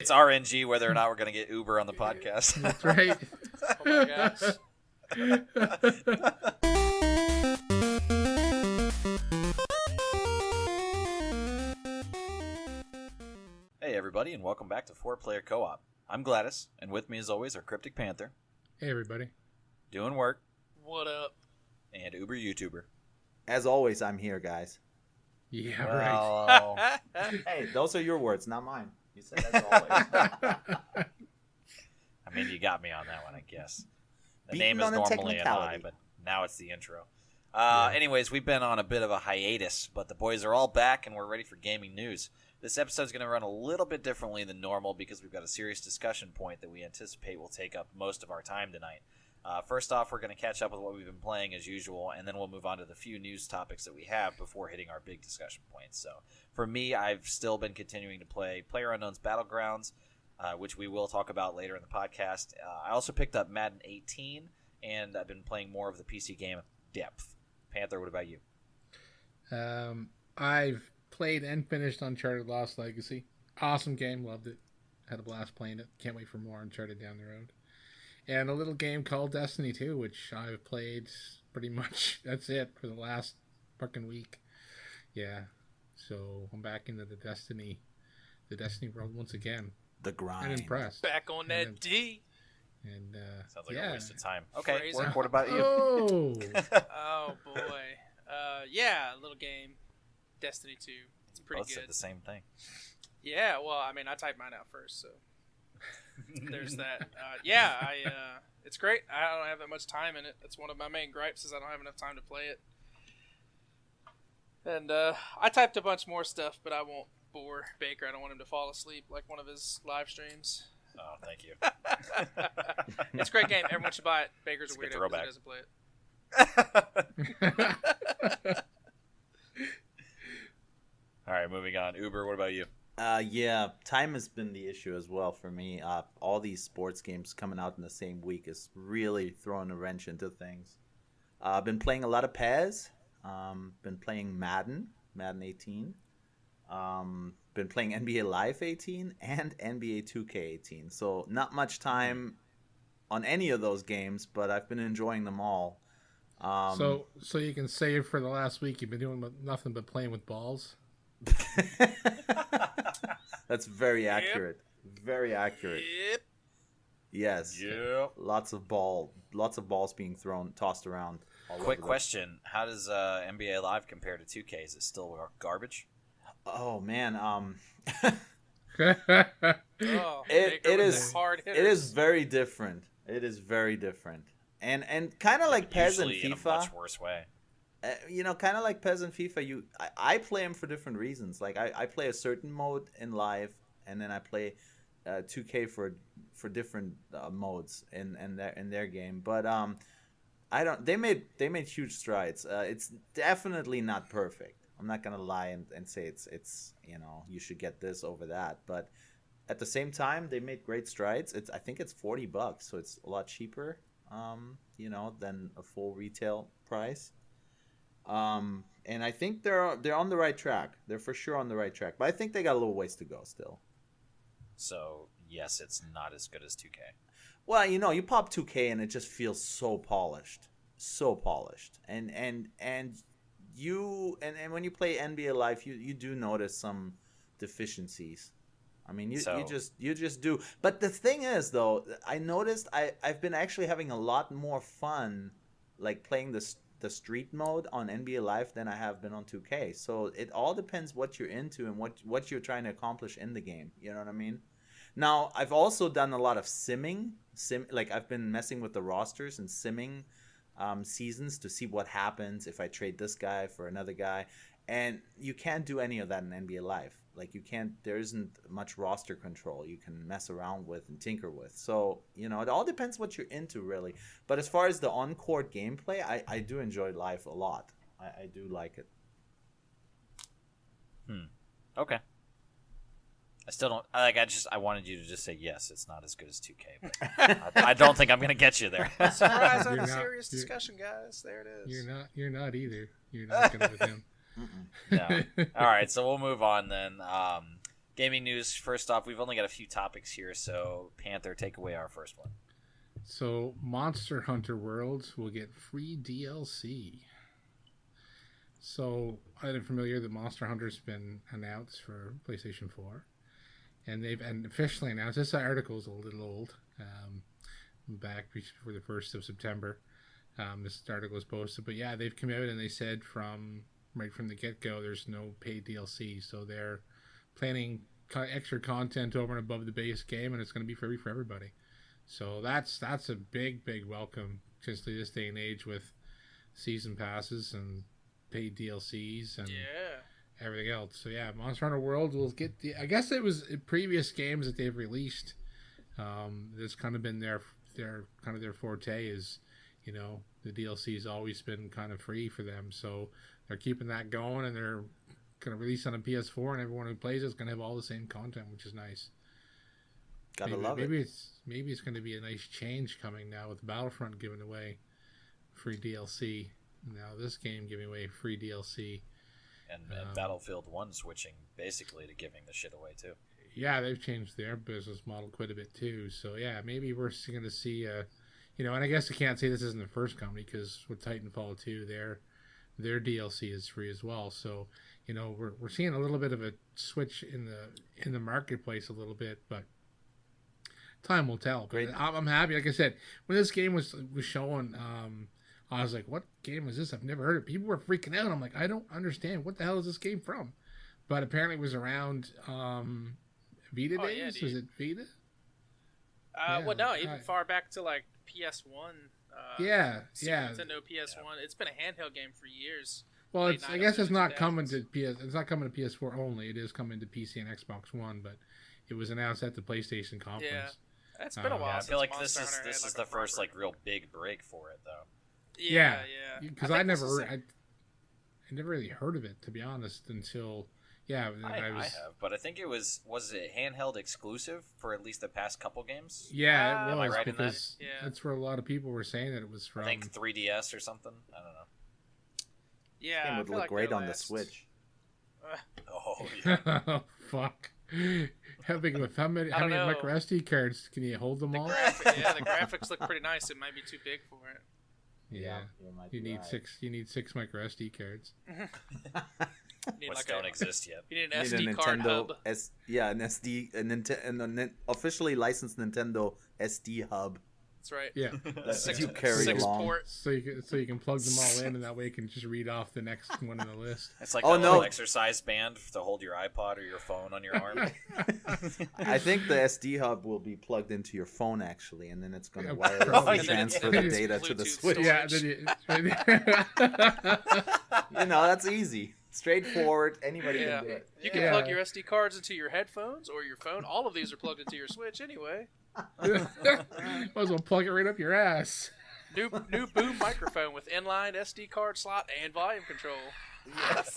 It's RNG whether or not we're going to get Uber on the podcast. That's right. Oh my gosh. Hey everybody, and welcome back to 4-Player Co-op. I'm Gladys, and with me as always are Cryptic Panther. Hey everybody. Doing work. What up? And Uberyoutuber. As always, I'm here, guys. Yeah, right. Hey, those are your words, not mine. You said as always. I mean, you got me on that one, I guess. The Beaten name is on a normally an I, technicality. but now it's the intro. Yeah. Anyways, we've been on a bit of a hiatus, but the boys are all back, and we're ready for gaming news. This episode's going to run a little bit differently than normal because we've got a serious discussion point that we anticipate will take up most of our time tonight. First off, we're going to catch up with what we've been playing as usual, and then we'll move on to the few news topics that we have before hitting our big discussion points. So, for me, I've still been continuing to play PlayerUnknown's Battlegrounds, which we will talk about later in the podcast. I also picked up Madden 18, and I've been playing more of the PC game Depth. Panther, what about you? I've played and finished Uncharted Lost Legacy. Awesome game, loved it. Had a blast playing it. Can't wait for more Uncharted down the road. And a little game called Destiny 2, which I've played pretty much. That's it for the last fucking week. Yeah. So I'm back into the Destiny world once again. The grind. And impressed. Back on that D. And Sounds like yeah. a waste of time. Okay, Fraser. Work, what about you? Oh, Oh boy. Yeah, little game. Destiny 2. It's pretty Both good. said the same thing. Yeah, well, I mean, I typed mine out first, so there's that. It's great. I don't have that much time in it. That's one of my main gripes is I don't have enough time to play it. And I typed a bunch more stuff, but I won't bore Baker. I don't want him to fall asleep like one of his live streams. Oh, thank you. It's a great game. Everyone should buy it. Baker's It's a a good weirdo because throwback. he doesn't play it. All right, moving on. Uber, what about you? Yeah, time has been the issue as well for me. All these sports games coming out in the same week is really throwing a wrench into things. I've been playing a lot of PES. Been playing Madden 18. Been playing NBA Live 18 and NBA 2K18. So not much time on any of those games, but I've been enjoying them all. so you can say for the last week you've been doing nothing but playing with balls. That's very accurate. Very accurate. Yep. Yes. Yep. Lots of balls being tossed around. All Quick over the- question. How does NBA Live compare to 2K? Is it still garbage? Oh man, Oh, It Baker with is- the hard it hitters. is very different. It is very different, and kind of like PES and Usually in a FIFA. much worse way. Kind of like PES and FIFA. I play them for different reasons. Like I play a certain mode in Live, and then I play 2K for different modes in their game. But I don't. They made huge strides. It's definitely not perfect. I'm not gonna lie and say it's you should get this over that. But at the same time, they made great strides. I think it's $40, so it's a lot cheaper, than a full retail price. And I think they're on the right track. They're for sure on the right track. But I think they got a little ways to go still. So, yes, it's not as good as 2K. Well, you pop 2K and it just feels so polished. So polished. And when you play NBA Live, you do notice some deficiencies. I mean, you just do. But the thing is, though, I noticed I've been actually having a lot more fun, like playing the street mode on NBA Live than I have been on 2K. So it all depends what you're into and what you're trying to accomplish in the game. You know what I mean? Now, I've also done a lot of simming. Like I've been messing with the rosters and simming seasons to see what happens if I trade this guy for another guy. And you can't do any of that in NBA Live. Like there isn't much roster control you can mess around with and tinker with. So, it all depends what you're into really. But as far as the on-court gameplay, I do enjoy Live a lot. I do like it. Okay. I still don't I wanted you to just say yes, it's not as good as 2K, but I don't think I'm going to get you there. Surprise on You're a not- serious you're- discussion, guys. There it is. You're not either. You're not good with him. No. All right, so we'll move on then. Gaming news. First off, we've only got a few topics here, so Panther, take away our first one. So, Monster Hunter Worlds will get free DLC. So, I'm familiar that Monster Hunter's been announced for PlayStation 4. And they've officially announced, this article is a little old, back before the 1st of September. This article was posted. But yeah, they've come out and they said right from the get-go, there's no paid DLC. So they're planning extra content over and above the base game, and it's going to be free for everybody. So that's a big welcome, just to this day and age with season passes and paid DLCs and everything else. So yeah, Monster Hunter World will get I guess it was previous games that they've released. That's kind of been their forte is, the DLC has always been kind of free for them. So they're keeping that going, and they're going to release on a PS4, and everyone who plays it is going to have all the same content, which is nice. Love it. Maybe it's going to be a nice change coming now with Battlefront giving away free DLC. Now this game giving away free DLC. And Battlefield 1 switching basically to giving the shit away too. Yeah, they've changed their business model quite a bit too. So yeah, maybe we're going to see, and I guess I can't say this isn't the first company, because with Titanfall 2, their DLC is free as well. So we're seeing a little bit of a switch in the marketplace a little bit, but time will tell. Great. I'm happy. Like I said, when this game was shown, I was like, what game is this? I've never heard of it. People were freaking out. I'm like, I don't understand. What the hell is this game from? But apparently it was around Vita days. Was it Vita? Well, no, even far back to like PS1. Nintendo PS1. It's been a handheld game for years. Well, I guess it's not coming to It's not coming to PS4 only. It is coming to PC and Xbox One, but it was announced at the PlayStation conference. Yeah, it's been a while. I feel like this is the first like real big break for it, though. Yeah. Because I never really heard of it, to be honest, until I have, but I think it was it handheld exclusive for at least the past couple games? Yeah, it was. Am I right because that's where a lot of people were saying that it was from. I think 3DS or something. I don't know. Yeah, this game would look great on the Switch. Oh yeah. Oh fuck. How many micro SD cards can you hold them all? The graphics look pretty nice. It might be too big for it. Yeah, you need six. You need 6 micro SD cards. Which don't exist yet. You need an SD card hub. An officially licensed Nintendo SD hub. That's right. Yeah, that you carry along. Ports. So you can plug them all in, and that way you can just read off the next one on the list. It's like a little exercise band to hold your iPod or your phone on your arm. I think the SD hub will be plugged into your phone actually, and then it's going to wirelessly transfer the data to the Switch. Yeah, that's easy. Straightforward. Anybody can do it. You can plug your SD cards into your headphones or your phone. All of these are plugged into your Switch anyway. Might as well plug it right up your ass. New boom microphone with inline SD card slot and volume control. Yes.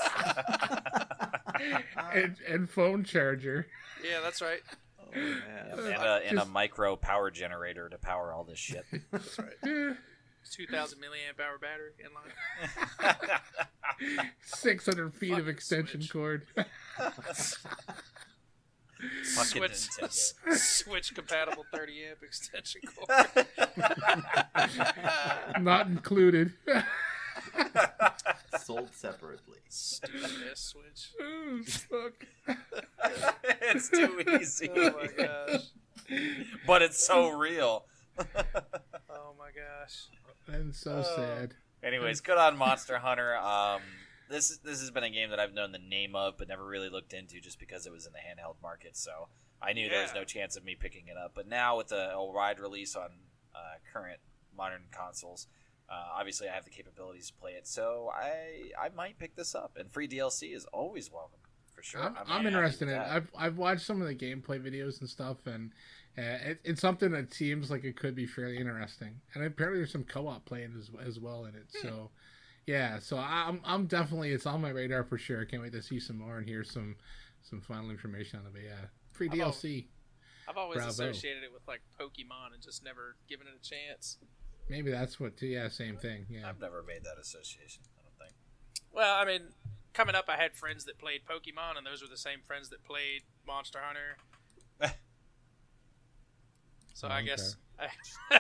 and phone charger. Yeah, that's right. Oh, man. And a micro power generator to power all this shit. That's right. 2,000 milliamp hour battery inline. 600 feet of extension cord. Switch compatible 30 amp extension cord. Not included. Sold separately. Stupid ass Switch. Oh, fuck. It's too easy. Oh my gosh. But it's so real. Oh my gosh. And so sad. Anyways, good on Monster Hunter. This has been a game that I've known the name of, but never really looked into, just because it was in the handheld market. So I knew there was no chance of me picking it up. But now with a wide release on current modern consoles, obviously I have the capabilities to play it. So I might pick this up. And free DLC is always welcome, for sure. I'm interested in it. I've watched some of the gameplay videos and stuff, and it's something that seems like it could be fairly interesting. And apparently there's some co-op playing as well in it. So. Yeah, so I'm definitely, it's on my radar for sure. I can't wait to see some more and hear some final information on it. But yeah, free DLC. I've always associated it with like Pokemon and just never given it a chance. Maybe that's what. Yeah, same thing. Yeah, I've never made that association. I don't think. Well, I mean, coming up, I had friends that played Pokemon, and those were the same friends that played Monster Hunter. So I guess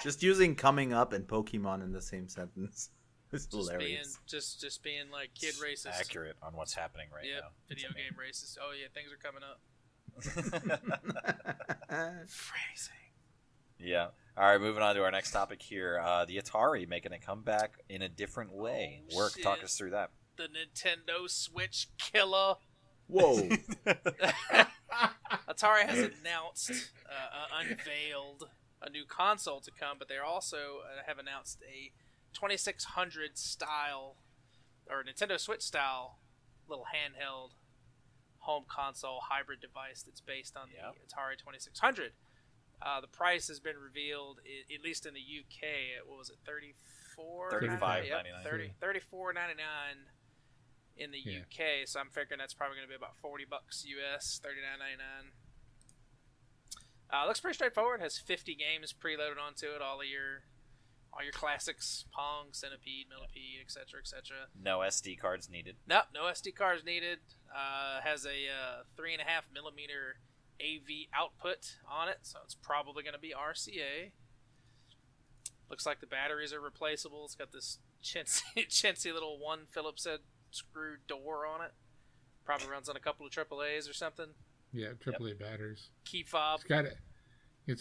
just using coming up and Pokemon in the same sentence is hilarious. Just being like kid racist. Accurate on what's happening right now. Video game racist. Oh yeah, things are coming up. Phrasing. Yeah. All right, moving on to our next topic here. The Atari making a comeback in a different way. Talk us through that. The Nintendo Switch killer. Whoa. Atari has announced, unveiled a new console to come, but they also have announced a 2600 style, or Nintendo Switch style, little handheld home console hybrid device that's based on the Atari 2600. The price has been revealed, at least in the UK, at, what was it, $34.99? Yep, $34.99 in the UK, so I'm figuring that's probably going to be about $40 US, $39.99. Looks pretty straightforward. It has 50 games preloaded onto it, all your classics, Pong, Centipede, Millipede, etc., etc. No SD cards needed. Nope, no SD cards needed. Has a 3.5 millimeter AV output on it, so it's probably going to be RCA. Looks like the batteries are replaceable. It's got this chintzy little one Phillips head screw door on it. Probably runs on a couple of AAAs or something. Yeah, AAA batteries. Key fob. It's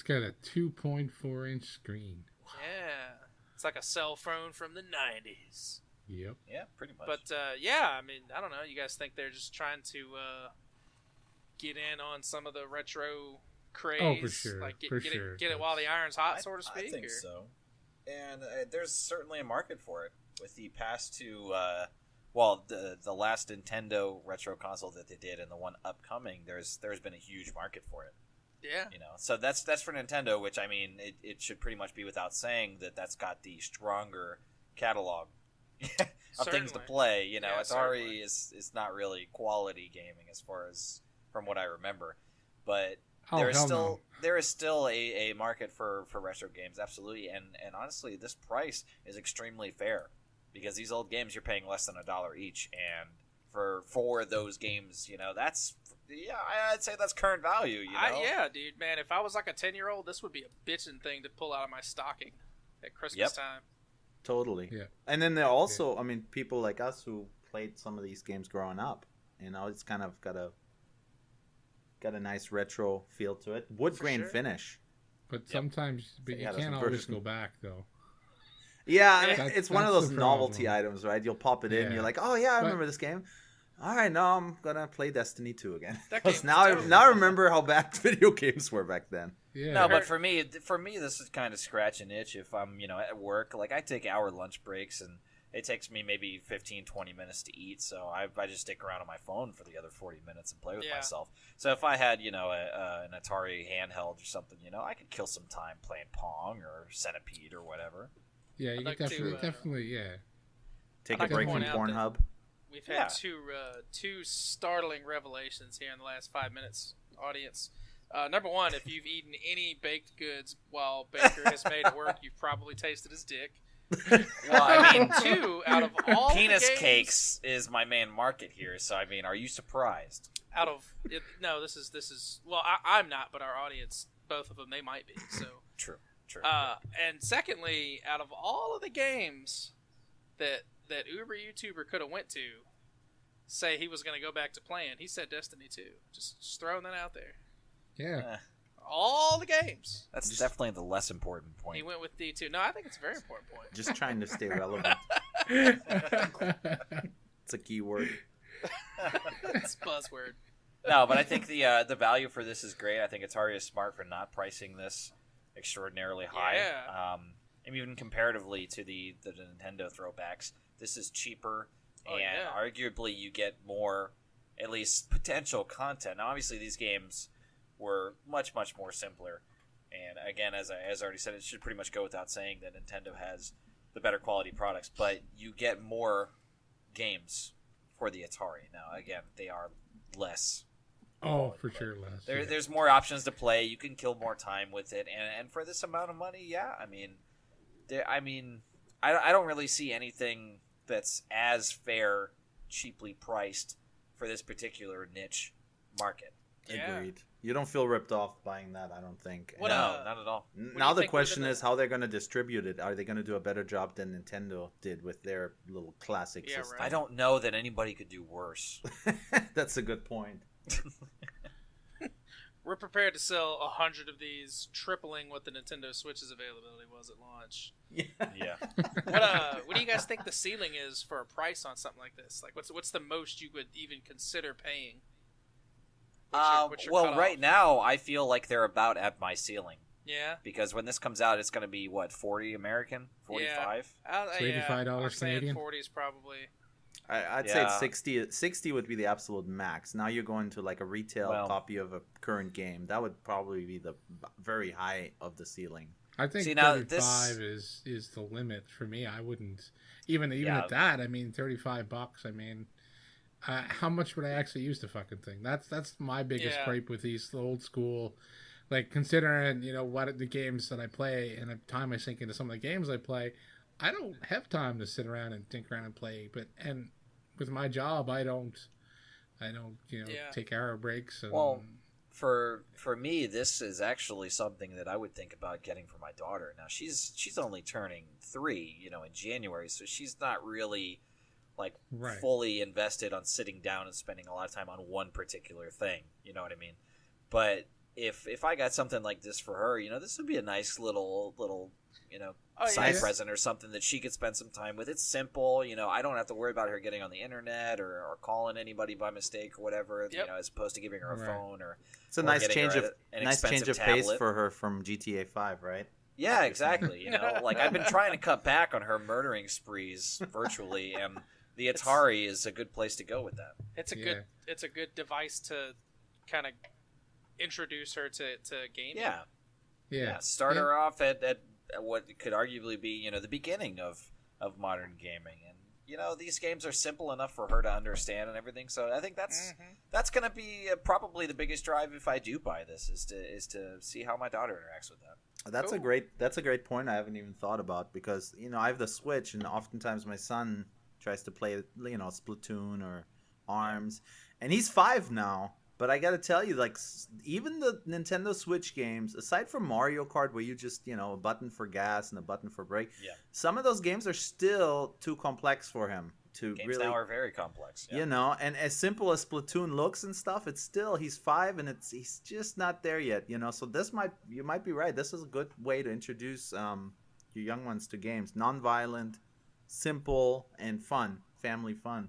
got a 2.4-inch screen. Yeah, it's like a cell phone from the 90s. Yep. Yeah, pretty much. But yeah, I mean, I don't know. You guys think they're just trying to get in on some of the retro craze? Oh, for sure. Like get it while the iron's hot, so to speak. I think so. And there's certainly a market for it. With the past two, the last Nintendo retro console that they did and the one upcoming, there's been a huge market for it. Yeah. So that's for Nintendo, which, I mean, it should pretty much be without saying that's got the stronger catalog of things to play. Atari is not really quality gaming as far as from what I remember, but there is still a market for retro games, absolutely, and honestly, this price is extremely fair because these old games you're paying less than $1 each, and for those games, I'd say that's current value. Yeah, dude, man, if I was like a 10-year-old, this would be a bitchin' thing to pull out of my stocking at Christmas time. Totally. Yeah. And then there are also, I mean, people like us who played some of these games growing up. It's kind of got a nice retro feel to it. Wood grain finish. But sometimes, you can't always go back though. Yeah, I mean, it's one of those novelty items, right? You'll pop it in, and you're like, oh yeah, I remember this game. All right, now I'm gonna play Destiny 2 again. Now I remember how bad video games were back then. Yeah. No, but for me, this is kind of scratch an itch. If I'm, at work, like I take hour lunch breaks, and it takes me maybe 15, 20 minutes to eat. So I just stick around on my phone for the other 40 minutes and play with myself. So if I had, an Atari handheld or something, I could kill some time playing Pong or Centipede or whatever. Yeah, you could definitely. Take a break from Pornhub. We've had two startling revelations here in the last 5 minutes, audience. Number one, if you've eaten any baked goods while Baker has made it work, you've probably tasted his dick. Well, I mean, two out of all penis the games, cakes is my main market here. So I mean, are you surprised? No, this is well, I'm not, but our audience, both of them, they might be. So True. And secondly, out of all of the games that Uberyoutuber could have went to, say he was going to go back to playing, he said Destiny 2. Just throwing that out there. Yeah. All the games. That's definitely the less important point. He went with D2. No, I think it's a very important point. Just trying to stay relevant. It's a keyword. It's a buzzword. No, but I think the value for this is great. I think Atari is smart for not pricing this extraordinarily high. Yeah. And even comparatively to the Nintendo throwbacks, this is cheaper, arguably you get more, at least potential content. Now, obviously, these games were much, much more simpler. And again, as I already said, it should pretty much go without saying that Nintendo has the better quality products, but you get more games for the Atari. Now, again, they are less. Oh, for sure less. There's more options to play. You can kill more time with it, and for this amount of money, I don't really see anything that's as fair cheaply priced for this particular niche market. Yeah. Agreed. You don't feel ripped off buying that, I don't think. What, No, not at all. Now the question is how they're going to distribute it. Are they going to do a better job than Nintendo did with their little classic system? Right. I don't know that anybody could do worse. That's a good point. We're prepared to sell 100 of these, tripling what the Nintendo Switch's availability was at launch. Yeah. What do you guys think the ceiling is for a price on something like this? Like, what's the most you would even consider paying? What's your well, cutoff? right now I feel like they're about at my ceiling. Yeah. Because when this comes out, it's going to be what, 40 American, 45. So $85 I'm saying Canadian? 40 is probably. I'd say it's 60. 60 would be the absolute max. Now you're going to like a retail copy of a current game. That would probably be the very high of the ceiling. I think See, now 35 is the limit for me. I wouldn't even at that. I mean, $35. I mean, how much would I actually use the fucking thing? That's my biggest gripe with these old school. Like, considering what the games that I play and the time I sink into some of the games I play, I don't have time to sit around and think around and play. And with my job, I don't take hour breaks. And, well, for me, this is actually something that I would think about getting for my daughter. Now she's only turning 3, in January, so she's not really like fully invested on sitting down and spending a lot of time on one particular thing. You know what I mean? But if I got something like this for her, this would be a nice little side present or something that she could spend some time with. It's simple, I don't have to worry about her getting on the internet or calling anybody by mistake or whatever, as opposed to giving her a phone or it's a nice change of pace for her from GTA 5, right? Yeah, exactly. Like I've been trying to cut back on her murdering sprees virtually, and the Atari is a good place to go with that. It's a good device to kind of introduce her to gaming. Yeah. Start her off at what could arguably be, the beginning of modern gaming. And, these games are simple enough for her to understand and everything. So I think that's going to be probably the biggest drive if I do buy this is to see how my daughter interacts with that. That's a great point I haven't even thought about because, I have the Switch and oftentimes my son tries to play, Splatoon or ARMS and he's 5 now. But I got to tell you, like, even the Nintendo Switch games, aside from Mario Kart, where you just, a button for gas and a button for brake, some of those games are still too complex for him to games really. Now are very complex. Yeah. And as simple as Splatoon looks and stuff, it's still he's 5 and he's just not there yet. So you might be right. This is a good way to introduce your young ones to games, non-violent, simple, and fun, family fun.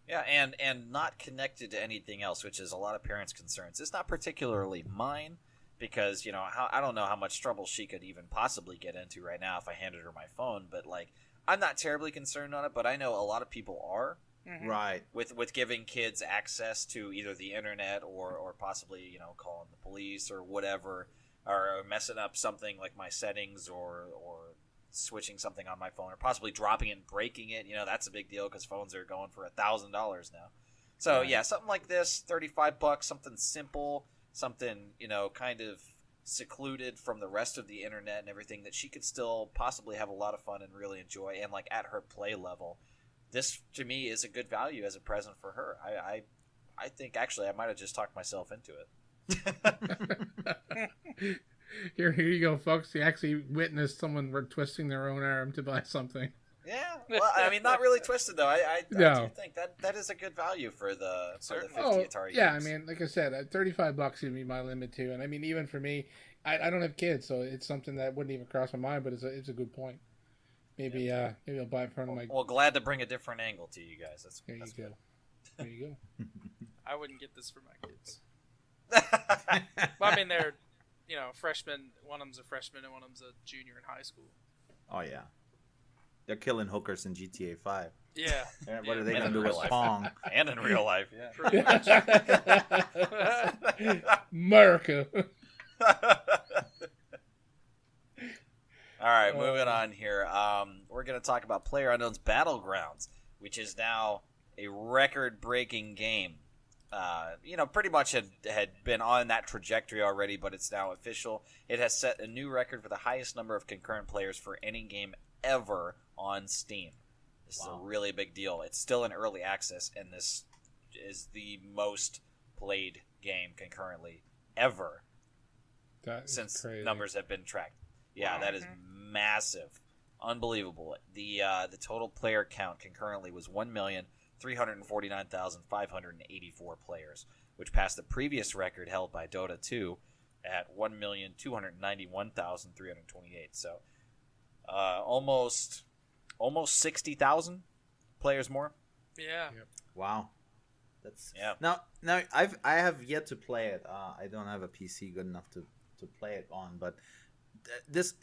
Yeah, and not connected to anything else, which is a lot of parents' concerns. It's not particularly mine because, I don't know how much trouble she could even possibly get into right now if I handed her my phone. But, like, I'm not terribly concerned on it, but I know a lot of people are. Mm-hmm. Right. With giving kids access to either the internet or possibly, calling the police or whatever, or messing up something like my settings or switching something on my phone or possibly dropping it and breaking it. That's a big deal because phones are going for $1,000 now. So something like this, $35, something simple, something, kind of secluded from the rest of the internet and everything that she could still possibly have a lot of fun and really enjoy and like at her play level. This to me is a good value as a present for her. I think actually I might have just talked myself into it. Here you go, folks. You actually witnessed someone twisting their own arm to buy something. Yeah, well, I mean, not really twisted though. I do think that is a good value for the 50 Atari. Yeah, games. I mean, like I said, $35 would be my limit too. And I mean, even for me, I don't have kids, so it's something that wouldn't even cross my mind. But it's a good point. Maybe I'll buy it for my. Well, glad to bring a different angle to you guys. There you go. There you go. I wouldn't get this for my kids. Well, I mean, they're freshmen. One of them's a freshman and one of them's a junior in high school. Oh yeah, they're killing hookers in GTA 5. Yeah. What are they going to do with Pong? And in real life, Pretty much. America. All right, moving on here. We're going to talk about PlayerUnknown's Battlegrounds, which is now a record-breaking game. Pretty much had been on that trajectory already, but it's now official. It has set a new record for the highest number of concurrent players for any game ever on Steam. This is a really big deal. It's still in early access, and this is the most played game concurrently ever since crazy. Numbers have been tracked. Yeah, that is massive. Unbelievable. The total player count concurrently was 1,349,584 players, which passed the previous record held by Dota 2 at 1,291,328. So almost 60,000 players more. Yeah. Yep. Wow. That's Now I have yet to play it. I don't have a PC good enough to play it on, but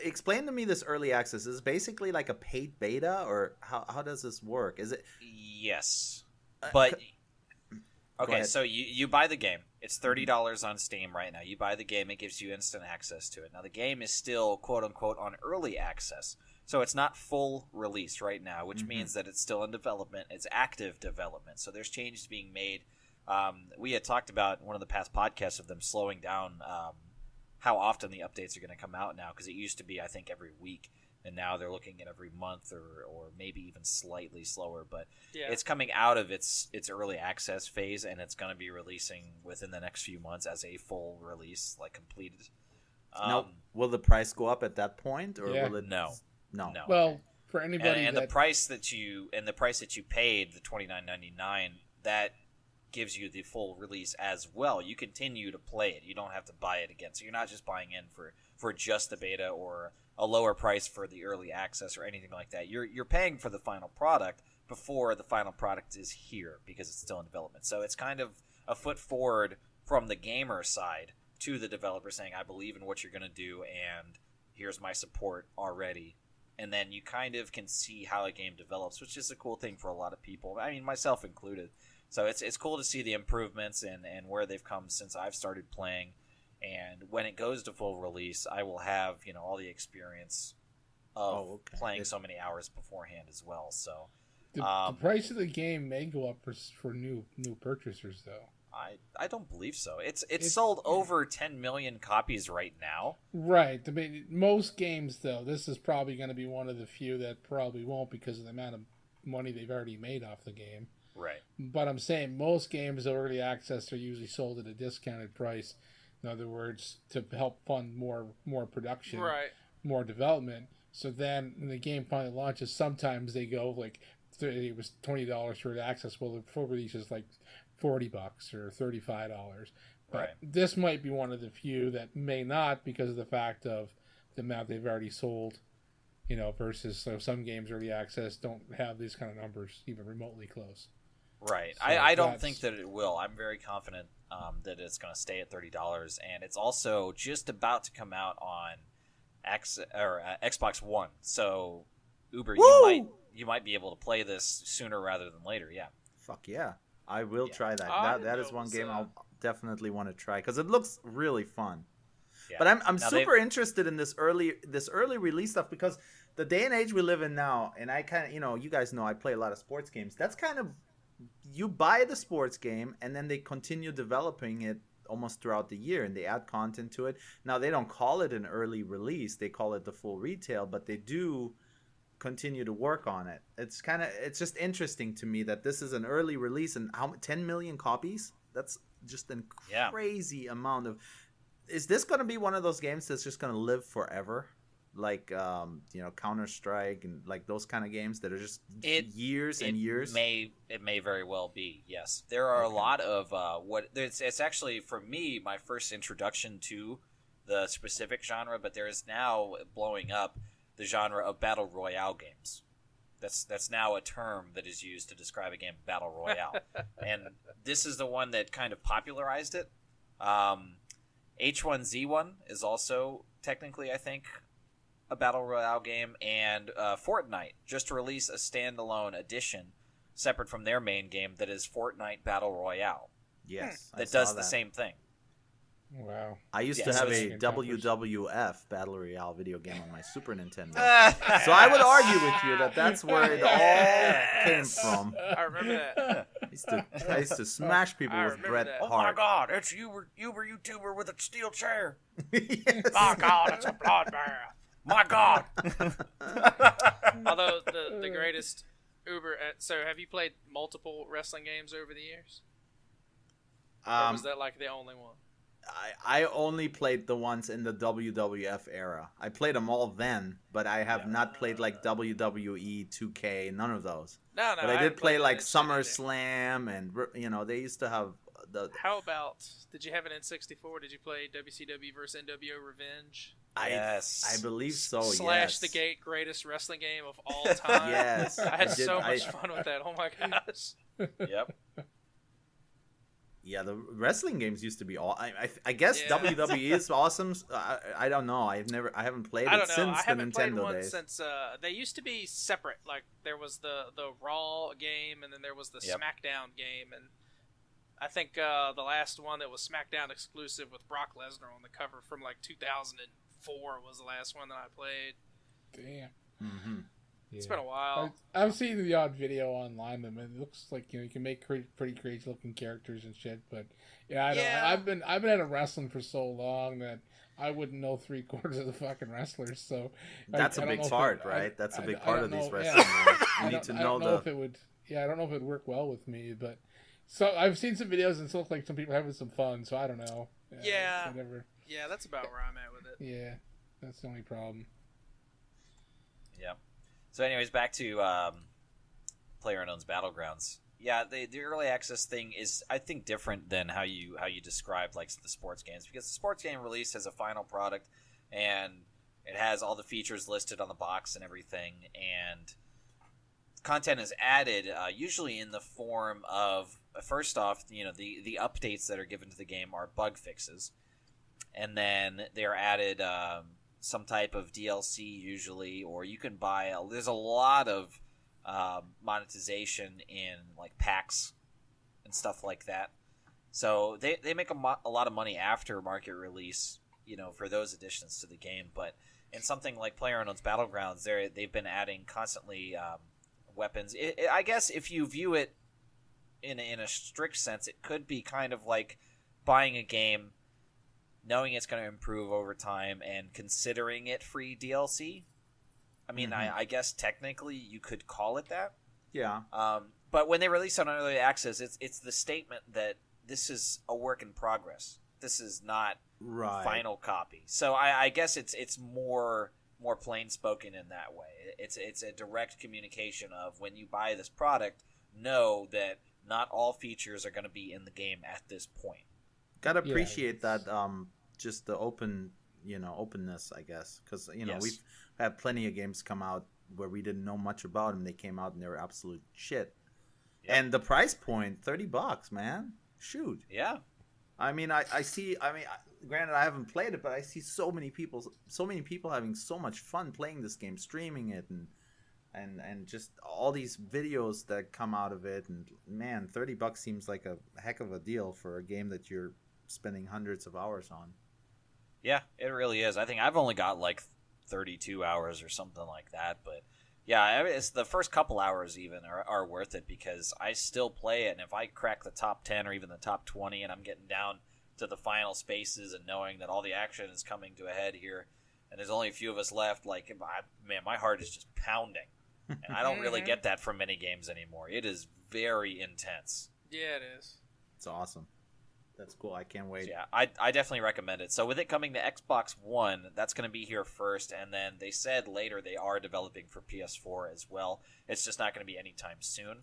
explain to me this early access. Is it basically like a paid beta, or how does this work? Is it? Yes. But okay, so you buy the game. It's $30 on Steam right now. You buy the game, it gives you instant access to it. Now the game is still quote unquote on early access. So it's not full release right now, which means that it's still in development. It's active development. So there's changes being made. We had talked about in one of the past podcasts of them slowing down how often the updates are going to come out now, because it used to be, I think, every week. And now they're looking at every month or maybe even slightly slower. But it's coming out of its early access phase, and it's going to be releasing within the next few months as a full release, like completed. Now, will the price go up at that point, or will it? No. Well, for anybody and the price that you paid, the $29.99, that gives you the full release as well. You continue to play it. You don't have to buy it again. So you're not just buying in for just the beta or a lower price for the early access or anything like that. You're paying for the final product before the final product is here, because it's still in development. So it's kind of a foot forward from the gamer side to the developer, saying, I believe in what you're going to do, and here's my support already. And then you kind of can see how a game develops, which is a cool thing for a lot of people. I mean, myself included. So it's cool to see the improvements and where they've come since I've started playing. And when it goes to full release, I will have, all the experience of playing so many hours beforehand as well. So the price of the game may go up for new purchasers, though. I don't believe so. It's sold over 10 million copies right now. Right. I mean, most games, though, this is probably going to be one of the few that probably won't, because of the amount of money they've already made off the game. Right. But I'm saying most games early access are usually sold at a discounted price. In other words, to help fund more production, right, more development. So then when the game finally launches, sometimes they go like, it was $20 for the access. Well, the full release is like $40 or $35. But this might be one of the few that may not, because of the fact of the amount they've already sold, versus some games early access don't have these kind of numbers even remotely close. Right. So I don't think that it will. I'm very confident that it's going to stay at $30, and it's also just about to come out on Xbox One. So, Uber, you might be able to play this sooner rather than later. Yeah. Fuck yeah. I will try that. That is one game I'll definitely want to try, because it looks really fun. Yeah. But I'm super interested in this early release stuff, because the day and age we live in now, and I kind of, you guys know I play a lot of sports games. That's kind of, you buy the sports game and then they continue developing it almost throughout the year, and they add content to it. Now, they don't call it an early release. They call it the full retail, but they do continue to work on it. It's just interesting to me that this is an early release, and 10 million copies? That's just a crazy amount of... Is this going to be one of those games that's just going to live forever? Like, Counter-Strike and like those kind of games that are just years and years? It may very well be, yes. There are a lot of... It's actually, for me, my first introduction to the specific genre, but there is now blowing up the genre of Battle Royale games. That's now a term that is used to describe a game, Battle Royale. And this is the one that kind of popularized it. H1Z1 is also technically, I think, a Battle Royale game. And Fortnite just released a standalone edition separate from their main game that is Fortnite Battle Royale. Yes. That does the same thing. Wow. I used to have a WWF Battle Royale video game on my Super Nintendo. So I would argue with you that that's where it all came from. I remember that. I used to smash people with Bret Hart. Oh my God, it's Uberyoutuber with a steel chair. Yes. My God, it's a bloodbath. My God. Although the greatest Uber, so have you played multiple wrestling games over the years? Or was that like the only one? I only played the ones in the WWF era. I played them all then, but I have not played like WWE 2K, none of those. No, but I did play like SummerSlam, and they used to have the. How about, did you have an N64? Did you play WCW versus NWO Revenge? I believe so. Slash the Gate, greatest wrestling game of all time. Yes, I had so much fun with that. Oh my gosh. Yep. Yeah, the wrestling games used to be all. I guess WWE is awesome. I don't know. I haven't played it since the Nintendo days. Since they used to be separate. Like there was the Raw game, and then there was the SmackDown game, and I think the last one that was SmackDown exclusive with Brock Lesnar on the cover from like 2004 was the last one that I played. Damn. Mm-hmm. It's been a while. I've seen the odd video online. I mean, it looks like you can make pretty crazy looking characters and shit. But I've been out of wrestling for so long that I wouldn't know 3/4 of the fucking wrestlers. So that's a big part, right? That's a big part of these wrestling games. You need to know I don't know if it would. Yeah, I don't know if it would work well with me, but so I've seen some videos and it looks like some people are having some fun. So I don't know. Yeah, that's about where I'm at with it. Yeah, that's the only problem. Yeah. So, anyways, back to PlayerUnknown's Battlegrounds. Yeah, the early access thing is, I think, different than how you described like the sports games, because the sports game release has a final product and it has all the features listed on the box and everything, and content is added usually in the form of first off, the updates that are given to the game are bug fixes, and then they are added. Some type of DLC usually, or you can buy there's a lot of monetization in like packs and stuff like that, so they make a lot of money after market release, for those additions to the game. But in something like PlayerUnknown's Battlegrounds, they've been adding constantly weapons. I guess if you view it in a strict sense, it could be kind of like buying a game knowing it's going to improve over time and considering it free DLC. I mean, I guess technically you could call it that. Yeah. But when they release on early access, it's the statement that this is a work in progress. This is not final copy. So I guess it's more plain spoken in that way. It's a direct communication of, when you buy this product, know that not all features are going to be in the game at this point. Gotta appreciate that. Just the openness, I guess, because we've had plenty of games come out where we didn't know much about them. They came out and they were absolute shit. Yep. And the price point, $30, man. Shoot. Yeah. I mean, I see. I mean, granted, I haven't played it, but I see so many people having so much fun playing this game, streaming it, and just all these videos that come out of it. And man, $30 seems like a heck of a deal for a game that you're spending hundreds of hours on. Yeah, it really is. I think I've only got like 32 hours or something like that, but yeah, it's the first couple hours even are worth it, because I still play it, and if I crack the top 10 or even the top 20 and I'm getting down to the final spaces and knowing that all the action is coming to a head here and there's only a few of us left, like, man, my heart is just pounding. And I don't really get that from many games anymore. It is very intense. Yeah, it is. It's awesome. That's cool. I can't wait. So yeah, I definitely recommend it. So with it coming to Xbox One, that's going to be here first, and then they said later they are developing for PS4 as well. It's just not going to be anytime soon.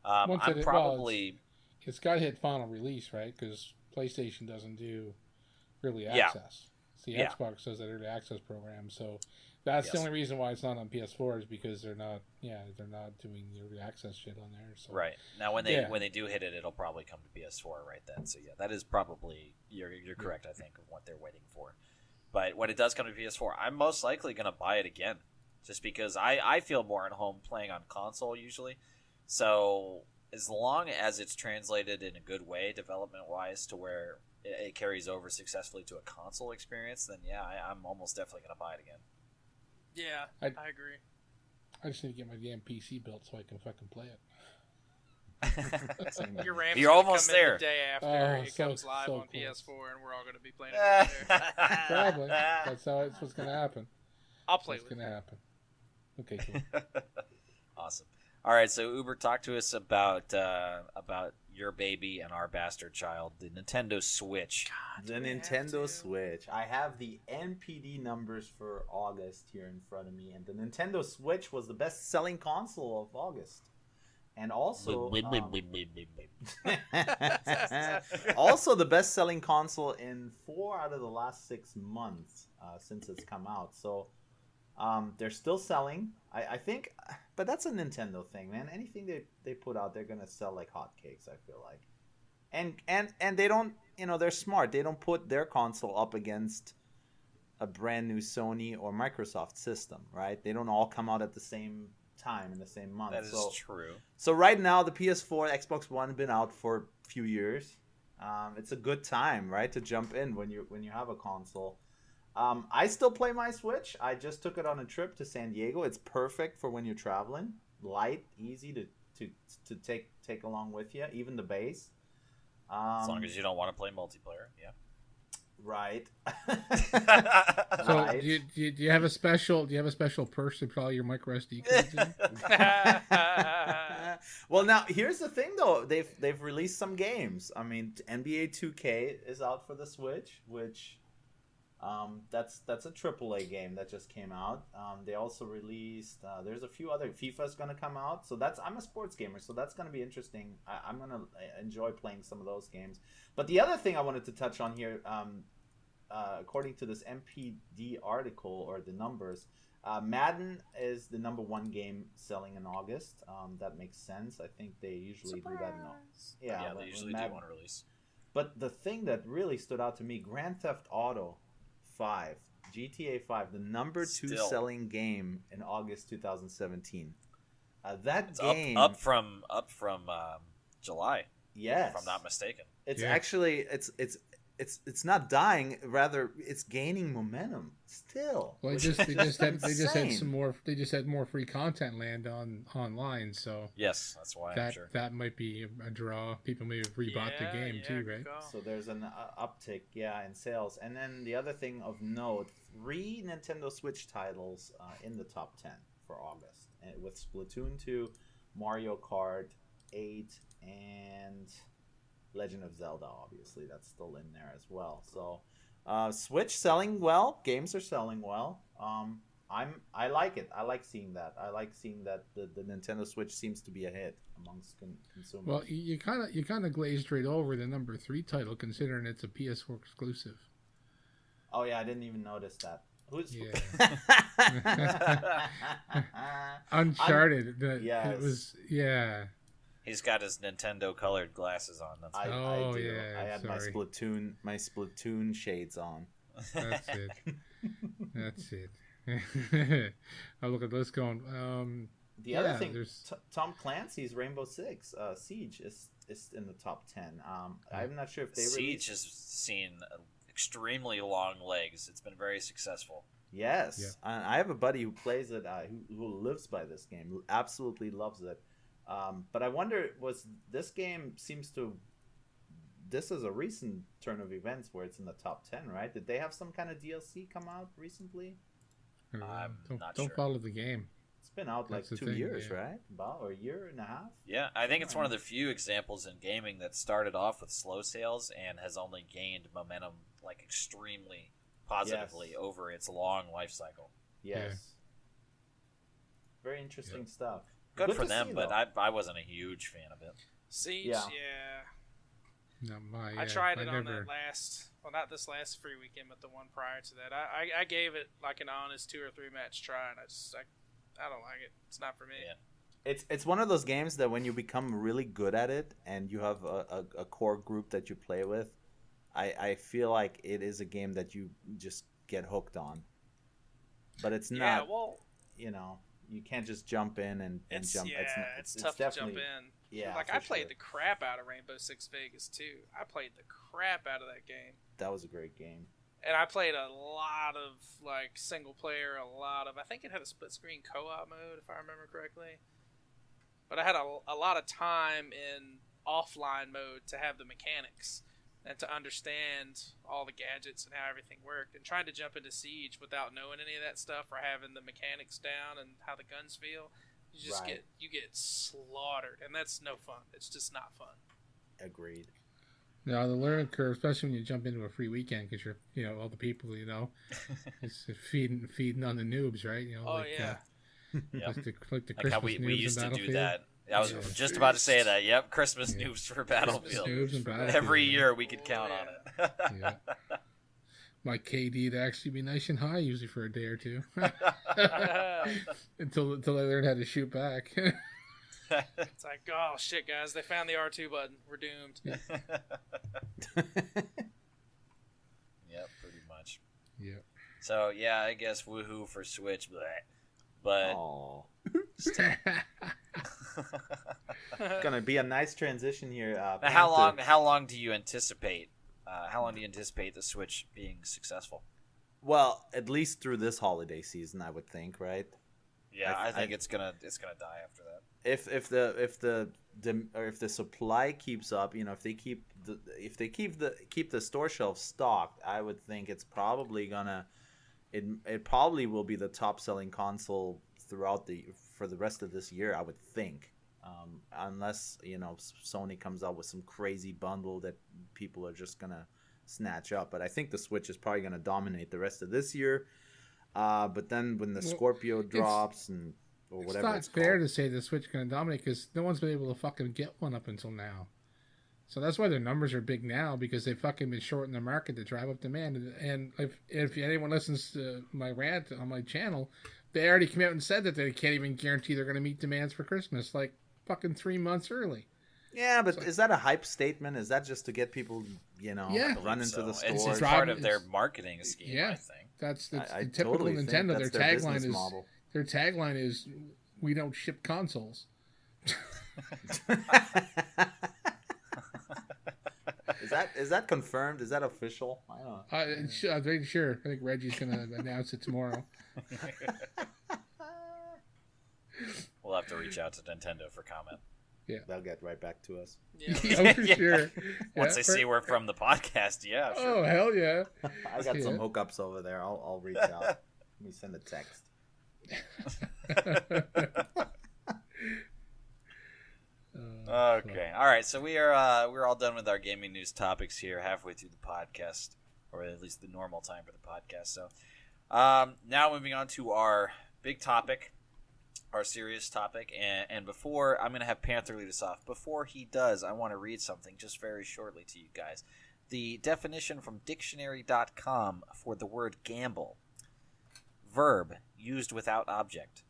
It's got to hit final release, right? Because PlayStation doesn't do early access. The Xbox does that early access program, so that's the only reason why it's not on PS4 is because they're not doing the early access shit on there. So. Right. Now when they do hit it, it'll probably come to PS4 right then. So yeah, that is probably you're correct, I think, of what they're waiting for. But when it does come to PS4, I'm most likely going to buy it again, just because I feel more at home playing on console usually. So as long as it's translated in a good way, development-wise, to where it carries over successfully to a console experience, then yeah, I'm almost definitely going to buy it again. Yeah, I agree. I just need to get my damn PC built so I can fucking play it. You're almost there. The day after it comes live on PS4, and we're all going to be playing it there. Probably. That's what's going to happen. I'll play What's going to happen. Okay, cool. Awesome. All right, so Uber, talk to us about your baby and our bastard child, the Nintendo Switch. God, the Nintendo Switch. I have the NPD numbers for August here in front of me, and the Nintendo Switch was the best-selling console of August. And also, also the best-selling console in 4 out of the last 6 months since it's come out. So they're still selling. I think, but that's a Nintendo thing, man. Anything they put out, they're gonna sell like hotcakes. I feel like, and they don't, they're smart. They don't put their console up against a brand new Sony or Microsoft system, right? They don't all come out at the same time in the same month. That is true. So right now, the PS4, Xbox One have been out for a few years. It's a good time, right, to jump in when you have a console. I still play my Switch. I just took it on a trip to San Diego. It's perfect for when you're traveling. Light, easy to take along with you, even the base. As long as you don't want to play multiplayer, yeah. Right. So Right. do you have a special purse to put all your micro SD cards in? Well, now here's the thing though. They've released some games. I mean, NBA 2K is out for the Switch, which that's a AAA game that just came out. They also released there's a few other. FIFA's gonna come out, so I'm a sports gamer, so that's gonna be interesting. I'm gonna enjoy playing some of those games. But the other thing I wanted to touch on here, according to this MPD article or the numbers, Madden is the #1 game selling in August. That makes sense. I think they usually do that. Yeah, they usually do one release. But the thing that really stood out to me, Grand Theft Auto 5, GTA 5, the #2 selling game in August 2017. That game up from July. Yes, if I'm not mistaken. It's actually it's not dying, rather it's gaining momentum still. Well, they just had more free content land online, so yes, that's why I'm sure that might be a draw. People may have rebought the game too, right? So there's an uptick, in sales. And then the other thing of note: 3 Nintendo Switch titles in the top 10 for August, with Splatoon 2, Mario Kart 8, and Legend of Zelda, obviously, that's still in there as well. So, Switch selling well, games are selling well. I like it. I like seeing that. I like seeing that the Nintendo Switch seems to be a hit amongst consumers. Well, you kind of glazed right over the #3 title, considering it's a PS4 exclusive. Oh yeah, I didn't even notice that. Who's Uncharted? Yes. It was He's got his Nintendo colored glasses on. That's I do. Yeah, I had my Splatoon shades on. That's it. That's it. I look at this going. The other thing, Tom Clancy's Rainbow Six Siege is in the top 10. I'm not sure if they Siege has seen extremely long legs. It's been very successful. Yes, I have a buddy who plays it, who lives by this game, who absolutely loves it. But I wonder, this is a recent turn of events where it's in the top 10, right? Did they have some kind of DLC come out recently? Don't follow the game. It's been out like 2 years, right? Or a year and a half? Yeah, I think it's one of the few examples in gaming that started off with slow sales and has only gained momentum like extremely positively over its long life cycle. Yes. Yeah. Very interesting stuff. Good for them, but I wasn't a huge fan of it. Siege, No, I tried it on that last, not this last free weekend, but the one prior to that. I gave it like an honest 2 or 3 match try, and I don't like it. It's not for me. Yeah. It's one of those games that when you become really good at it and you have a core group that you play with, I feel like it is a game that you just get hooked on. But it's not. Yeah, well, you can't just jump in and jump. It's tough to jump in. Yeah, like I played the crap out of Rainbow Six Vegas too. I played the crap out of that game. That was a great game. And I played a lot of like single player, I think it had a split screen co-op mode if I remember correctly. But I had a lot of time in offline mode to have the mechanics and to understand all the gadgets and how everything worked. And trying to jump into Siege without knowing any of that stuff or having the mechanics down and how the guns feel, You just get slaughtered, and that's no fun. It's just not fun. Agreed. No, the learning curve, especially when you jump into a free weekend, because you're, all the people, it's feeding on the noobs, right? Yep. Like the Christmas how we noobs used in to do Battlefield. that. I was just about to say that. Yep, Christmas noobs for Battlefield. Noobs and Battlefield. Every year we could count on it. Yeah. My KD to actually be nice and high, usually for a day or two, until I learned how to shoot back. It's like, oh shit, guys, they found the R2 button. We're doomed. Yep, pretty much. Yep. So yeah, I guess woohoo for Switch, but Gonna be a nice transition here. how long do you anticipate? How long do you anticipate the Switch being successful? Well, at least through this holiday season, I would think, right? Yeah, I think it's gonna die after that. If the supply keeps up, if they keep the store shelves stocked, I would think it's probably gonna it probably will be the top selling console for the rest of this year, I would think. Unless Sony comes out with some crazy bundle that people are just gonna snatch up, but I think the Switch is probably gonna dominate the rest of this year. But then when the Scorpio drops or whatever, it's not fair to say the Switch is gonna dominate because no one's been able to fucking get one up until now. So that's why their numbers are big now, because they've fucking been shorting the market to drive up demand. And if anyone listens to my rant on my channel, they already came out and said that they can't even guarantee they're gonna meet demands for Christmas, like fucking 3 months early. Yeah, but is that a hype statement? Is that just to get people, run into the stores? It's part of their marketing scheme, yeah, I think. That's I typical totally Nintendo. Think Their tagline is we don't ship consoles. Is that confirmed? Is that official? I don't know. I'm pretty sure. I think Reggie's gonna announce it tomorrow. We'll have to reach out to Nintendo for comment. Yeah, they'll get right back to us. Yeah, for sure. Once they see we're from the podcast, yeah. Sure. Oh hell yeah! I got some hookups over there. I'll reach out. Let me send a text. Okay, all right. So we're all done with our gaming news topics here, halfway through the podcast, or at least the normal time for the podcast. So now moving on to our big topic. Our serious topic, and before I'm going to have Panther lead us off. Before he does, I want to read something just very shortly to you guys. The definition from dictionary.com for the word gamble. Verb, used without object.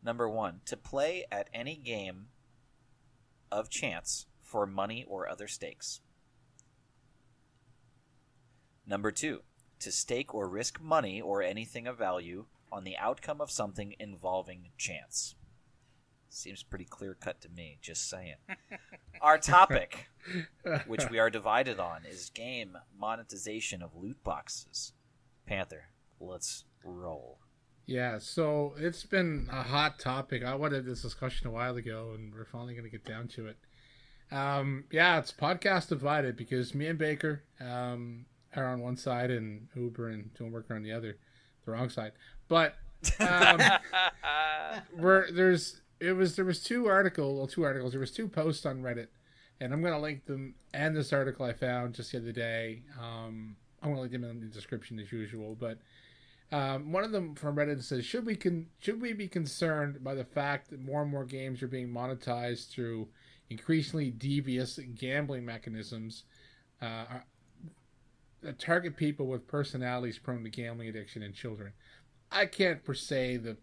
Number 1, to play at any game of chance for money or other stakes. Number 2, to stake or risk money or anything of value on the outcome of something involving chance. Seems pretty clear-cut to me, just saying. Our topic, which we are divided on, is game monetization of loot boxes. Panther, let's roll. Yeah, so it's been a hot topic. I wanted this discussion a while ago, and we're finally going to get down to it. It's podcast divided because me and Baker are on one side and Uber and Doing Worker on the other, the wrong side. But there was two articles. There was two posts on Reddit, and I'm going to link them and this article I found just the other day. I'm going to link them in the description as usual. But one of them from Reddit says, should we be concerned by the fact that more and more games are being monetized through increasingly devious gambling mechanisms that target people with personalities prone to gambling addiction and children? I can't per se the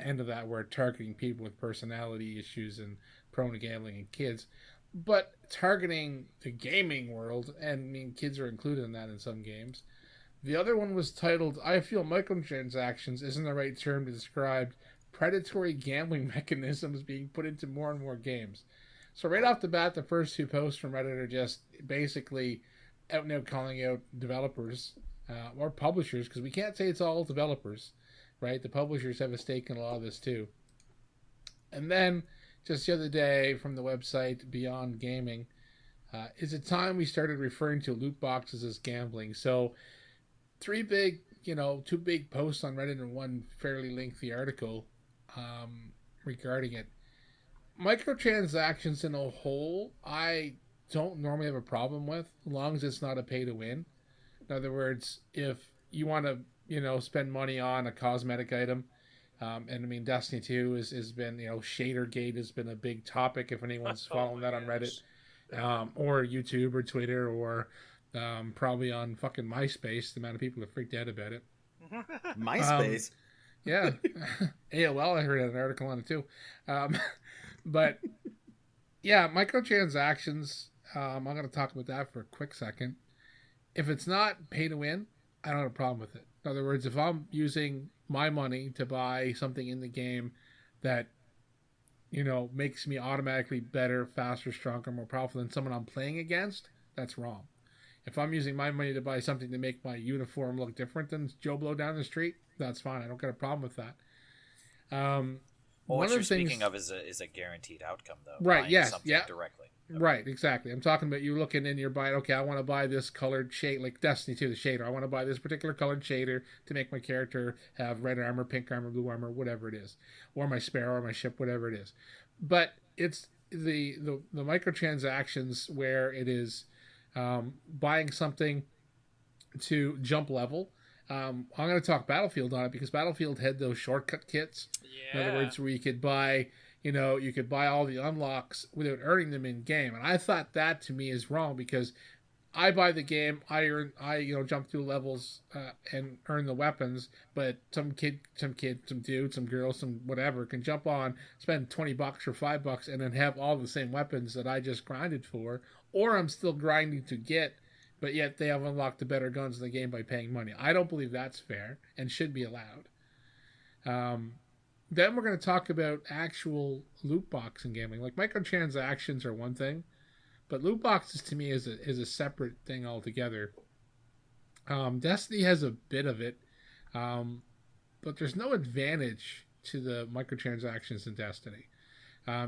end of that word, targeting people with personality issues and prone to gambling and kids, but targeting the gaming world, and I mean kids are included in that in some games. The other one was titled, I feel microtransactions isn't the right term to describe predatory gambling mechanisms being put into more and more games. So right off the bat, the first two posts from Reddit are just basically out and out calling out developers or publishers, because we can't say it's all developers, right? The publishers have a stake in a lot of this too. And then just the other day from the website Beyond Gaming, is it time we started referring to loot boxes as gambling? So two big posts on Reddit and one fairly lengthy article regarding it. Microtransactions in a whole, I don't normally have a problem with, as long as it's not a pay to win. In other words, if you want to, spend money on a cosmetic item, and I mean, Destiny 2 has been, Shadergate has been a big topic if anyone's following that on Reddit, or YouTube or Twitter, or probably on fucking MySpace. The amount of people that freaked out about it. MySpace? Yeah. AOL, I heard an article on it too. But yeah, microtransactions, I'm going to talk about that for a quick second. If it's not pay to win, I don't have a problem with it. In other words, if I'm using my money to buy something in the game that, makes me automatically better, faster, stronger, more powerful than someone I'm playing against, that's wrong. If I'm using my money to buy something to make my uniform look different than Joe Blow down the street, that's fine. I don't got a problem with that. Well, what you're speaking of is a guaranteed outcome, though. Right, yes. Yeah. Directly. Okay. Right, exactly. I'm talking about you looking and you're buying, okay, I want to buy this colored shade, like Destiny 2, the shader. I want to buy this particular colored shader to make my character have red armor, pink armor, blue armor, whatever it is. Or my sparrow or my ship, whatever it is. But it's the microtransactions where it is buying something to jump level. I'm going to talk Battlefield on it because Battlefield had those shortcut kits. Yeah. In other words, where you could buy, you could buy all the unlocks without earning them in game. And I thought that to me is wrong because I buy the game, I jump through levels and earn the weapons, but some dude, some girl, some whatever can jump on, spend $20 or $5 and then have all the same weapons that I just grinded for, or I'm still grinding to get, but yet they have unlocked the better guns in the game by paying money. I don't believe that's fair and should be allowed. Then we're going to talk about actual loot box and gambling. Like microtransactions are one thing, but loot boxes to me is a separate thing altogether. Destiny has a bit of it, but there's no advantage to the microtransactions in Destiny.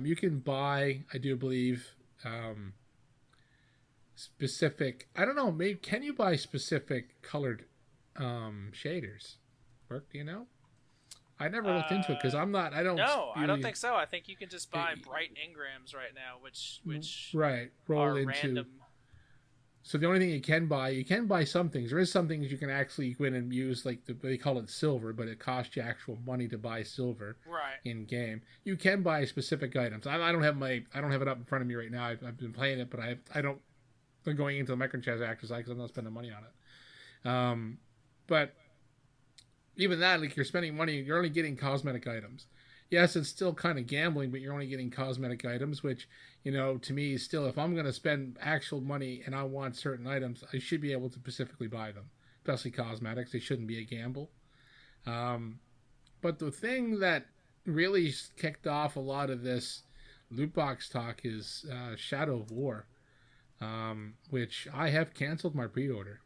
You can buy, I do believe, specific. I don't know. Maybe can you buy specific colored shaders? Do you know? I never looked into it because I'm not. I don't. No, really, I don't think so. I think you can just buy bright engrams right now, which right roll are into. random. So the only thing you can buy some things. There is some things you can actually go in and use, like they call it silver, but it costs you actual money to buy silver. Right. In game, you can buy specific items. I don't have it up in front of me right now. I've been playing it, but I don't. I'm going into the microtransactions because I'm not spending money on it. But even that, like you're spending money, you're only getting cosmetic items. Yes, it's still kind of gambling, but you're only getting cosmetic items, which, to me is still, if I'm going to spend actual money and I want certain items, I should be able to specifically buy them, especially cosmetics. They shouldn't be a gamble. But the thing that really kicked off a lot of this loot box talk is Shadow of War, which I have canceled my pre-order.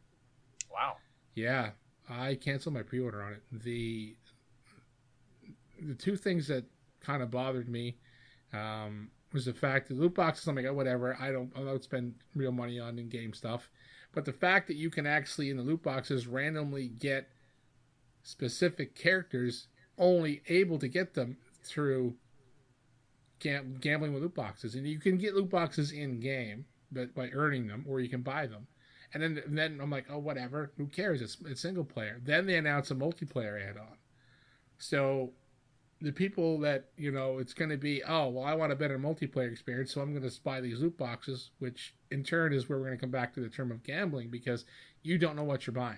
Wow. Yeah. I canceled my pre-order on it. The two things that kind of bothered me was the fact that loot boxes, I'm like, oh, whatever, I don't spend real money on in-game stuff. But the fact that you can actually, in the loot boxes, randomly get specific characters, only able to get them through gambling with loot boxes. And you can get loot boxes in-game but by earning them, or you can buy them. And then I'm like, oh, whatever, who cares? It's single player. Then they announce a multiplayer add-on. So the people that, it's going to be, oh, well, I want a better multiplayer experience, so I'm going to buy these loot boxes, which in turn is where we're going to come back to the term of gambling, because you don't know what you're buying.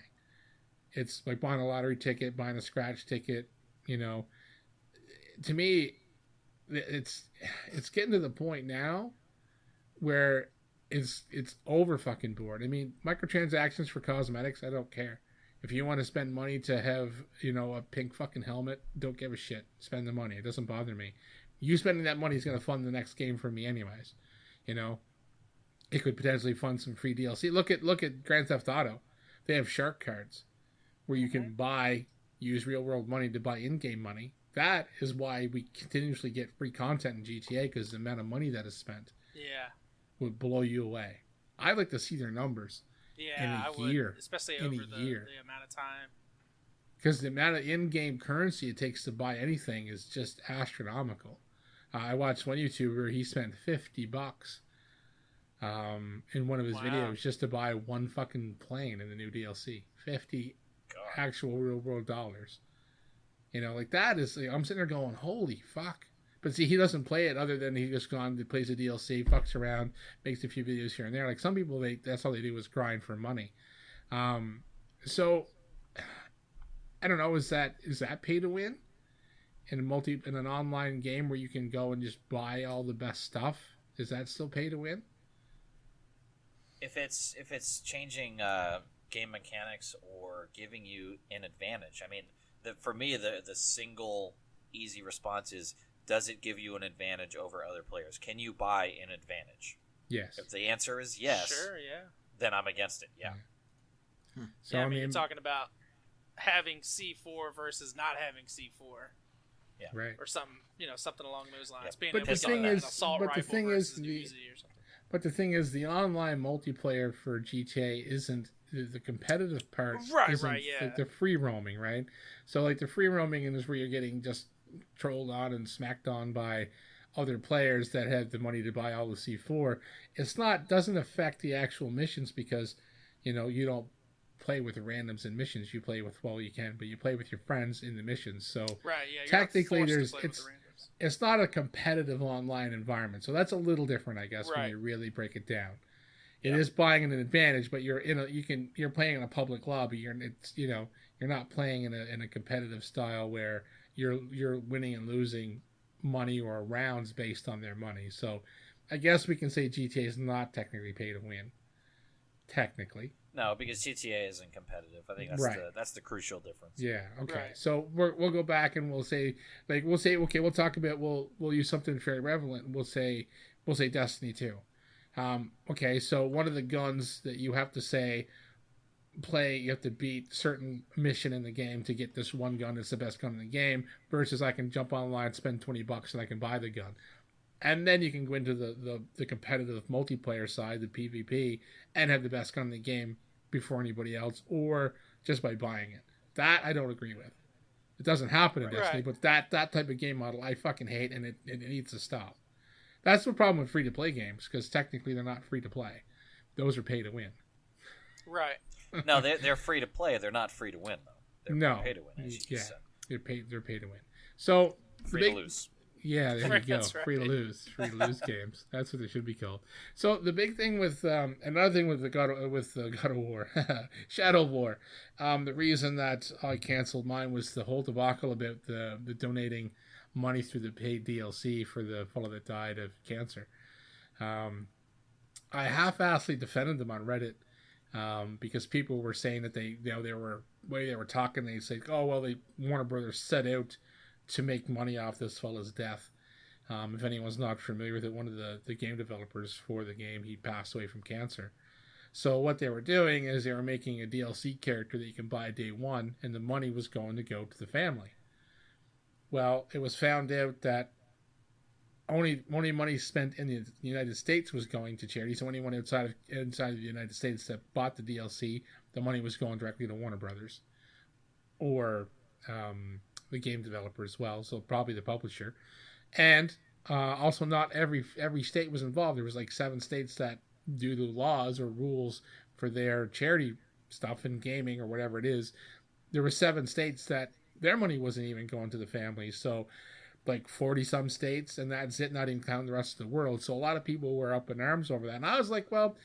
It's like buying a lottery ticket, buying a scratch ticket, To me, it's getting to the point now where it's over fucking bored. I mean, microtransactions for cosmetics, I don't care. If you want to spend money to have, a pink fucking helmet, don't give a shit. Spend the money. It doesn't bother me. You spending that money is going to fund the next game for me anyways. It could potentially fund some free DLC. Look at Grand Theft Auto. They have shark cards where you can use real world money to buy in-game money. That is why we continuously get free content in GTA, because the amount of money that is spent. Yeah. Would blow you away. I'd like to see their numbers. Yeah, in a year, especially over the amount of time. Because the amount of in-game currency it takes to buy anything is just astronomical. I watched one YouTuber. He spent $50 in one of his videos just to buy one fucking plane in the new DLC. 50 actual real world dollars. You know, like that is. I'm sitting there going, holy fuck. But see, he doesn't play it other than he just plays the DLC, fucks around, makes a few videos here and there. Like some people, that's all they do is grind for money. So I don't know. Is that pay to win in an online game where you can go and just buy all the best stuff? Is that still pay to win? If it's changing game mechanics or giving you an advantage, I mean, for me, the single easy response is: does it give you an advantage over other players? Can you buy an advantage? Yes. If the answer is yes, sure, yeah, then I'm against it. Yeah. So I mean, you're talking about having C4 versus not having C4. Yeah. Right. Or something, something along those lines. Yeah. Being But able the to thing get an is, assault but the rifle thing versus is, Uzi or something. But the thing is, the online multiplayer for GTA isn't the competitive part. Right, isn't yeah. the free roaming, right? So like the free roaming is where you're getting just trolled on and smacked on by other players that have the money to buy all the C4. Doesn't affect the actual missions because, you don't play with randoms in missions. You play with, you can, but you play with your friends in the missions. So right, yeah, technically it's not a competitive online environment. So that's a little different, I guess, when you really break it down. It is buying an advantage, but you're playing in a public lobby. You're not playing in a competitive style where you're winning and losing money or rounds based on their money. So I guess we can say GTA is not technically pay to win. Technically. No, because GTA isn't competitive. I think that's the crucial difference. Yeah. Okay. Right. So we'll go back and we'll say okay, we'll talk about we'll use something fairly relevant. We'll say Destiny 2. Okay. So one of the guns that you have to you have to beat certain mission in the game to get this one gun that's the best gun in the game versus I can jump online, spend $20 and I can buy the gun. And then you can go into the competitive multiplayer side, the PvP, and have the best gun in the game before anybody else, or just by buying it. That I don't agree with. It doesn't happen in Destiny, but that type of game model I fucking hate, and it needs to stop. That's the problem with free-to-play games, because technically they're not free-to-play. Those are pay-to-win. Right. No, they're free-to-play. They're not free-to-win, though. They're pay-to-win, as you said. They're pay-to-win. So free to lose. Yeah, there you go. That's right. Free to lose games. That's what they should be called. So the big thing with another thing with God of War, Shadow of War, the reason that I canceled mine was the whole debacle about the donating money through the paid DLC for the fellow that died of cancer. I half-assedly defended them on Reddit because people were saying that they were talking. They said, Warner Brothers set out to make money off this fella's death. If anyone's not familiar with it, one of the game developers for the game, he passed away from cancer. So what they were doing is they were making a DLC character that you can buy day one, and the money was going to go to the family. Well, it was found out that only money spent in the United States was going to charity. So anyone outside of the United States that bought the DLC, the money was going directly to Warner Brothers, or the game developer as well, so probably the publisher. And also not every state was involved. There was like 7 states that do the laws or rules for their charity stuff in gaming or whatever it is. There were 7 states that their money wasn't even going to the families. So like 40 some states, and that's it, not even counting the rest of the world. So a lot of people were up in arms over that. And I was like, well,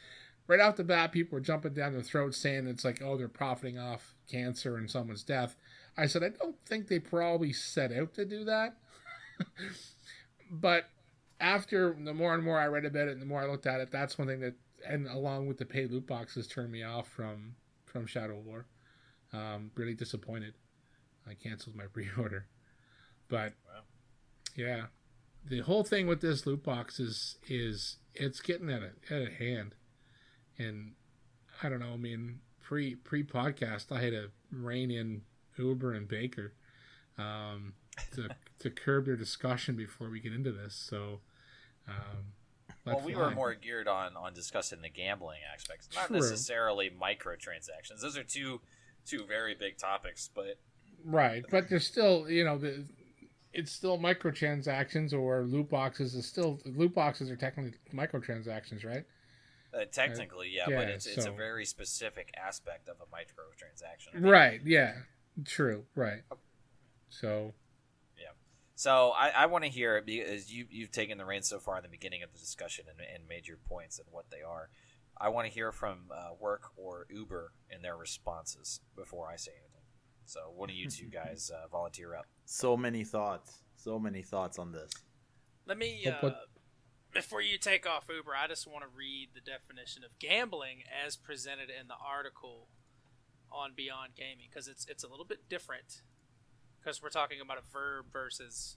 right off the bat, people were jumping down their throats saying it's like, they're profiting off cancer and someone's death. I said, I don't think they probably set out to do that. But after the more and more I read about it and the more I looked at it, that's one thing that, and along with the paid loot boxes, turned me off from Shadow of War. Really disappointed. I canceled my pre-order. But, yeah. The whole thing with this loot box is it's getting at a hand. And, I don't know, I mean, pre-podcast, I had to rein in Uber and Baker to curb their discussion before we get into this. So, we were more geared on discussing the gambling aspects, not necessarily microtransactions. Those are two very big topics, but right. But there's still, it's still microtransactions, or loot boxes is still loot boxes are technically microtransactions, right? Technically, yeah, but it's a so- very specific aspect of a microtransaction. Right. Yeah. True. Right. So Yeah. So I want to hear, because you've taken the reins so far in the beginning of the discussion and made your points and what they are. I want to hear from Work or Uber in their responses before I say anything. So one of you two guys volunteer up. So many thoughts on this. Let me, before you take off, Uber, I just want to read the definition of gambling as presented in the article on Beyond Gaming, because it's a little bit different, because we're talking about a verb versus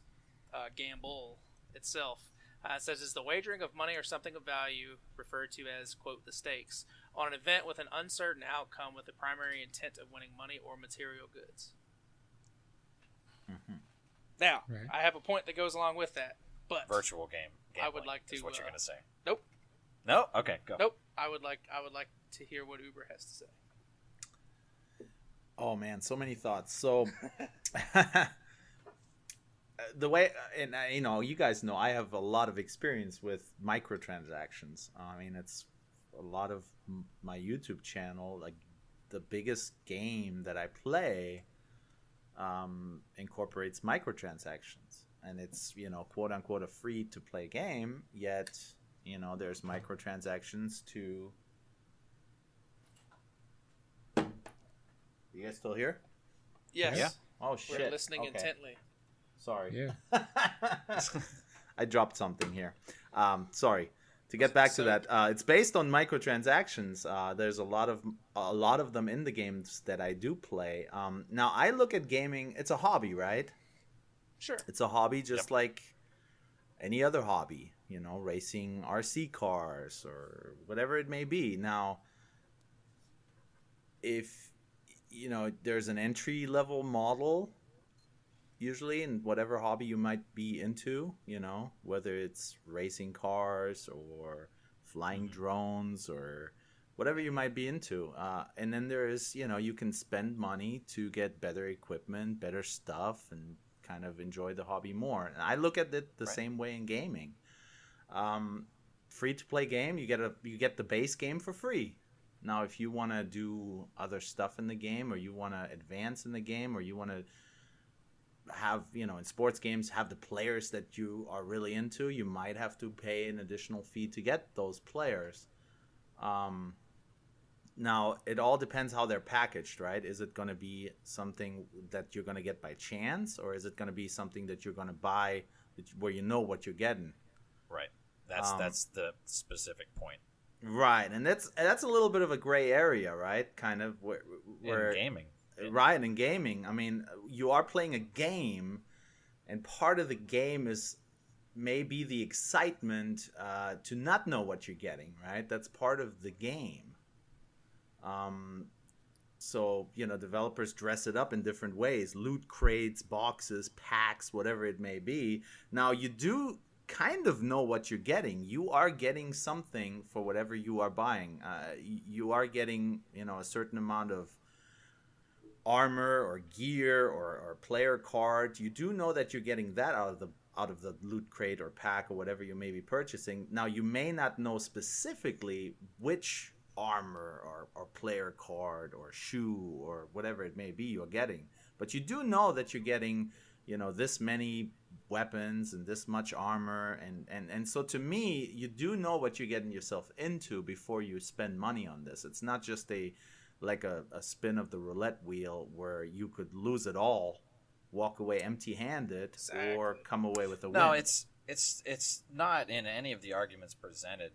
gamble itself. It says, is the wagering of money or something of value, referred to as, quote, the stakes, on an event with an uncertain outcome with the primary intent of winning money or material goods. Mm-hmm. Now, Right. I have a point that goes along with that, but Virtual game. I would like to. Is what you're going to say? Nope. No. Okay. Go. Nope. I would like to hear what Uber has to say. Oh man, so many thoughts. So the way, and you guys know, I have a lot of experience with microtransactions. I mean, it's a lot of my YouTube channel. Like the biggest game that I play incorporates microtransactions, and it's quote unquote a free to play game. Yet there's microtransactions to. You guys still here? Yes. Yeah. Oh shit! We're listening Okay. intently. Sorry. yeah. I dropped something here. Sorry. To get back to that, it's based on microtransactions. There's a lot of them in the games that I do play. Now I look at gaming. It's a hobby, right? Sure. It's a hobby, just like any other hobby. Racing RC cars or whatever it may be. Now, if there's an entry level model usually in whatever hobby you might be into, whether it's racing cars or flying drones or whatever you might be into, and then there is you can spend money to get better equipment, better stuff, and kind of enjoy the hobby more. And I look at it the same way in gaming. Free to play game, you get the base game for free. Now, if you want to do other stuff in the game, or you want to advance in the game, or you want to have, in sports games, have the players that you are really into, you might have to pay an additional fee to get those players. Now, it all depends how they're packaged, right? Is it going to be something that you're going to get by chance, or is it going to be something that you're going to buy where you know what you're getting? Right. That's the specific point. Right, and that's a little bit of a gray area, right? Kind of where In gaming. Right, in gaming. I mean, you are playing a game, and part of the game is maybe the excitement to not know what you're getting, right? That's part of the game. So, developers dress it up in different ways. Loot crates, boxes, packs, whatever it may be. Now, you do kind of know what you're getting. You are getting something for whatever you are buying. You are getting, a certain amount of armor or gear or player card. You do know that you're getting that out of the loot crate or pack or whatever you may be purchasing. Now, you may not know specifically which armor or player card or shoe or whatever it may be you're getting, but you do know that you're getting this many weapons and this much armor, and so to me, you do know what you're getting yourself into before you spend money on this. It's not just a spin of the roulette wheel where you could lose it all, walk away empty-handed, Exactly. or come away with a win. No, it's not in any of the arguments presented.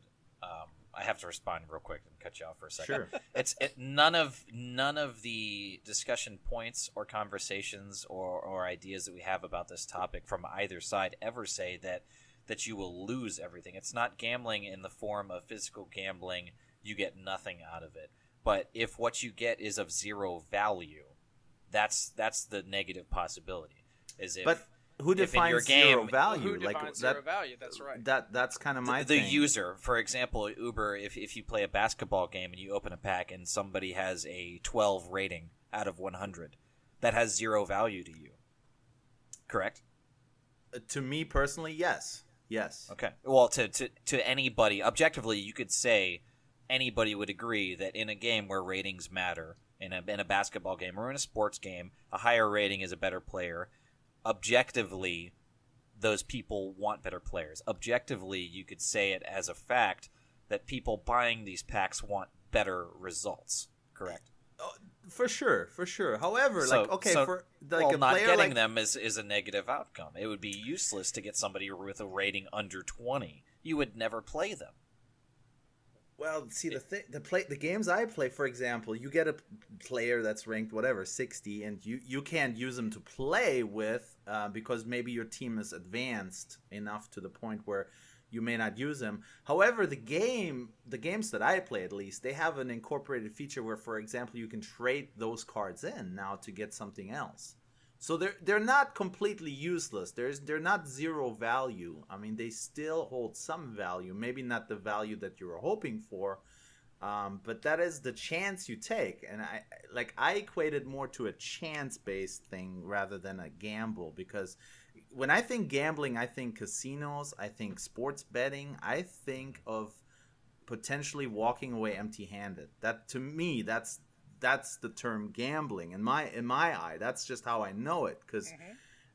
I have to respond real quick and cut you off for a second. Sure. None of the discussion points or conversations or ideas that we have about this topic from either side ever say that you will lose everything. It's not gambling in the form of physical gambling. You get nothing out of it. But if what you get is of zero value, that's the negative possibility. But who defines zero value? Who defines zero value? That's right. That's kind of my the thing. user. For example, Uber, if you play a basketball game and you open a pack and somebody has a 12 rating out of 100, that has zero value to you. Correct? To me personally, yes. Okay. Well, to anybody, objectively, you could say anybody would agree that in a game where ratings matter, in a basketball game or in a sports game, a higher rating is a better player. Objectively, those people want better players. Objectively, you could say it as a fact that people buying these packs want better results. Correct? For sure. However, not player getting them is a negative outcome. It would be useless to get somebody with a rating under 20. You would never play them. Well, see, the games I play, for example, you get a player that's ranked 60, and you can't use them to play with because maybe your team is advanced enough to the point where you may not use them. However, the games that I play, at least, they have an incorporated feature where, for example, you can trade those cards in now to get something else. So they're not completely useless. They're not zero value. I mean, they still hold some value. Maybe not the value that you were hoping for, but that is the chance you take. And I equate it more to a chance-based thing rather than a gamble, because when I think gambling, I think casinos, I think sports betting, I think of potentially walking away empty-handed. That, to me, that's the term gambling in my eye. That's just how I know it, because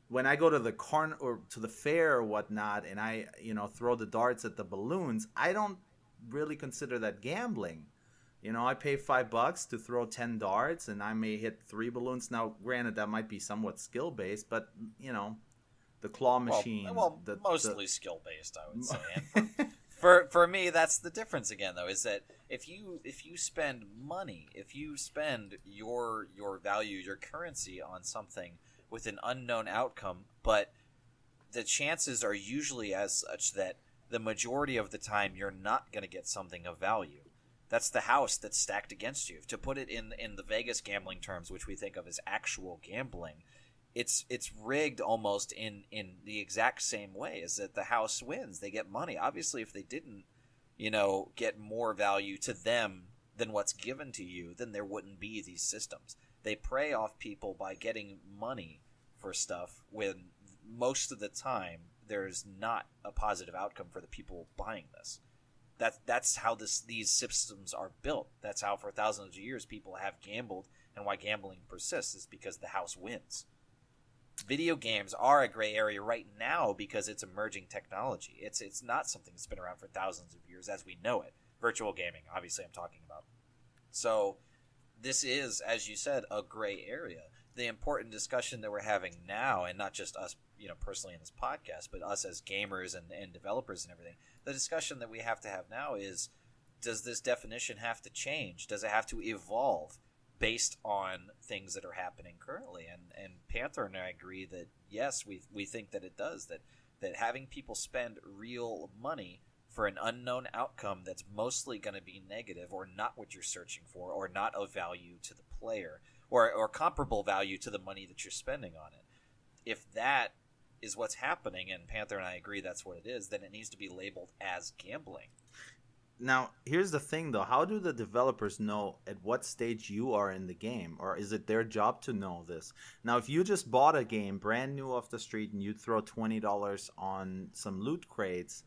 when I go to the or to the fair or whatnot, and I throw the darts at the balloons, I don't really consider that gambling. I pay $5 to throw 10 darts, and I may hit 3 balloons. Now, granted, that might be somewhat skill based, but the claw machine. Mostly skill based, I would say. And for me, that's the difference again, though, is that if you spend money, if you spend your value, your currency on something with an unknown outcome, but the chances are usually as such that the majority of the time you're not going to get something of value. That's the house that's stacked against you. To put it in the Vegas gambling terms, which we think of as actual gambling, it's rigged almost in the exact same way, is that the house wins. They get money. Obviously, if they didn't, get more value to them than what's given to you, then there wouldn't be these systems. They prey off people by getting money for stuff when most of the time there's not a positive outcome for the people buying this. That's how these systems are built. That's how for thousands of years people have gambled, and why gambling persists is because the house wins. Video games are a gray area right now because it's emerging technology. It's not something that's been around for thousands of years as we know it. Virtual gaming, obviously, I'm talking about. So this is, as you said, a gray area. The important discussion that we're having now, and not just us, personally in this podcast, but us as gamers and developers and everything, the discussion that we have to have now is, does this definition have to change? Does it have to evolve based on things that are happening currently? And Panther and I agree that yes, we think that it does, that having people spend real money for an unknown outcome that's mostly going to be negative or not what you're searching for or not of value to the player or comparable value to the money that you're spending on it. If that is what's happening, and Panther and I agree that's what it is, then it needs to be labeled as gambling. Now, here's the thing, though. How do the developers know at what stage you are in the game? Or is it their job to know this? Now, if you just bought a game brand new off the street and you throw $20 on some loot crates,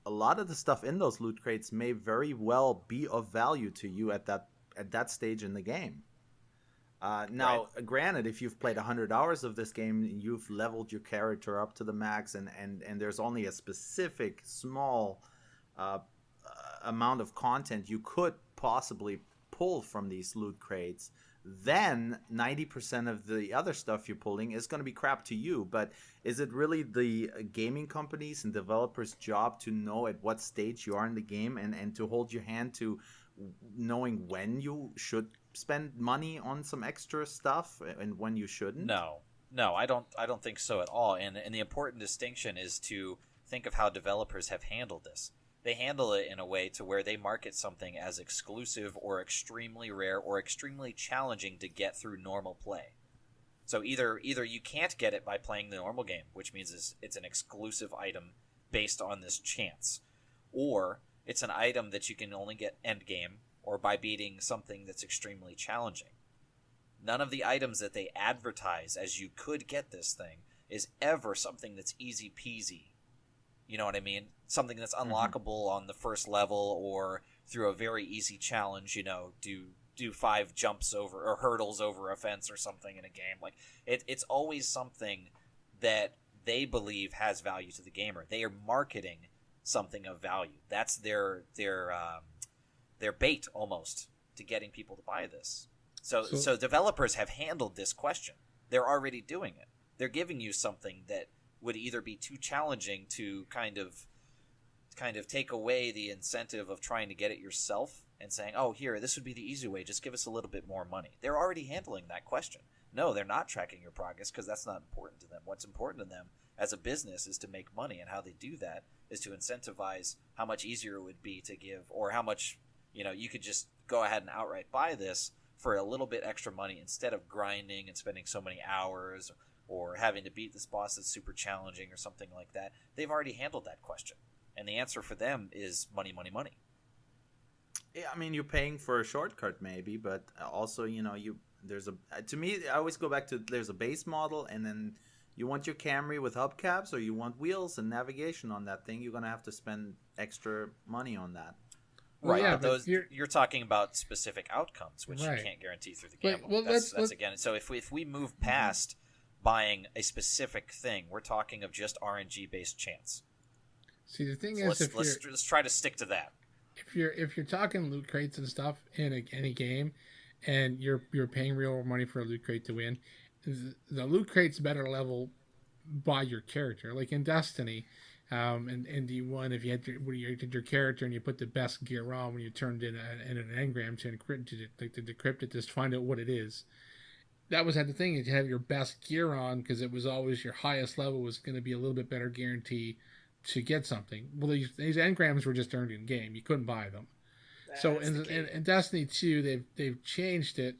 a lot of the stuff in those loot crates may very well be of value to you at that stage in the game. Now, granted, if you've played 100 hours of this game, you've leveled your character up to the max, and there's only a specific small amount of content you could possibly pull from these loot crates, then 90% of the other stuff you're pulling is going to be crap to you. But is it really the gaming companies and developers' job to know at what stage you are in the game and to hold your hand to knowing when you should spend money on some extra stuff and when you shouldn't? No, I don't think so at all. And the important distinction is to think of how developers have handled this. They handle it in a way to where they market something as exclusive or extremely rare or extremely challenging to get through normal play. So either you can't get it by playing the normal game, which means it's an exclusive item based on this chance, or it's an item that you can only get end game or by beating something that's extremely challenging. None of the items that they advertise as you could get this thing is ever something that's easy peasy. You know what I mean? Something that's unlockable on the first level or through a very easy challenge, do 5 jumps over or hurdles over a fence or something in a game. Like it's always something that they believe has value to the gamer. They are marketing something of value. That's their bait almost to getting people to buy this. So developers have handled this question. They're already doing it. They're giving you something that would either be too challenging to kind of take away the incentive of trying to get it yourself and saying, oh, here, this would be the easy way. Just give us a little bit more money. They're already handling that question. No, they're not tracking your progress because that's not important to them. What's important to them as a business is to make money, and how they do that is to incentivize how much easier it would be to give, or how much, you could just go ahead and outright buy this for a little bit extra money instead of grinding and spending so many hours or having to beat this boss that's super challenging or something like that. They've already handled that question. And the answer for them is money, money, money. Yeah, I mean, you're paying for a shortcut maybe, but also, to me, I always go back to there's a base model, and then you want your Camry with hubcaps, or you want wheels and navigation on that thing, you're going to have to spend extra money on that. Right, yeah, but you're talking about specific outcomes, which you can't guarantee through the game. Well, that's again. So if we move past buying a specific thing, we're talking of just RNG based chance. See, the thing is, let's try to stick to that. If you're talking loot crates and stuff in any game, and you're paying real money for a loot crate to win, the loot crate's better level by your character. Like in Destiny, and D1, if you did your character and you put the best gear on when you turned in an engram to decrypt it, just find out what it is. That was the thing, is you have your best gear on because it was always your highest level was going to be a little bit better guarantee to get something. Well, these engrams were just earned in game. You couldn't buy them. So in Destiny 2, they've changed it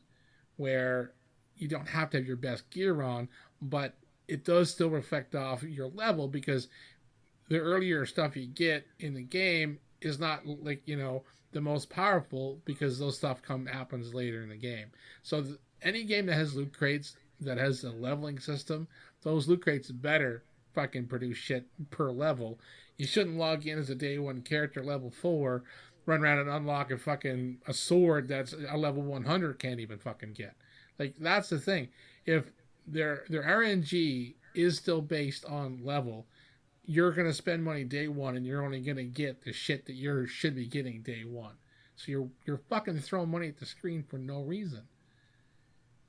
where you don't have to have your best gear on, but it does still reflect off your level, because the earlier stuff you get in the game is not like, the most powerful, because those stuff happens later in the game. So any game that has loot crates, that has a leveling system, those loot crates better fucking produce shit per level. You shouldn't log in as a day 1 character level 4, run around and unlock a sword that's a level 100 can't even fucking get. Like, that's the thing. If their RNG is still based on level, you're going to spend money day 1 and you're only going to get the shit that you should be getting day 1. So you're fucking throwing money at the screen for no reason.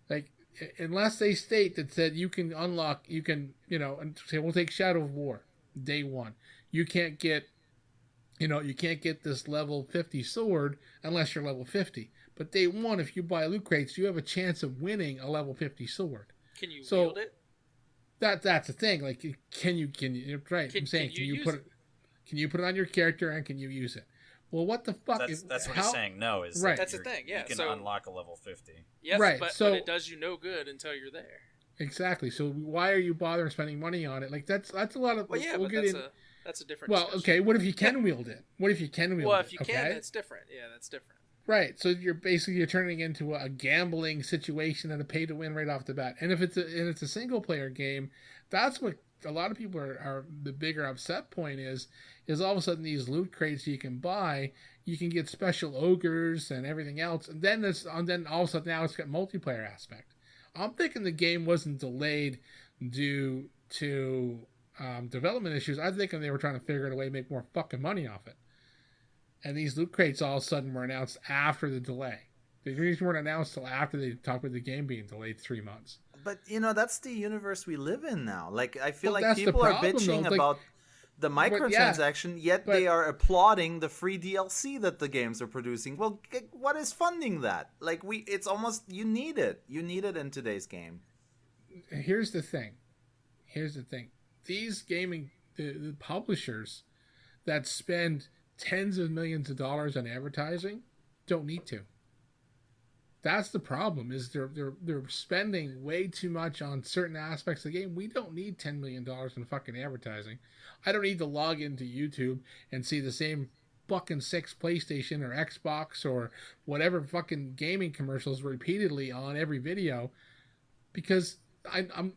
Like, unless they state that said you can unlock, and say, we'll take Shadow of War day 1. You can't get this level 50 sword unless you're level 50. But day 1, if you buy loot crates, you have a chance of winning a level 50 sword. Can you wield it? That's the thing. Like, can you right? I'm saying, can you put it on your character, and can you use it? Well, what the fuck? That's what he's saying. No, is right. That's the thing. Yeah, you can unlock a level 50. Yes, right. But it does you no good until you're there. Exactly. So why are you bothering spending money on it? Like, that's a lot of. Well, yeah, but that's a different. Well, discussion. Okay. What if you can wield it? Well, if you can, that's different. Yeah, that's different. Right. So you're turning into a gambling situation and a pay to win right off the bat. And if it's a single player game, that's what a lot of people are the bigger upset point is all of a sudden these loot crates you can buy, you can get special ogres and everything else, and then all of a sudden now it's got multiplayer aspect. I'm thinking the game wasn't delayed due to development issues. I'm thinking they were trying to figure out a way to make more fucking money off it. And these loot crates all of a sudden were announced after the delay. They weren't announced until after they talked about the game being delayed 3 months. But, that's the universe we live in now. Like, I feel like people are bitching about the microtransaction, yet they are applauding the free DLC that the games are producing. Well, what is funding that? Like, it's almost, you need it. You need it in today's game. Here's the thing. These gaming, the publishers that spend tens of millions of dollars on advertising don't need to. That's the problem, is they're spending way too much on certain aspects of the game. We don't need $10 million in fucking advertising. I don't need to log into YouTube and see the same fucking 6 PlayStation or Xbox or whatever fucking gaming commercials repeatedly on every video, because I'm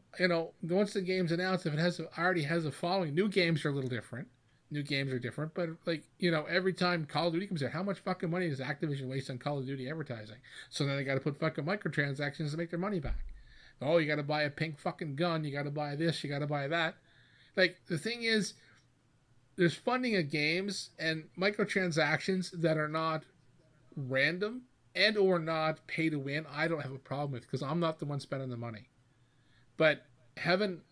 once the game's announced, if it already has a following, new games are a little different. New games are different, but like, every time Call of Duty comes out, how much fucking money does Activision waste on Call of Duty advertising? So then they got to put fucking microtransactions to make their money back. Oh, you got to buy a pink fucking gun. You got to buy this. You got to buy that. Like, the thing is, there's funding of games and microtransactions that are not random and or not pay to win. I don't have a problem with, because I'm not the one spending the money. But having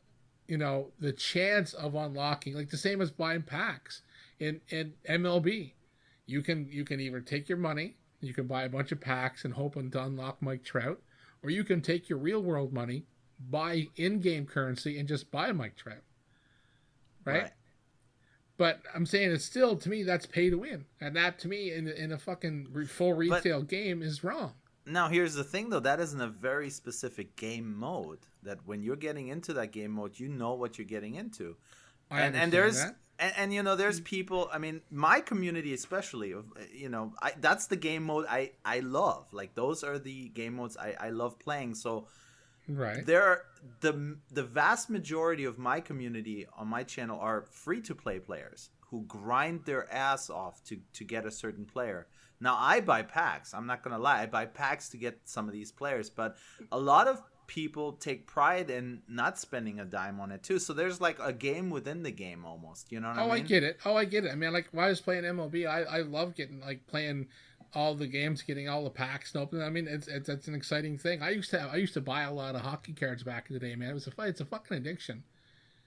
the chance of unlocking, like the same as buying packs in MLB, you can either take your money, you can buy a bunch of packs and hope to unlock Mike Trout, or you can take your real world money, buy in-game currency, and just buy Mike Trout. Right? But I'm saying it's still, to me, that's pay to win, and that to me in a fucking full retail game is wrong. Now, here's the thing, though. That isn't a very specific game mode. That when you're getting into that game mode, you know what you're getting into. And there's that. There's people. I mean, my community especially. That's the game mode I love. Like, those are the game modes I love playing. So, right. There are the vast majority of my community on my channel are free to play players who grind their ass off to get a certain player. Now, I buy packs. I'm not going to lie. I buy packs to get some of these players. But a lot of people take pride in not spending a dime on it, too. So there's like a game within the game almost. You know what I mean? I get it. I mean, like, when I was playing MLB, I love playing all the games, getting all the packs and opening. I mean, it's an exciting thing. I used to buy a lot of hockey cards back in the day, man. It's a fucking addiction.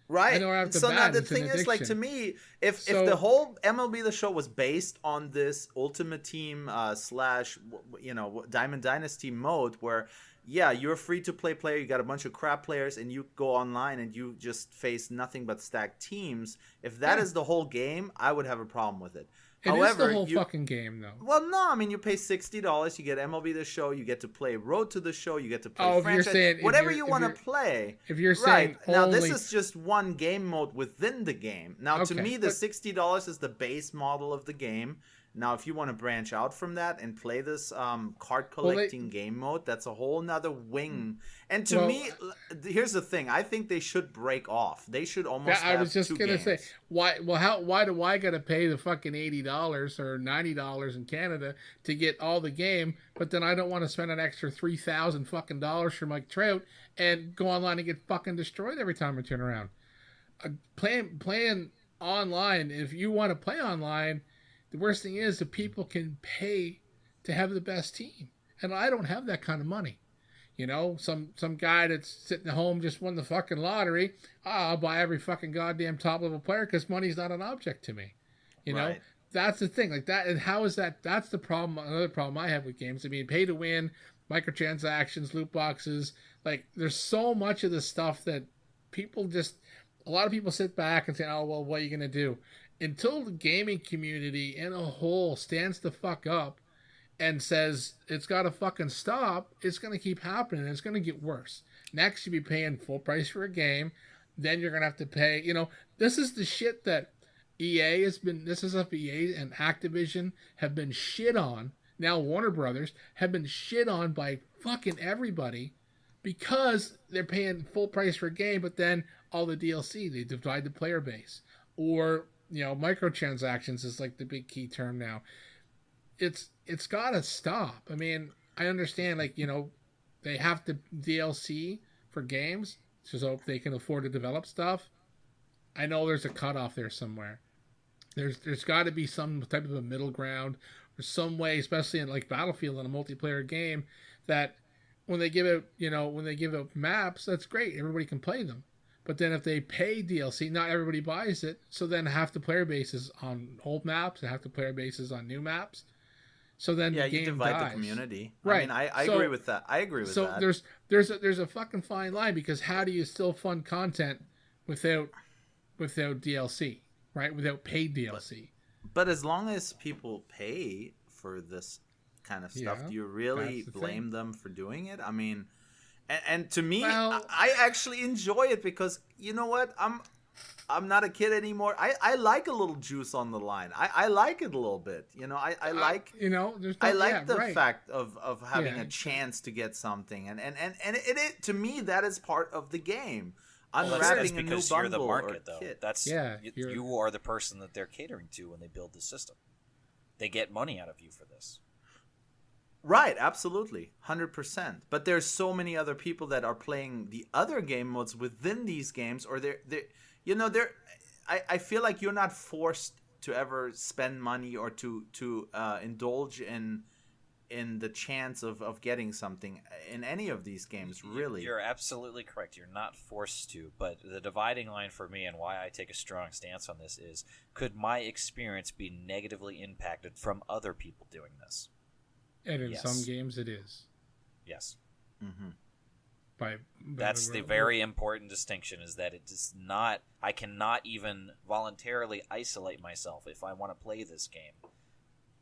Right. So now the thing is, like, to me, if the whole MLB The Show was based on this Ultimate Team / Diamond Dynasty mode where, yeah, you're a free-to-play player, you got a bunch of crap players, and you go online and you just face nothing but stacked teams, if that is the whole game, I would have a problem with it. However, the whole fucking game, though. Well, no, I mean, you pay $60, you get MLB The Show, you get to play Road to the Show, you get to play franchise, whatever you want to play. If you're saying now, this is just one game mode within the game. Now, to me, the $60 is the base model of the game. Now, if you want to branch out from that and play this card collecting game mode, that's a whole nother wing. And to me, here's the thing: I think they should break off. They should almost. I was just gonna say, why? Well, why do I gotta pay the fucking $80 or $90 in Canada to get all the game, but then I don't want to spend an extra $3,000 fucking dollars for Mike Trout and go online and get fucking destroyed every time I turn around? Playing online, if you want to play online. The worst thing is that people can pay to have the best team. And I don't have that kind of money. Some guy that's sitting at home just won the fucking lottery. I'll buy every fucking goddamn top level player because money's not an object to me. Right. That's the thing. Like that. And how is that? That's the problem. Another problem I have with games. I mean, pay to win, microtransactions, loot boxes. Like, there's so much of the stuff that a lot of people sit back and say, oh, well, what are you going to do? Until the gaming community in a whole stands the fuck up and says it's got to fucking stop, it's going to keep happening. It's going to get worse. Next, you'll be paying full price for a game. Then you're going to have to pay. This is the shit that this is stuff EA and Activision have been shit on. Now Warner Brothers have been shit on by fucking everybody because they're paying full price for a game, but then all the DLC, they divide the player base. Or microtransactions is like the big key term now. It's got to stop. I mean, I understand, they have to DLC for games so they can afford to develop stuff. I know there's a cutoff there somewhere. There's got to be some type of a middle ground or some way, especially in like Battlefield in a multiplayer game, that when they give out maps, that's great. Everybody can play them. But then if they pay DLC, not everybody buys it. So then half the player base is on old maps and half the player base is on new maps. So then the game you divide dies. The community. Right. I mean, I agree with that. I agree with that. So there's a fucking fine line, because how do you still fund content without DLC, right? Without paid DLC. But as long as people pay for this kind of stuff, do you really blame them for doing it? I mean, and to me, I actually enjoy it because, you know what? I'm not a kid anymore. I like a little juice on the line. I like it a little bit. You know, I like there's I like the right. fact of having a chance to get something, and it to me that is part of the game. Unwrapping a new bundle you're the market, or kit. That's you are the person that they're catering to when they build the system. They get money out of you for this. Right, absolutely, 100%. But there's so many other people that are playing the other game modes within these games, or I feel like you're not forced to ever spend money or to indulge in the chance of getting something in any of these games, really. You're absolutely correct. You're not forced to, but the dividing line for me and why I take a strong stance on this is, could my experience be negatively impacted from other people doing this? And in some games it is. Yes. Mm-hmm. That's the very important distinction, is that it is not, I cannot even voluntarily isolate myself if I want to play this game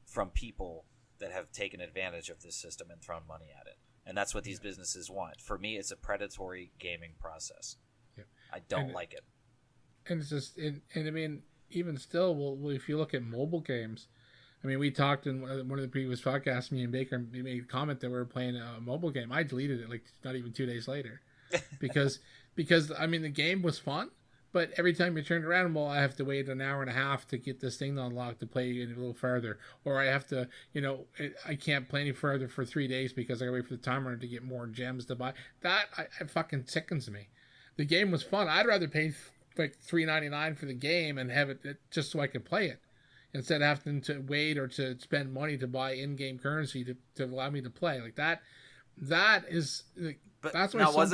from people that have taken advantage of this system and thrown money at it. And that's what these businesses want. For me, it's a predatory gaming process. Yeah. I don't like it. And it's just, and I mean, even still, well, if you look at mobile games, I mean, we talked in one of the previous podcasts, me and Baker made a comment that we were playing a mobile game. I deleted it like not even 2 days later because I mean, the game was fun, but every time you turned around, well, I have to wait an hour and a half to get this thing unlocked to play it a little further, or I have to, I can't play any further for 3 days because I gotta wait for the timer to get more gems to buy. That it fucking sickens me. The game was fun. I'd rather pay like $3.99 for the game and have it just so I can play it, instead of having to wait or to spend money to buy in-game currency to allow me to play. Like that is, but that's why now was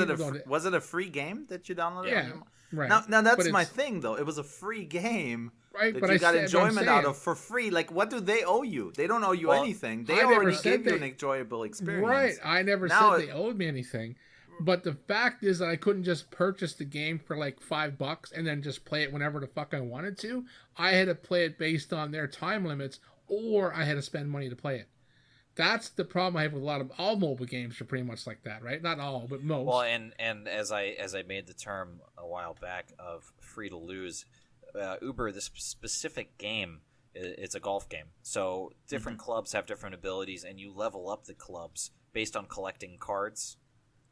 it a free game that you downloaded? Yeah, right. Now that's my thing though. It was a free game, right? That but you got enjoyment out of for free. Like, what do they owe you? They don't owe you anything. They already gave you an enjoyable experience. Right. I never said they owed me anything. But the fact is that I couldn't just purchase the game for like $5 and then just play it whenever the fuck I wanted to. I had to play it based on their time limits, or I had to spend money to play it. That's the problem I have with all mobile games are pretty much like that, right? Not all, but most. Well, and as I made the term a while back of free to lose, Uber, this specific game, it's a golf game. So different clubs have different abilities, and you level up the clubs based on collecting cards.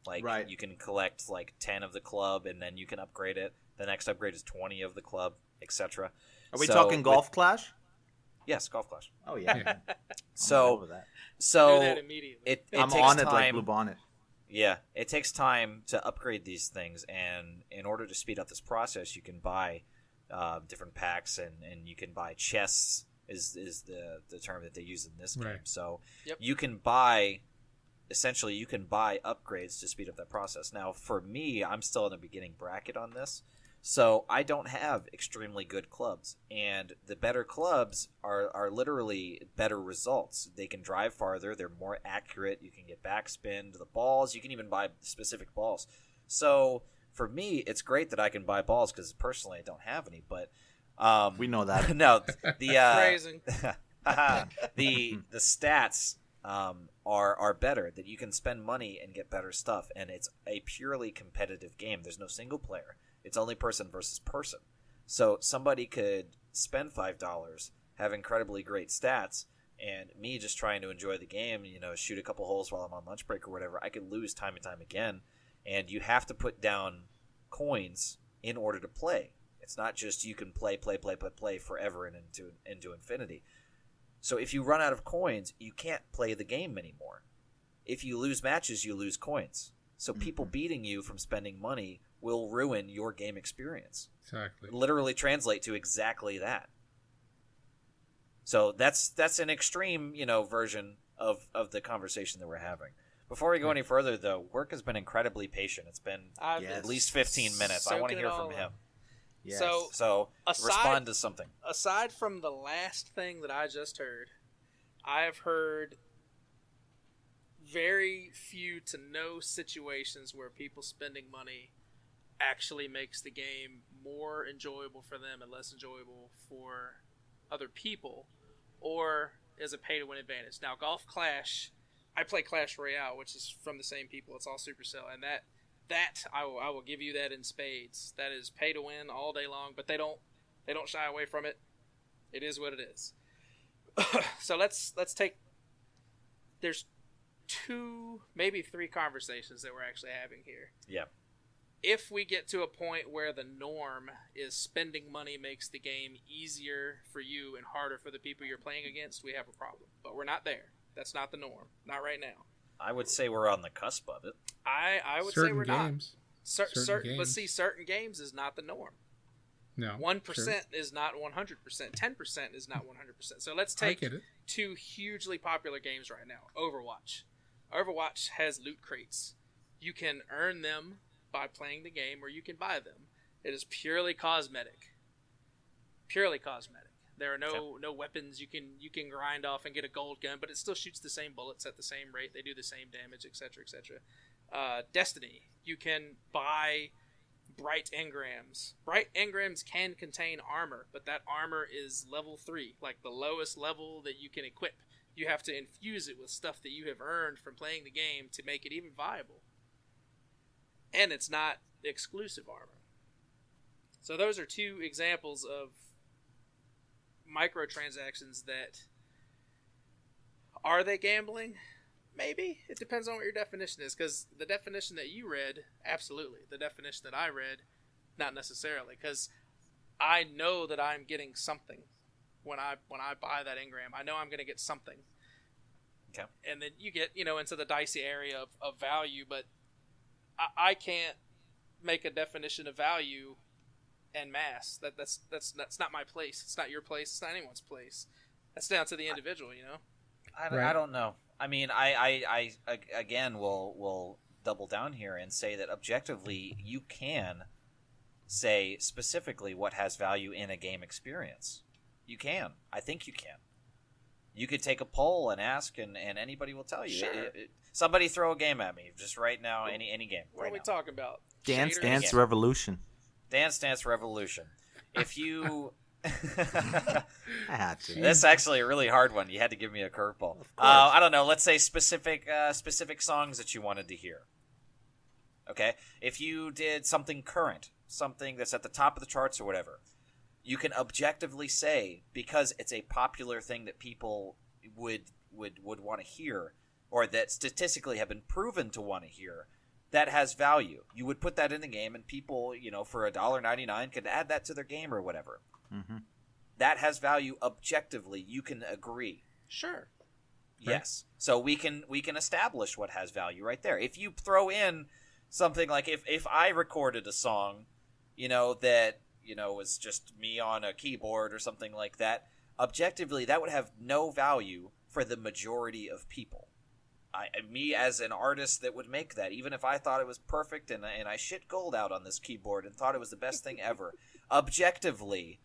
Like, you can collect like 10 of the club, and then you can upgrade it. The next upgrade is 20 of the club, etc. Are we talking Golf Clash? Yes, Golf Clash. Oh yeah. So do that immediately. it I'm takes on it time. like Blue Bonnet. Yeah, it takes time to upgrade these things, and in order to speed up this process, you can buy different packs, and you can buy chests. Is the term that they use in this game? So you can buy. Essentially, you can buy upgrades to speed up that process. Now, for me, I'm still in the beginning bracket on this, so I don't have extremely good clubs. And the better clubs are literally better results. They can drive farther. They're more accurate. You can get backspin to the balls. You can even buy specific balls. So, for me, it's great that I can buy balls because, personally, I don't have any. But we know that. No, the phrasing. the stats are better, that you can spend money and get better stuff, and it's a purely competitive game. There's no single player. It's only person versus person. So somebody could spend $5, have incredibly great stats, and me just trying to enjoy the game, shoot a couple holes while I'm on lunch break or whatever, I could lose time and time again. And you have to put down coins in order to play. It's not just you can play forever and into infinity. So if you run out of coins, you can't play the game anymore. If you lose matches, you lose coins. So people beating you from spending money will ruin your game experience. Exactly. Literally translate to exactly that. So that's an extreme, version of the conversation that we're having. Before we go any further, though, Work has been incredibly patient. It's been at least 15 minutes. I want to hear from him. Yes. So respond to something. Aside from the last thing that I just heard, I have heard very few to no situations where people spending money actually makes the game more enjoyable for them and less enjoyable for other people, or is a pay-to-win advantage. Now, Golf Clash, I play Clash Royale, which is from the same people. It's all Supercell, and That I will give you that in spades. That is pay to win all day long, but they don't shy away from it. It is what it is. So let's take. There's 2, maybe 3 conversations that we're actually having here. Yeah. If we get to a point where the norm is spending money makes the game easier for you and harder for the people you're playing against, we have a problem. But we're not there. That's not the norm. Not right now. I would say we're on the cusp of it. I would certain say we're games. not. Certain games. But see, certain games is not the norm. No. 1% is not 100%. 10% is not 100%. So let's take 2 hugely popular games right now. Overwatch. Overwatch has loot crates. You can earn them by playing the game, or you can buy them. It is purely cosmetic. Purely cosmetic. There are no weapons you can grind off and get a gold gun, but it still shoots the same bullets at the same rate. They do the same damage, etc., etc. Destiny. You can buy bright engrams. Bright engrams can contain armor, but that armor is level 3, like the lowest level that you can equip. You have to infuse it with stuff that you have earned from playing the game to make it even viable. And it's not exclusive armor. So those are 2 examples of microtransactions that... Are they gambling? Maybe. It depends on what your definition is, because the definition that you read, absolutely. The definition that I read, not necessarily, because I know that I'm getting something when I buy that engram. I know I'm going to get something. Okay. And then you get, into the dicey area of value, but I can't make a definition of value en masse. That's not my place. It's not your place. It's not anyone's place. That's down to the individual, I don't know. I mean, I again will double down here and say that objectively you can say specifically what has value in a game experience. You can. I think you can. You could take a poll and ask, and anybody will tell you. Sure. Somebody throw a game at me just right now. Any game. What are we talking about? Dance Shaders? Dance Revolution. Dance Dance Revolution. If you... I had to. That's actually a really hard one. You had to give me a curveball. I don't know. Let's say specific songs that you wanted to hear. Okay? If you did something current, something that's at the top of the charts or whatever, you can objectively say, because it's a popular thing that people would want to hear, or that statistically have been proven to want to hear, that has value. You would put that in the game, and people, for $1.99 could add that to their game or whatever. Mm-hmm. That has value objectively. You can agree. Sure. Yes. So we can establish what has value right there. If you throw in something like if I recorded a song, that was just me on a keyboard or something like that, objectively that would have no value for the majority of people. Me as an artist that would make that, even if I thought it was perfect and I shit gold out on this keyboard and thought it was the best thing ever, objectively,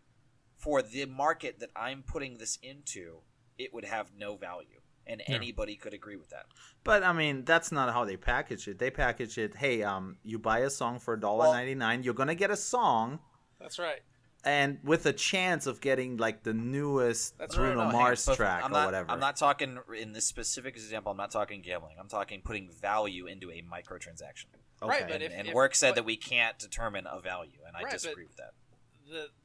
for the market that I'm putting this into, it would have no value. And anybody could agree with that. But, I mean, that's not how they package it. They package it, hey, you buy a song for $1.99, you're going to get a song. That's right. And with a chance of getting, like, the newest Bruno Mars track or whatever. I'm not talking, in this specific example, I'm not talking gambling. I'm talking putting value into a microtransaction. Okay. Right, but and Work said that we can't determine a value, and I disagree with that.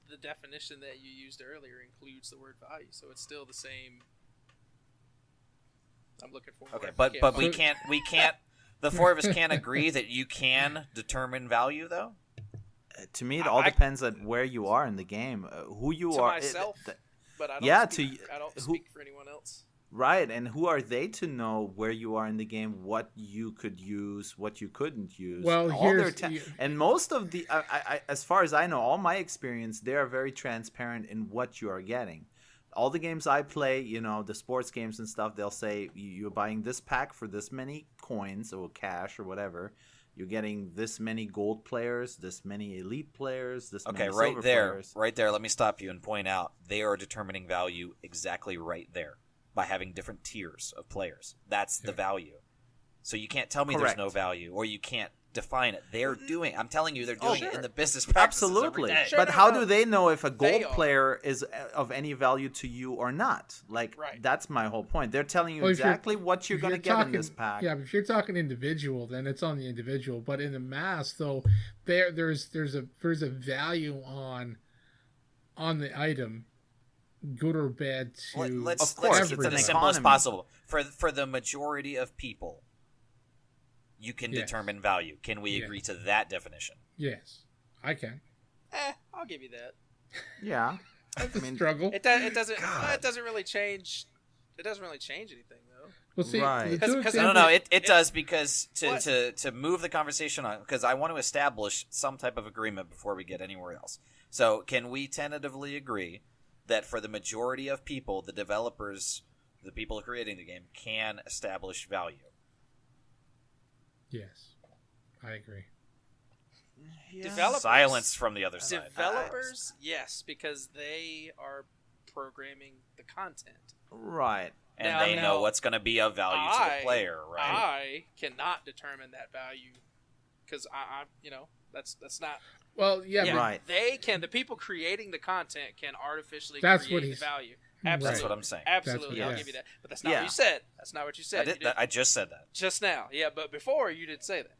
The definition that you used earlier includes the word value, so it's still the same. I'm looking for. Okay, but we can't. The four of us can't agree that you can determine value, though. To me, it all depends on where you are in the game, who you to are. Myself, but I don't. Yeah, I don't speak for anyone else. Right, and who are they to know where you are in the game, what you could use, what you couldn't use? Well, and most of the, as far as I know, all my experience, they are very transparent in what you are getting. All the games I play, the sports games and stuff, they'll say you're buying this pack for this many coins or cash or whatever. You're getting this many gold players, this many elite players, this many silver players. Right there. Let me stop you and point out they are determining value exactly right there by having different tiers of players. That's the value. So you can't tell me there's no value, or you can't define it. They're doing. I'm telling you, they're doing it in the business practices Absolutely. every day. Sure, But no, how no. do they know if a gold They are. player is of any value to you or not? Like, Right. that's my whole point. They're telling you Well, if you're- exactly what you're if going to get in this pack. Yeah, but if you're talking individual, then it's on the individual. But in the mass, though, there's a value on the item, good or bad, to Let's Of course, keep it everyone. as simple as economy. possible. For the majority of people, you can Yes. determine value. Can we agree to that definition? Yes, I can. I'll give you that. Yeah. That's I a mean, struggle. It doesn't. God. It doesn't really change. It doesn't really change anything though. Well, see, Right. the 'Cause- two 'cause- No, examples- it does, because What? to move the conversation on, because I want to establish some type of agreement before we get anywhere else. So can we tentatively agree that for the majority of people, the developers, the people creating the game, can establish value? Yes, I agree. Developers, Silence from the other side. Developers, yes, because they are programming the content. Right. And Now- they know now, what's going to be of value to the player, right? I cannot determine that value because I that's not. Well, yeah, but Right. They can. The people creating the content can artificially That's create what the he's- value. Right. Absolutely. That's what I'm saying. Absolutely, That's I'll what- give you that. But that's not Yeah. what you said. That's not what you said. You did I just said that. just now. Yeah, but before you did say that.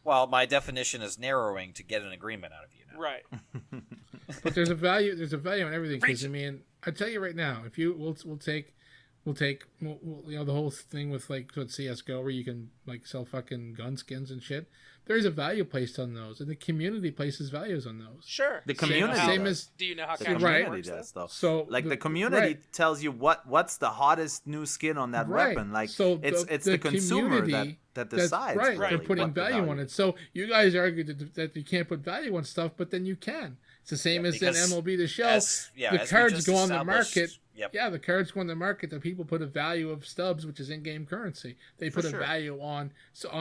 Well, my definition is narrowing to get an agreement out of you now. Right. but there's a value. There's a value in everything. Because Preach I mean, I tell you right now, if you we'll take the whole thing with like what CS:GO where you can like sell fucking gun skins and shit. There's a value placed on those, and the community places values on those. Sure. The Do you know community how- Same does. as Do you know how The Counter Right. community works? does, though. so Like the community right. tells you what's the hottest new skin on that Right. weapon. Like So it's the consumer community that that's decides. right. Right. They're really putting what the value on it. So you guys argue that you can't put value on stuff, but then you can. It's the same Yeah, as in because MLB The Show. as the we cards just go on the established- market. Yep. Yeah, the cards go on the market that people put a value of stubs, which is in-game currency. They For put sure. a value on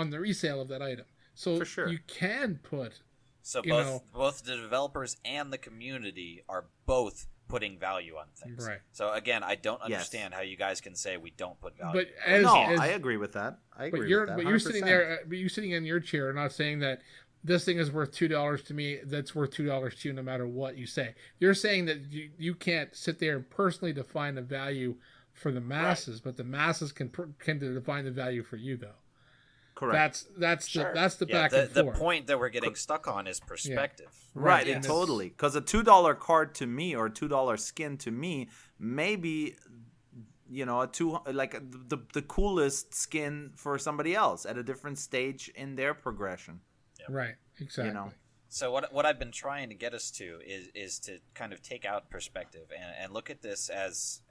the resale of that item. So For sure. you can put. So You both know- both the developers and the community are both putting value on things. Right. So again, I don't Yes. understand how you guys can say we don't put value. But as, No, as I agree with that. I agree but you're with that. but you're sitting 100%. there, but you're sitting in your chair, not saying that this thing is worth $2 to me. That's worth $2 to you, no matter what you say. You're saying that you can't sit there and personally define a value for the masses, but the masses can define the value for you, though. Correct. That's Sure. the yeah, back the, and the forth. point that we're getting stuck on is perspective. Right, and it's- totally. Because a $2 card to me or a $2 skin to me may be, the coolest skin for somebody else at a different stage in their progression. Right, exactly. You know. So what I've been trying to get us to is to kind of take out perspective and look at this as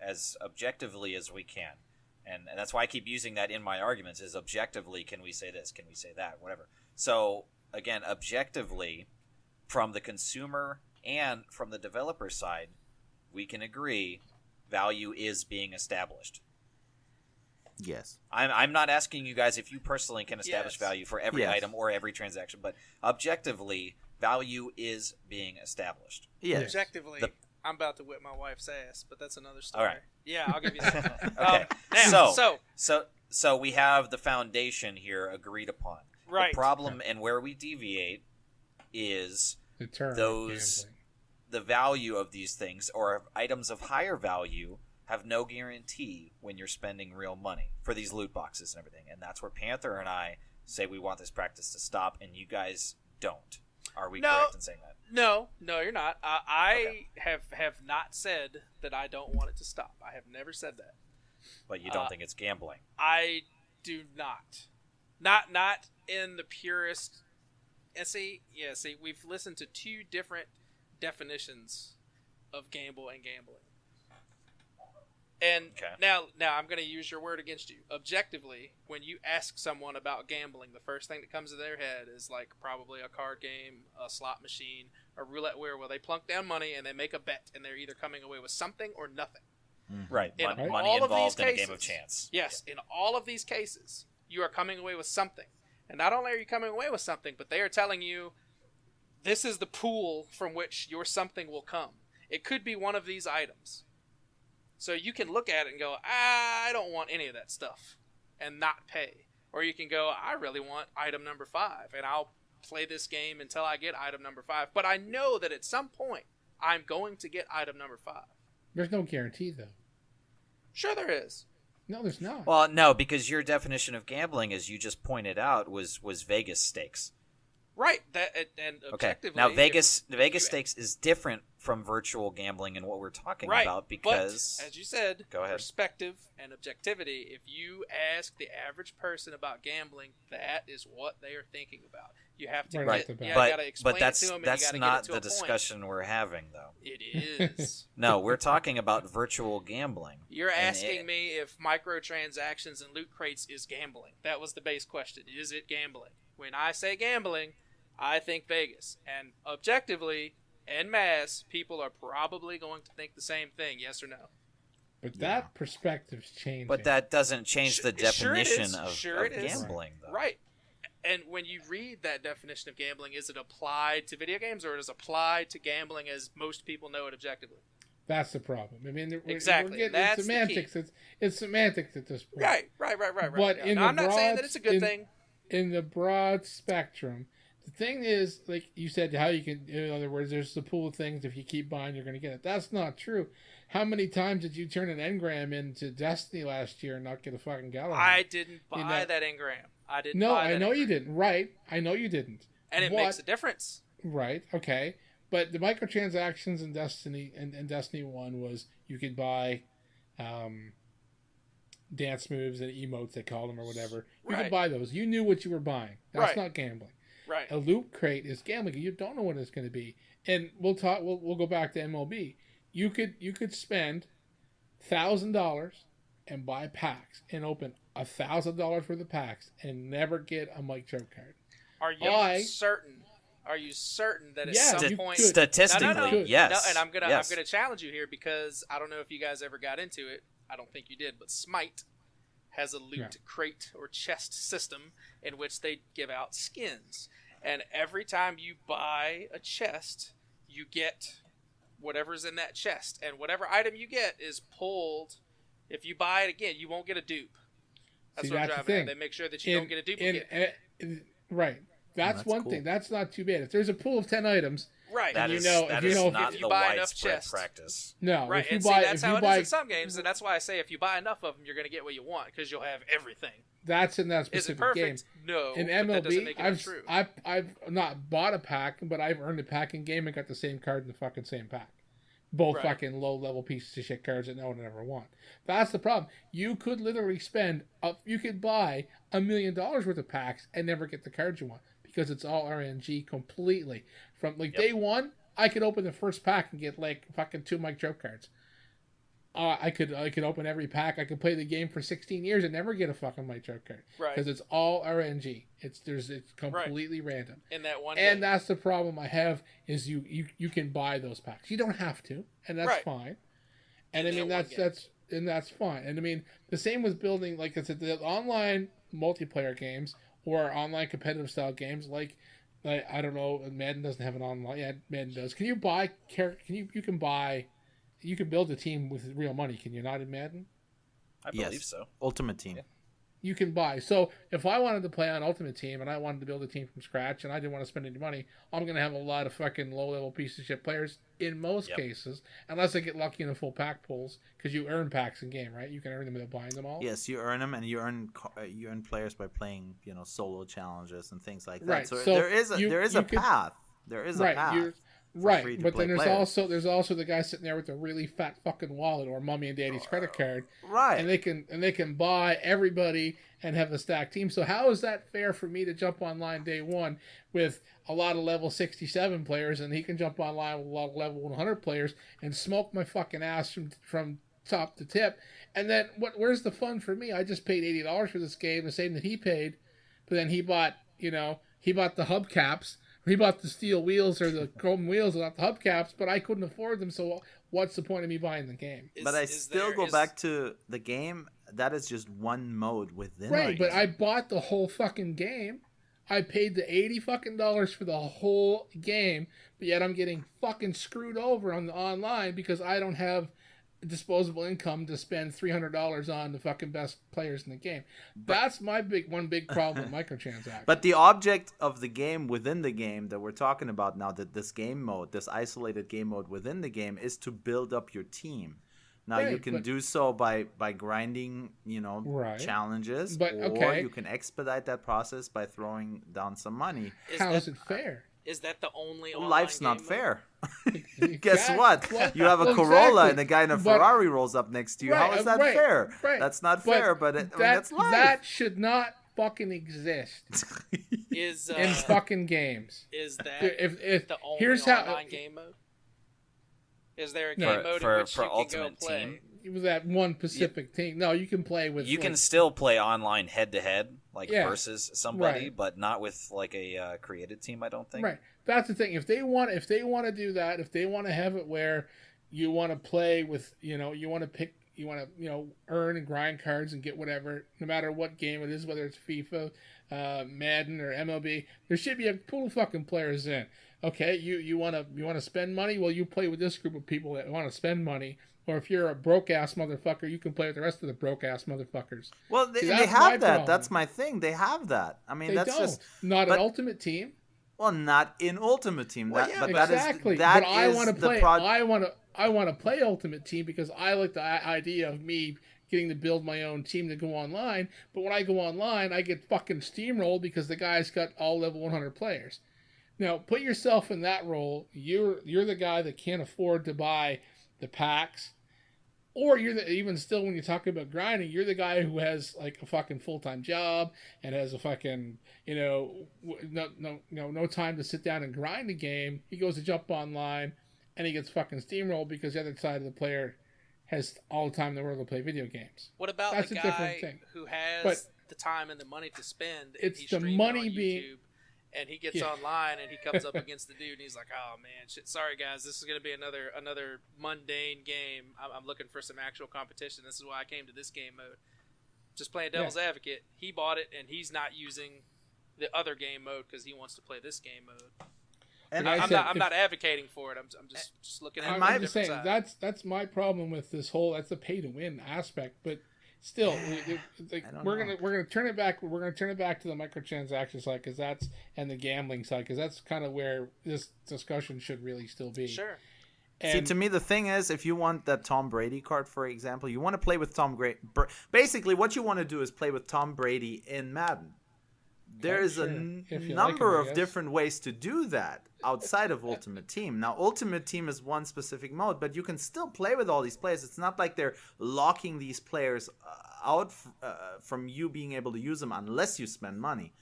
objectively as we can. And that's why I keep using that in my arguments is objectively, can we say this? Can we say that? Whatever. So again, objectively, from the consumer and from the developer side, we can agree value is being established. Yes. I'm not asking you guys if you personally can establish Yes. value for every Yes. item or every transaction, but objectively, value is being established. Yes. Objectively, The- I'm about to whip my wife's ass, but that's another story. All right. Yeah, I'll give you that. Okay. Now, So we have the foundation here agreed upon. Right. The problem and where we deviate is The term those- gambling. the value of these things or items of higher value have no guarantee when you're spending real money for these loot boxes and everything. And that's where Panther and I say we want this practice to stop, and you guys don't. Are we No. correct in saying that? no, you're not. I have not said that I don't want it to stop. I have never said that. But you don't think it's gambling? I do not. Not in the purest. And see, we've listened to two different definitions of gamble and gambling. And Okay. now I'm going to use your word against you. Objectively, when you ask someone about gambling, the first thing that comes to their head is like probably a card game, a slot machine, a roulette wheel where they plunk down money and they make a bet and they're either coming away with something or nothing. Right. In Money all of these involved in a game of cases- chance. Yes, in all of these cases, you are coming away with something. And not only are you coming away with something, but they are telling you this is the pool from which your something will come. It could be one of these items. So you can look at it and go, I don't want any of that stuff and not pay. Or you can go, I really want item number 5 and I'll play this game until I get item number 5. But I know that at some point I'm going to get item number 5. There's no guarantee, though. Sure there is. No, there's not. Well, no, because your definition of gambling, as you just pointed out, was Vegas stakes. Right. And objectively, now Vegas stakes is different from virtual gambling and what we're talking about because, but, as you said, go ahead. Perspective and objectivity. If you ask the average person about gambling, that is what they are thinking about. You have to but that's not the discussion we're having, though. It is. No, we're talking about virtual gambling. You're asking me if microtransactions and loot crates is gambling. That was the base question. Is it gambling? When I say gambling, I think Vegas. And objectively, en masse, people are probably going to think the same thing, yes or no? But that perspective's changing. But that doesn't change the definition of gambling, though. Right. And when you read that definition of gambling, is it applied to video games or is it applied to gambling as most people know it objectively? That's the problem. I mean, exactly. It's semantics. It's semantics at this point. Right. But I'm not saying that it's a good thing. In the broad spectrum, the thing is, like you said, how you can, in other words, there's the pool of things. If you keep buying, you're going to get it. That's not true. How many times did you turn an engram into Destiny last year and not get a fucking Galahad? I didn't buy that engram. I didn't. No, buy that I know engram. you didn't. Right, I know you didn't. And it makes a difference. Right. Okay. But the microtransactions in Destiny and Destiny 1 was you could buy dance moves and emotes, they called them, or whatever. You could buy those. You knew what you were buying. That's not gambling. Right. A loot crate is gambling. You don't know what it's going to be. And we'll go back to MLB. You could spend $1,000 and buy packs and open $1,000 worth of packs and never get a Mike Joe card. Are you certain? Are you certain that at some point statistically, yes? No, and I'm gonna challenge you here because I don't know if you guys ever got into it. I don't think you did, but Smite has a loot crate or chest system in which they give out skins, and every time you buy a chest, you get whatever's in that chest, and whatever item you get is pulled. If you buy it again, you won't get a dupe. That's what I'm driving at. They make sure that you don't get a duplicate. Right. That's one thing. That's not too bad. If there's a pool of 10 items, right? If you buy enough chests, practice. No, right. That's how it is in some games, and that's why I say if you buy enough of them, you're going to get what you want because you'll have everything. That's in that specific game. Is it perfect? No. In MLB, I've not bought a pack, but I've earned a pack in game and got the same card in the fucking same pack. Both fucking low-level pieces of shit cards that no one ever want. That's the problem. You could literally you could buy $1 million worth of packs and never get the cards you want because it's all RNG completely. From day one, I could open the first pack and get like fucking 2 Mike Joe cards. I could open every pack. I could play the game for 16 years and never get a fucking Mike Joe card because it's all RNG. It's completely random. In that one, and that's the problem I have is you can buy those packs. You don't have to, and that's fine. And I mean that's fine. And I mean the same with building, like I said, the online multiplayer games or online competitive style games like I don't know, Madden doesn't have an online. Yeah, Madden does. Can you buy you can build a team with real money, can you not, in Madden? I believe so. Ultimate Team. Yeah. You can buy. So if I wanted to play on Ultimate Team and I wanted to build a team from scratch and I didn't want to spend any money, I'm going to have a lot of fucking low-level piece of shit players in most cases, unless I get lucky in the full pack pulls, because you earn packs in game, right? You can earn them without buying them all. Yes, you earn them, and you earn players by playing, solo challenges and things like that. Right. So there is a path. There is a path. Right, but then there's also the guy sitting there with a really fat fucking wallet or mommy and daddy's credit card, right? And they can buy everybody and have a stacked team. So how is that fair for me to jump online day one with a lot of level 67 players, and he can jump online with a lot of level 100 players and smoke my fucking ass from top to tip? And then where's the fun for me? I just paid $80 for this game, the same that he paid, but then he bought the hubcaps. He bought the steel wheels or the chrome wheels without the hubcaps, but I couldn't afford them, so what's the point of me buying the game? But I still go back to the game. That is just one mode within. Right, but I bought the whole fucking game. I paid the $80 fucking for the whole game, but yet I'm getting fucking screwed over on the online because I don't have disposable income to spend $300 on the fucking best players in the game. That's my one big problem with microtransactions. But the object of the game within the game that we're talking about now, that this game mode, this isolated game mode within the game, is to build up your team. Now you can do so by grinding, challenges, or you can expedite that process by throwing down some money. How is it fair? Is that the only online Life's game not mode? fair. Guess what? You have a Corolla and a guy in a Ferrari rolls up next to you. How is that fair? Right. That's not fair, but that's life. That should not fucking exist in fucking games. Is that if the only here's online game mode? Is there a game mode in which for you Ultimate can go play? Team? It was that one Pacific team. No, you can play with. You can still play online head-to-head, versus somebody, right. but not with like a created team. I don't think. Right. That's the thing. If they want to do that, if they want to have it where you want to play with, you want to pick, you want to, earn and grind cards and get whatever, no matter what game it is, whether it's FIFA, Madden, or MLB, there should be a pool of fucking players in. Okay, you want to spend money? Well, you play with this group of people that want to spend money. Or if you're a broke-ass motherfucker, you can play with the rest of the broke-ass motherfuckers. Well, they have that. Problem. That's my thing. They have that. I mean, that's just... Not an Ultimate Team. Well, not in Ultimate Team. Well, exactly. But I want to play... I want to play Ultimate Team because I like the idea of me getting to build my own team to go online. But when I go online, I get fucking steamrolled because the guy's got all level 100 players. Now, put yourself in that role. You're the guy that can't afford to buy the packs. Or even still, when you're talking about grinding, you're the guy who has like a fucking full-time job and has a fucking, no time to sit down and grind a game. He goes to jump online and he gets fucking steamrolled because the other side of the player has all the time in the world to play video games. What about That's the a different guy thing. who has the time and the money to spend? It's and the money being... And he gets online and he comes up against the dude and he's like, "Oh man, shit! Sorry guys, this is gonna be another mundane game. I'm looking for some actual competition. This is why I came to this game mode. Just playing devil's advocate. He bought it and he's not using the other game mode because he wants to play this game mode. And I'm not advocating for it. I'm just looking at it. I'm just saying that's my problem with this whole. That's the pay to win aspect, but. Still, we're gonna turn it back. We're gonna turn it back to the microtransaction side and the gambling side because that's kind of where this discussion should really still be. Sure. See, to me, the thing is, if you want that Tom Brady card, for example, you want to play with Tom Brady. Basically, what you want to do is play with Tom Brady in Madden. There is a number of different ways to do that outside of Ultimate Team. Now, Ultimate Team is one specific mode, but you can still play with all these players. It's not like they're locking these players out from you being able to use them unless you spend money.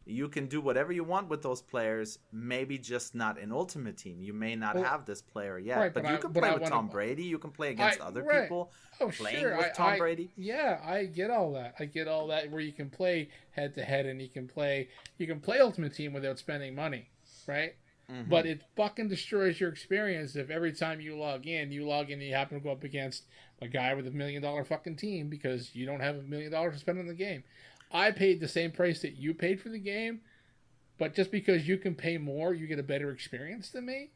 You can do whatever you want with those players, maybe just not in Ultimate Team. You may not have this player yet, right, but you can play with Tom Brady. You can play against other people playing with Tom Brady. Yeah, I get all that. Where you can play head-to-head and you can play Ultimate Team without spending money, right? Mm-hmm. But it fucking destroys your experience if every time you log in and you happen to go up against a guy with $1 million fucking team because you don't have $1 million to spend on the game. I paid the same price that you paid for the game, but just because you can pay more, you get a better experience than me?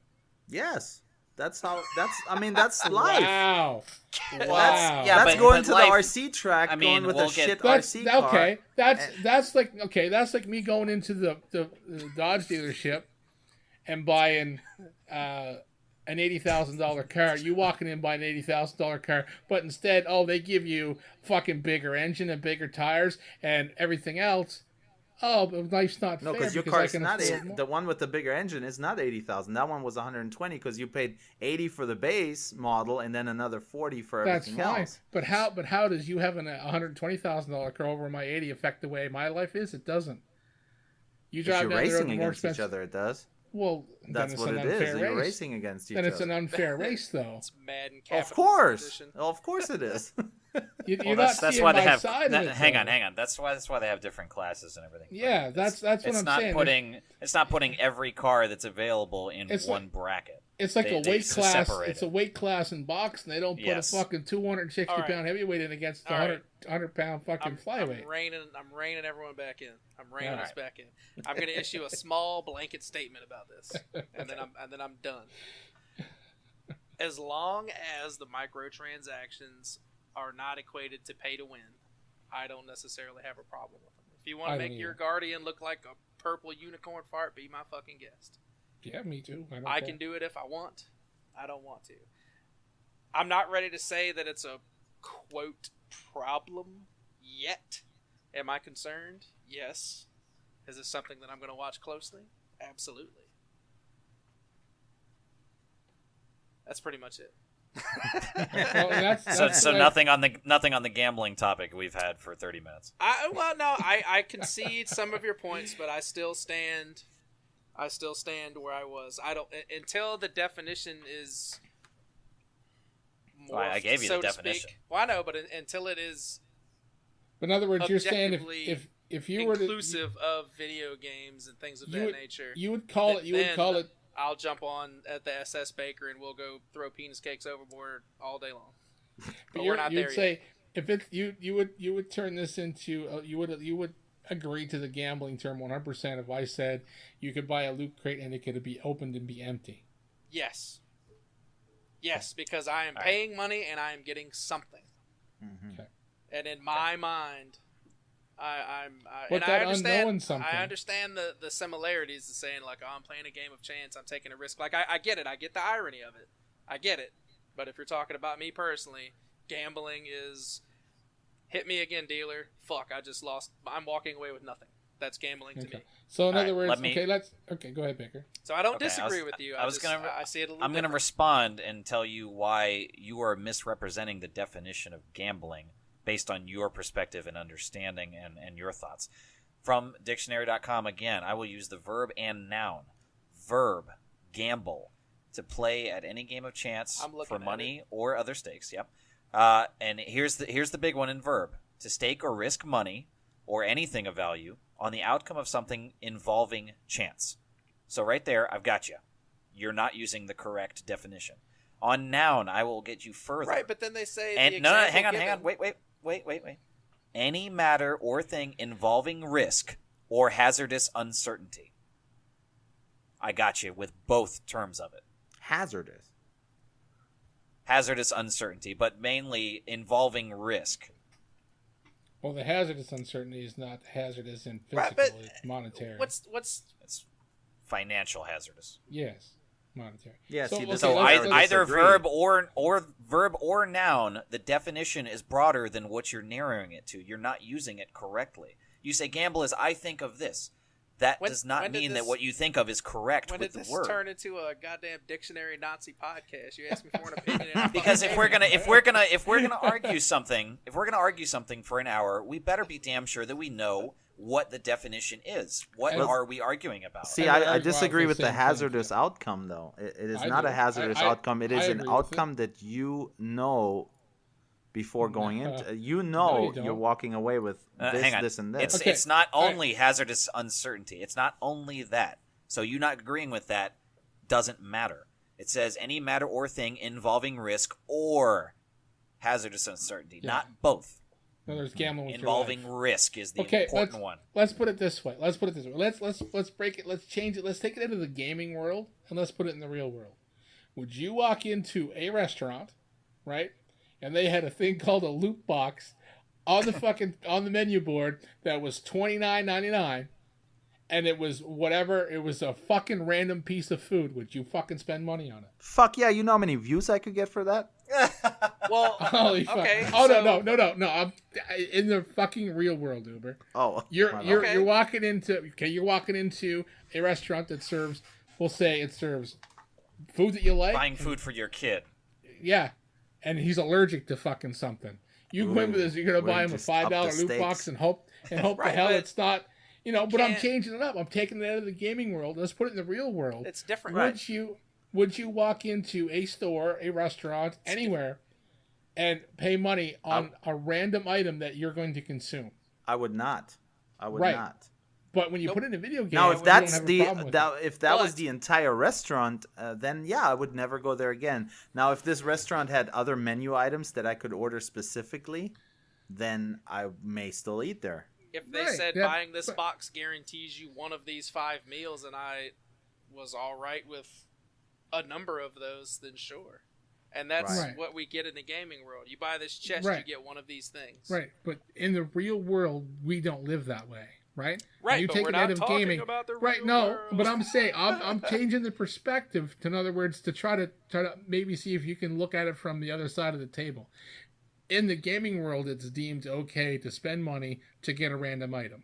Yes. That's life. Wow. That's going to life, the RC track, going with RC car. Okay, that's like me going into the Dodge dealership and buying an $80,000 car. You walking in buying an $80,000 car, but instead, they give you fucking bigger engine and bigger tires and everything else. Oh, but life's not fair. No, because your car's not the one with the bigger engine is not $80,000. That one was $120 because you paid $80 for the base model and then another $40 for everything else. But how does you having a $120,000 car over my $80 affect the way my life is? It doesn't. You drive down the road more expensive. Each other, it does. Well, that's what it is. You're racing against each other. Then it's an unfair race, though. It's Madden Of course it is. That's why they have. Hang on. That's why they have different classes and everything. Yeah, that's what I'm saying. It's not putting every car that's available in one bracket. It's like a weight class. It's a weight class in boxing. They don't put a fucking 260-pound heavyweight in against a 100-pound fucking flyweight. I'm reining everyone back in. I'm reining us back in. I'm going to issue a small blanket statement about this, and then I'm done. as long as the microtransactions are not equated to pay to win, I don't necessarily have a problem with them. If you want to make your Guardian look like a purple unicorn fart, be my fucking guest. Yeah, me too. I can do it if I want. I don't want to. I'm not ready to say that it's a, quote, problem yet. Am I concerned? Yes. Is this something that I'm going to watch closely? Absolutely. That's pretty much it. So nothing on the gambling topic we've had for 30 minutes. I concede some of your points, but I still stand where I was. I don't until the definition is morphed, I gave you so the definition. Speak. Well, I know, but until it is. In other words, you're saying if you were inclusive of video games and things of that nature, you would call it. I'll jump on at the SS Baker and we'll go throw penis cakes overboard all day long. But we're not there yet. Say if it's you would turn this into you would agree to the gambling term 100% if I said you could buy a loot crate and it could be opened and be empty. Yes, because I am paying money and I am getting something. Mm-hmm. Okay. And in my mind, I understand the similarities to saying like, oh, I'm playing a game of chance, I'm taking a risk. Like I get it, I get the irony of it, I get it. But if you're talking about me personally, gambling is hit me again, dealer. Fuck, I just lost. I'm walking away with nothing. That's gambling to me. So in other words, go ahead, Baker. So I don't disagree with you. I see it a little. I'm going to respond and tell you why you are misrepresenting the definition of gambling based on your perspective and understanding and your thoughts. From dictionary.com, again, I will use the verb and noun. Verb, gamble, to play at any game of chance for money or other stakes. Yep. And here's the big one in verb. To stake or risk money or anything of value on the outcome of something involving chance. So right there, I've got you. You're not using the correct definition. On noun, I will get you further. Right, but then they say... hang on. Wait. Any matter or thing involving risk or hazardous uncertainty. I got you with both terms of it. Hazardous uncertainty, but mainly involving risk. Well, the hazardous uncertainty is not hazardous in physical, it's monetary. What's it's financial hazardous. Yes. Monetary. Yeah, so either verb or noun, the definition is broader than what you're narrowing it to. You're not using it correctly. You say gamble is I think of this. That does not mean that what you think of is correct with the word. When did this turn into a goddamn dictionary Nazi podcast? You asked me for an opinion. Because if we're gonna argue something for an hour, we better be damn sure that we know what the definition is. What are we arguing about? See, I disagree with the hazardous outcome, though. It is not a hazardous outcome. It is an outcome that you know before going into. You're walking away with this, and this. It's not only hazardous uncertainty. It's not only that. So you not agreeing with that doesn't matter. It says any matter or thing involving risk or hazardous uncertainty, not both. No, there's gambling with involving risk is the important one. Let's put it this way. Let's break it. Let's change it. Let's take it into the gaming world and let's put it in the real world. Would you walk into a restaurant, right? And they had a thing called a loot box on the on the menu board that was $29.99, and it was whatever. It was a fucking random piece of food. Would you fucking spend money on it? Fuck yeah! You know how many views I could get for that? Well, holy fuck. Okay. Oh so... no! I'm in the fucking real world, Uber. Oh, you're walking into a restaurant that serves. We'll say it serves food that you like. Buying food for your kid. Yeah. And he's allergic to fucking something. You go in with this, you're gonna buy him a $5 loot box and hope right, the hell it's not, But I'm changing it up. I'm taking it out of the gaming world. Let's put it in the real world. It's different. Would you walk into a store, a restaurant, anywhere, and pay money on a random item that you're going to consume? I would not. Not. But when you put it in a video game, now if that's was the entire restaurant, then yeah, I would never go there again. Now, if this restaurant had other menu items that I could order specifically, then I may still eat there. If they said buying this box guarantees you one of these 5 meals, and I was all right with a number of those, then sure. And that's Right. what we get in the gaming world. You buy this chest, Right. you get one of these things. Right, but in the real world, we don't live that way, right? Right, you but take we're it not out of talking gaming, about the right? real No, world. but I'm saying I'm changing the perspective. In other words, to try to maybe see if you can look at it from the other side of the table. In the gaming world, it's deemed okay to spend money to get a random item.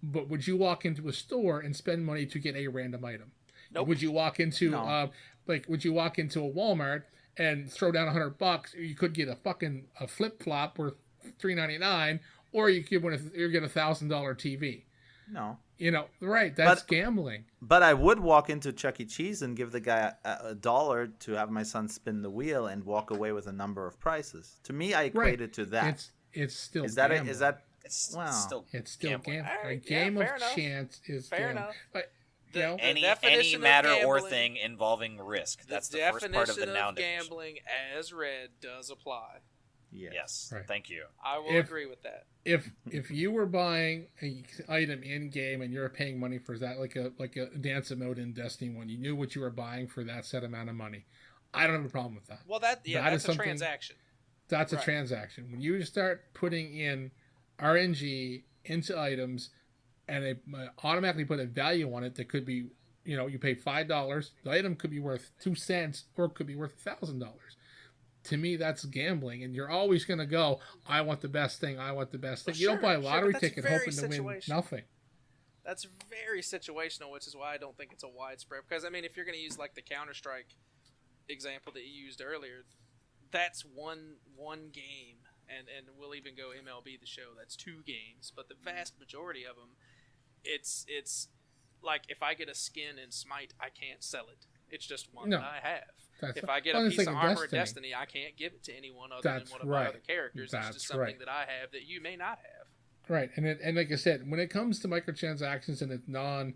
But would you walk into a store and spend money to get a random item? Nope. Would you walk into No. would you walk into a Walmart and throw down $100? You could get a flip flop worth $3.99, or you get get $1,000 TV. No. Right? That's But- gambling. But I would walk into Chuck E. Cheese and give the guy a $1 to have my son spin the wheel and walk away with a number of prices. To me, I equate it to that. It's still Is that gambling. is that It's Wow. still It's still gambling. gambling. All right, A game fair of enough. chance is Fair gambling. enough. But, The- you know, the any definition of matter or gambling- thing involving risk. That's the the first part of the definition noun definition. gambling as read does apply. Yes. Right. Thank you. I will If- agree with that. if you were buying an item in game and you're paying money for that, like a dance mode in Destiny 1, you knew what you were buying for that set amount of money. I don't have a problem with that. Well, that That that's is a something- transaction. That's a Right. transaction. When you start putting in RNG into items and they automatically put a value on it that could be, you pay $5, the item could be worth 2 cents or it could be worth $1,000. To me, that's gambling, and you're always going to go, I want the best thing, I want the best thing. Well, You don't buy a sure, lottery but that's ticket very hoping to win situational. nothing. That's very situational, which is why I don't think it's a widespread. Because I mean, if you're going to use like the Counter-Strike example that you used earlier, that's one game, and we'll even go MLB the Show. That's 2 games, but the vast majority of them, it's like if I get a skin in Smite, I can't sell it. It's just one No. that I have. That's If I get well, a it's piece like of in armor in Destiny, I can't give it to anyone other That's than one of right. my other characters. That's It's just something right. that I have that you may not have. Right, and like I said, when it comes to microtransactions and it's non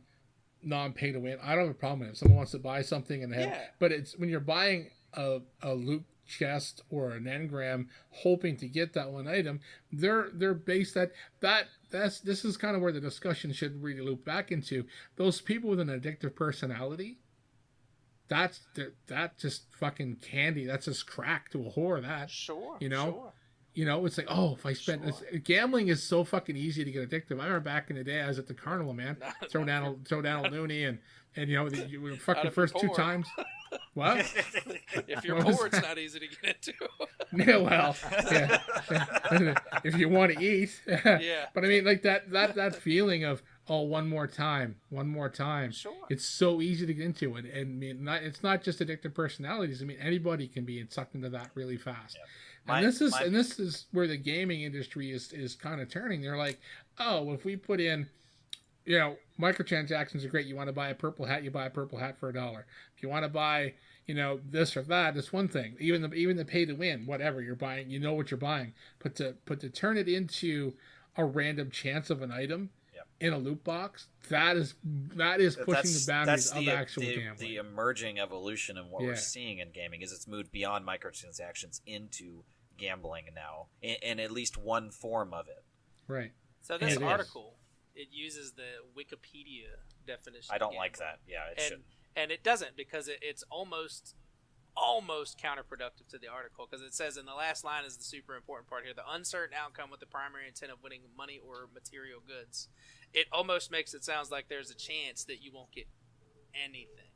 pay to win, I don't have a problem with it. If someone wants to buy something and but it's when you're buying a loot chest or an engram hoping to get that one item, they're based this is kind of where the discussion should really loop back into those people with an addictive personality. That's just fucking candy. That's just crack to a whore. That Sure. Sure. Sure. It's like, if I spend gambling is so fucking easy to get addictive. I remember back in the day, I was at the carnival, man. Throw down a loony and you were fucking if you're first 2 poor. times. What? If you're What was poor, it's that? not easy to get into. Yeah, well, yeah. If you want to eat. Yeah. But I mean, like that feeling of one more time. Sure. It's so easy to get into it, and I mean, it's not just addictive personalities. I mean, anybody can be sucked into that really fast. Yeah. And this is where the gaming industry is kind of turning. They're like, if we put in, microtransactions are great. You want to buy a purple hat, you buy a purple hat for $1. If you want to buy, this or that, it's one thing. Even the pay to win, whatever you're buying, you know what you're buying. But to turn it into a random chance of an item in a loot box, that is pushing the boundaries of actual gambling. The emerging evolution of what Yeah. we're seeing in gaming is it's moved beyond microtransactions into gambling now, in at least one form of it. Right. So this It is. article, it uses the Wikipedia definition. I of don't like gambling. that. Yeah, it should. And it doesn't, because it's almost counterproductive to the article, because it says in the last line is the super important part here: the uncertain outcome with the primary intent of winning money or material goods. It almost makes it sound like there's a chance that you won't get anything.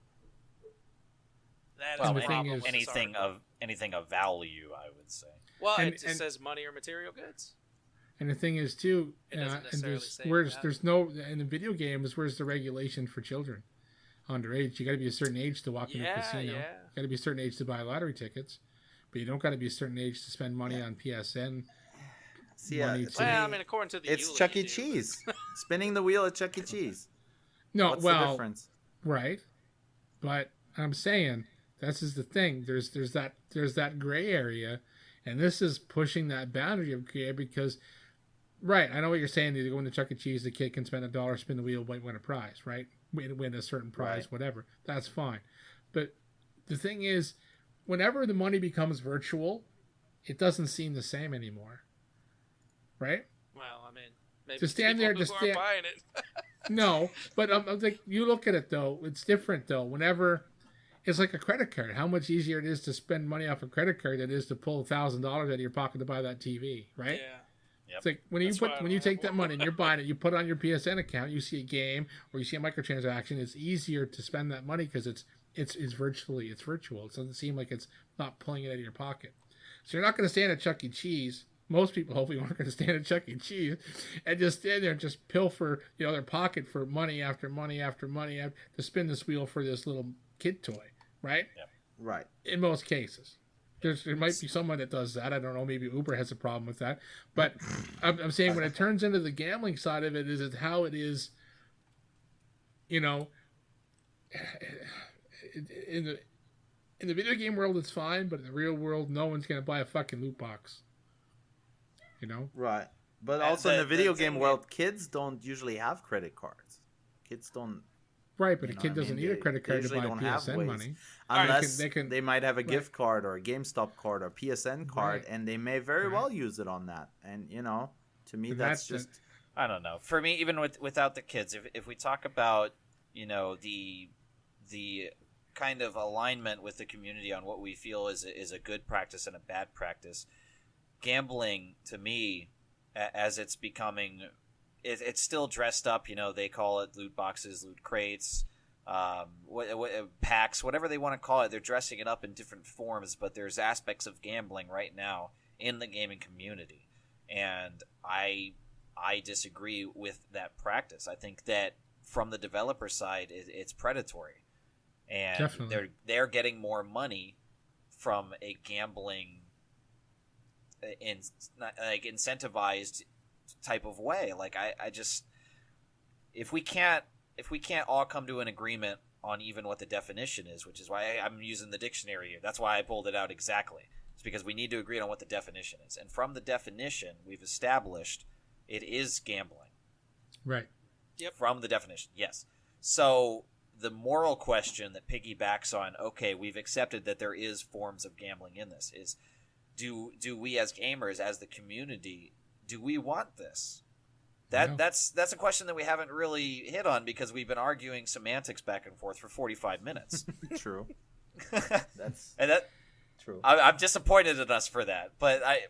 That is Well, the problem with this anything article. anything of value, I would say. Well, and- it just and- says money or material goods. And the thing is too, It doesn't and necessarily say there's no in the video games. Where's the regulation for children underage? You got to be a certain age to walk in a casino. Yeah. You got to be a certain age to buy lottery tickets, but you don't got to be a certain age to spend money on PSN. See, money to to- Well, I me, mean, according to the it's EULA, Chuck you E. do, Cheese. Spinning the wheel at Chuck E. Cheese. No, What's the well, difference? right, but I'm saying this is the thing. There's that gray area, and this is pushing that boundary of gray because. Right, I know what you're saying. You go into Chuck E. Cheese, the kid can spend $1, spin the wheel, win a prize, right? Win a certain prize, Right. whatever. That's fine. But the thing is, whenever the money becomes virtual, it doesn't seem the same anymore, right? Well, I mean, maybe To stand people there, who to aren't stand- buying it. No, but I'm like, you look at it though, it's different though. Whenever It's like a credit card. How much easier it is to spend money off a credit card than it is to pull $1,000 out of your pocket to buy that TV, right? Yeah. Yep. It's like when you take that money and you're buying it, you put it on your PSN account, you see a game or you see a microtransaction. It's easier to spend that money because it's virtual. It doesn't seem like it's not pulling it out of your pocket. So you're not going to stand at Chuck E. Cheese. Most people hopefully aren't going to stand at Chuck E. Cheese and just stand there and just pilfer their pocket for money after money after money to spin this wheel for this little kid toy, right? Yep. Right. In most cases. There might be someone that does that. I don't know. Maybe Uber has a problem with that. But I'm saying when it turns into the gambling side of it, is how it is, in the video game world, it's fine. But in the real world, no one's going to buy a fucking loot box. Right. But also in the video game world, kids don't usually have credit cards. Kids don't. Right, but a kid doesn't need a credit card to buy PSN money. Unless they might have a gift card or a GameStop card or PSN card, and they may very well use it on that. And, to me, that's just... I don't know. For me, even without the kids, if we talk about, the kind of alignment with the community on what we feel is a good practice and a bad practice, gambling, to me, as it's becoming... It's still dressed up, they call it loot boxes, loot crates, packs, whatever they want to call it. They're dressing it up in different forms, but there's aspects of gambling right now in the gaming community. And I disagree with that practice. I think that from the developer side, it's predatory. And Definitely. they're getting more money from a gambling incentivized type of way. Like I just, if we can't all come to an agreement on even what the definition is, which is why I'm using the dictionary here. That's why I pulled it out exactly. It's because we need to agree on what the definition is. And from the definition, we've established it is gambling. Right. Yep. From the definition, yes. So the moral question that piggybacks on, okay, we've accepted that there is forms of gambling in this, is do we as gamers, as the community, do we want this? That's a question that we haven't really hit on because we've been arguing semantics back and forth for 45 minutes. True. That's true. I'm disappointed in us for that, but I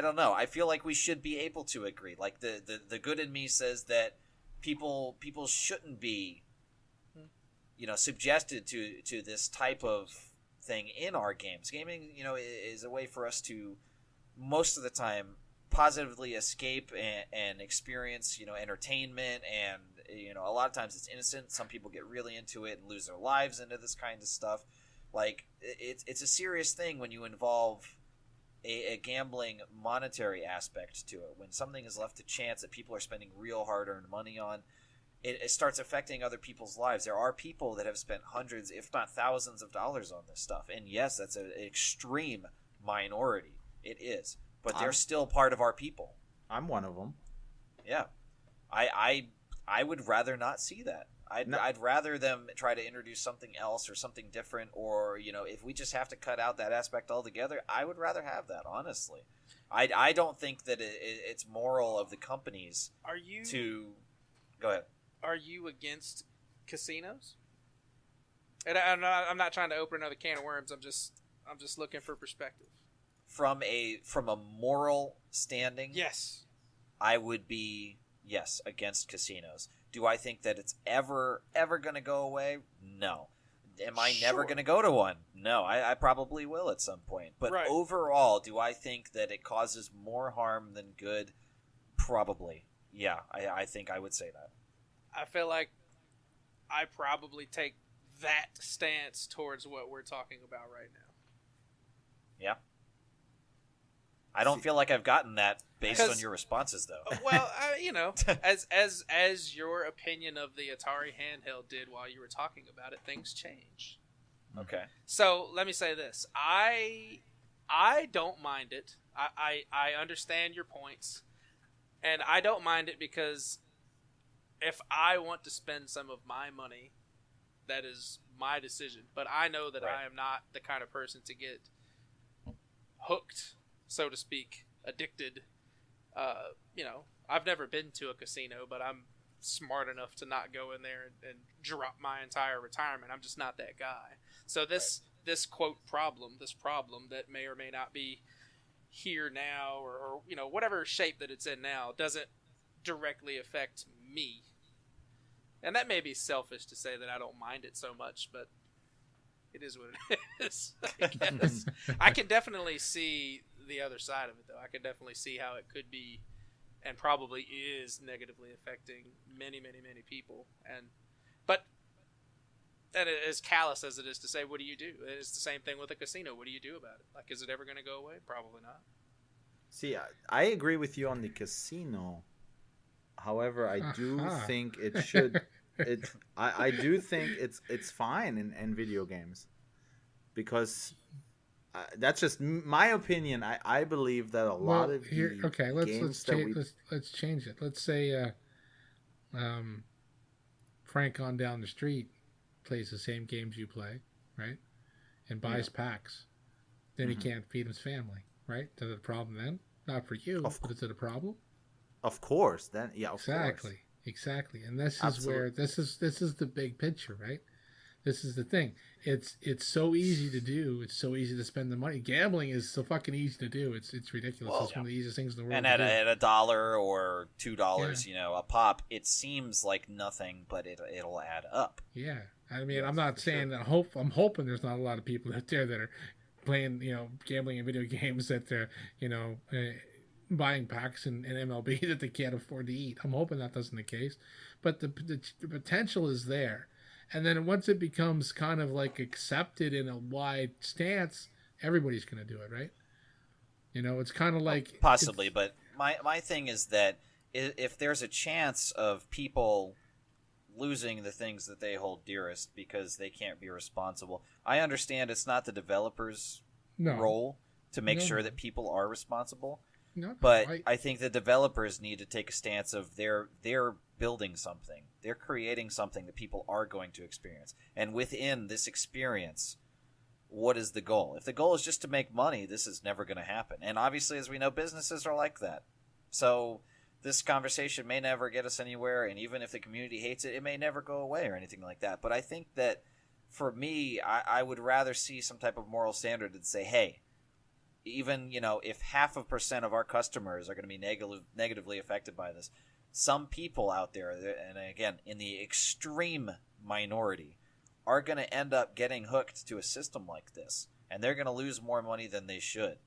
don't know. I feel like we should be able to agree. Like the good in me says that people shouldn't be, subjected to this type of thing in our games. Gaming, is a way for us to, most of the time, positively escape and experience, entertainment, and a lot of times it's innocent. Some people get really into it and lose their lives into this kind of stuff. Like it's a serious thing when you involve a gambling monetary aspect to it. When something is left to chance that people are spending real hard-earned money on, it starts affecting other people's lives. There are people that have spent hundreds, if not thousands of dollars on this stuff, and yes, that's an extreme minority. It is. But they're still part of our people. I'm one of them. Yeah, I would rather not see that. I'd rather them try to introduce something else or something different, or if we just have to cut out that aspect altogether, I would rather have that. Honestly, I don't think that it's moral of the companies. Go ahead? Are you against casinos? And I'm not trying to open another can of worms. I'm just looking for perspective. From a moral standing, yes, I would be against casinos. Do I think that it's ever going to go away? No. Am I never going to go to one? No, I probably will at some point. But overall, do I think that it causes more harm than good? Probably. Yeah, I think I would say that. I feel like I probably take that stance towards what we're talking about right now. Yeah. I don't feel like I've gotten that based on your responses, though. Well, as your opinion of the Atari handheld did while you were talking about it, things change. Okay. So let me say this: I don't mind it. I understand your points, and I don't mind it because if I want to spend some of my money, that is my decision. But I know that I am not the kind of person to get hooked, so to speak, addicted. I've never been to a casino, but I'm smart enough to not go in there and drop my entire retirement. I'm just not that guy. So this quote problem that may or may not be here now, or whatever shape that it's in now, doesn't directly affect me. And that may be selfish to say that I don't mind it so much, but it is what it is. I guess. I can definitely see the other side of it, though. I can definitely see how it could be, and probably is, negatively affecting many, many, many people. But as callous as it is to say, what do you do? It's the same thing with a casino. What do you do about it? Like, is it ever going to go away? Probably not. See, I agree with you on the casino. However, I do think it should. I do think it's fine in video games, because that's just my opinion. I believe that a lot of here. Okay, let's change it. Let's say Frank on down the street plays the same games you play, right? And buys packs. Then he can't feed his family, right? Is it a problem then? Not for you, but is it a problem? Of course. Then of course. Exactly. And this is where this is the big picture, right? This is the thing. It's so easy to do. It's so easy to spend the money. Gambling is so fucking easy to do. It's ridiculous. Well, it's one of the easiest things in the world. And at $1 or $2, a pop, it seems like nothing, but it'll add up. Yeah. I mean, I'm not saying that. I'm hoping there's not a lot of people out there that are playing, gambling in video games that they're, buying packs in MLB that they can't afford to eat. I'm hoping that isn't the case, but the potential is there. And then once it becomes kind of like accepted in a wide stance, everybody's going to do it, right? It's kind of like possibly. But my thing is that if there's a chance of people losing the things that they hold dearest because they can't be responsible, I understand it's not the developer's role to make sure that people are responsible. But I think the developers need to take a stance of they're building something. They're creating something that people are going to experience. And within this experience, what is the goal? If the goal is just to make money, this is never going to happen. And obviously, as we know, businesses are like that. So this conversation may never get us anywhere. And even if the community hates it, it may never go away or anything like that. But I think that for me, I would rather see some type of moral standard and say, hey, even, if 0.5% of our customers are going to be negatively affected by this, some people out there, and again, in the extreme minority, are going to end up getting hooked to a system like this, and they're going to lose more money than they should.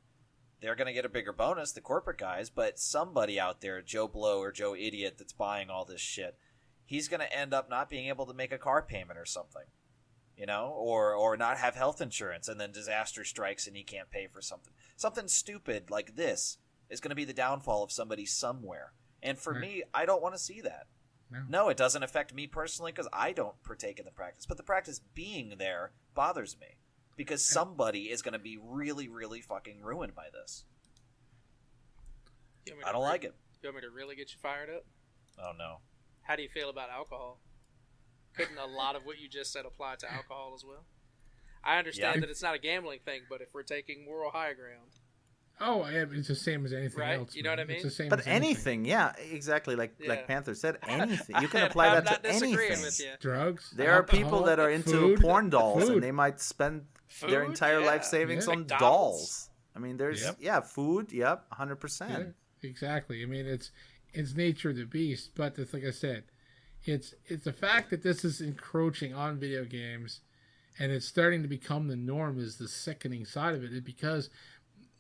They're going to get a bigger bonus, the corporate guys, but somebody out there, Joe Blow or Joe Idiot, that's buying all this shit, he's going to end up not being able to make a car payment or something. Or not have health insurance, and then disaster strikes and he can't pay for something. Something stupid like this is going to be the downfall of somebody somewhere. And for me, I don't want to see that. No, it doesn't affect me personally because I don't partake in the practice. But the practice being there bothers me because somebody is going to be really, really fucking ruined by this. I don't like it. You want me to really get you fired up? Oh, no. How do you feel about alcohol? Couldn't a lot of what you just said apply to alcohol as well? I understand that it's not a gambling thing, but if we're taking moral high ground. Oh, it's the same as anything else. You know what I mean? It's the same but as anything, exactly. Like Panther said, anything. You can apply that to anything. With you. Drugs. There are people that are into porn dolls, and they might spend their entire life savings on McDonald's. Dolls. I mean, there's food. 100%. Yeah, exactly. I mean, it's nature of the beast. But it's like I said, it's the fact that this is encroaching on video games, and it's starting to become the norm is the sickening side of it. Because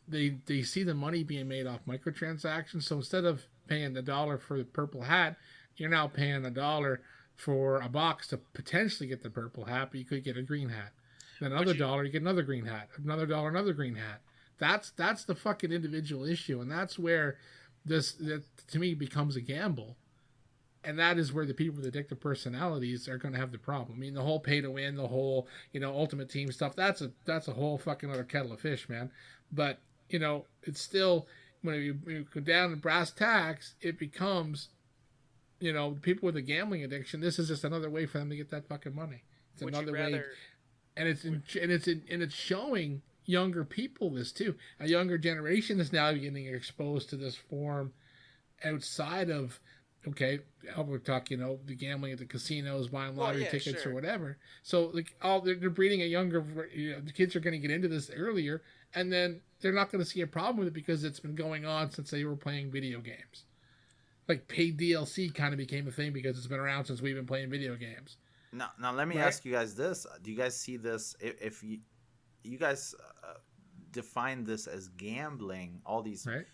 they see the money being made off microtransactions. So instead of paying $1 for the purple hat, you're now paying $1 for a box to potentially get the purple hat, but you could get a green hat. Then another $1, you get another green hat. Another $1, another green hat. That's the fucking individual issue, and that's where this to me becomes a gamble. And that is where the people with addictive personalities are going to have the problem. I mean, the whole pay to win, the whole ultimate team stuff. That's a whole fucking other kettle of fish, man. But it's still when you go down to brass tacks, it becomes, people with a gambling addiction. This is just another way for them to get that fucking money. It's another way, and it's showing younger people this too. A younger generation is now getting exposed to this form outside of okay, we're talking, the gambling at the casinos, buying lottery tickets sure. or whatever. So like, they're breeding a younger, the kids are going to get into this earlier, and then they're not going to see a problem with it because it's been going on since they were playing video games. Like paid DLC kind of became a thing because it's been around since we've been playing video games. Now let me ask you guys this: do you guys see this? If you guys define this as gambling, all these. Right.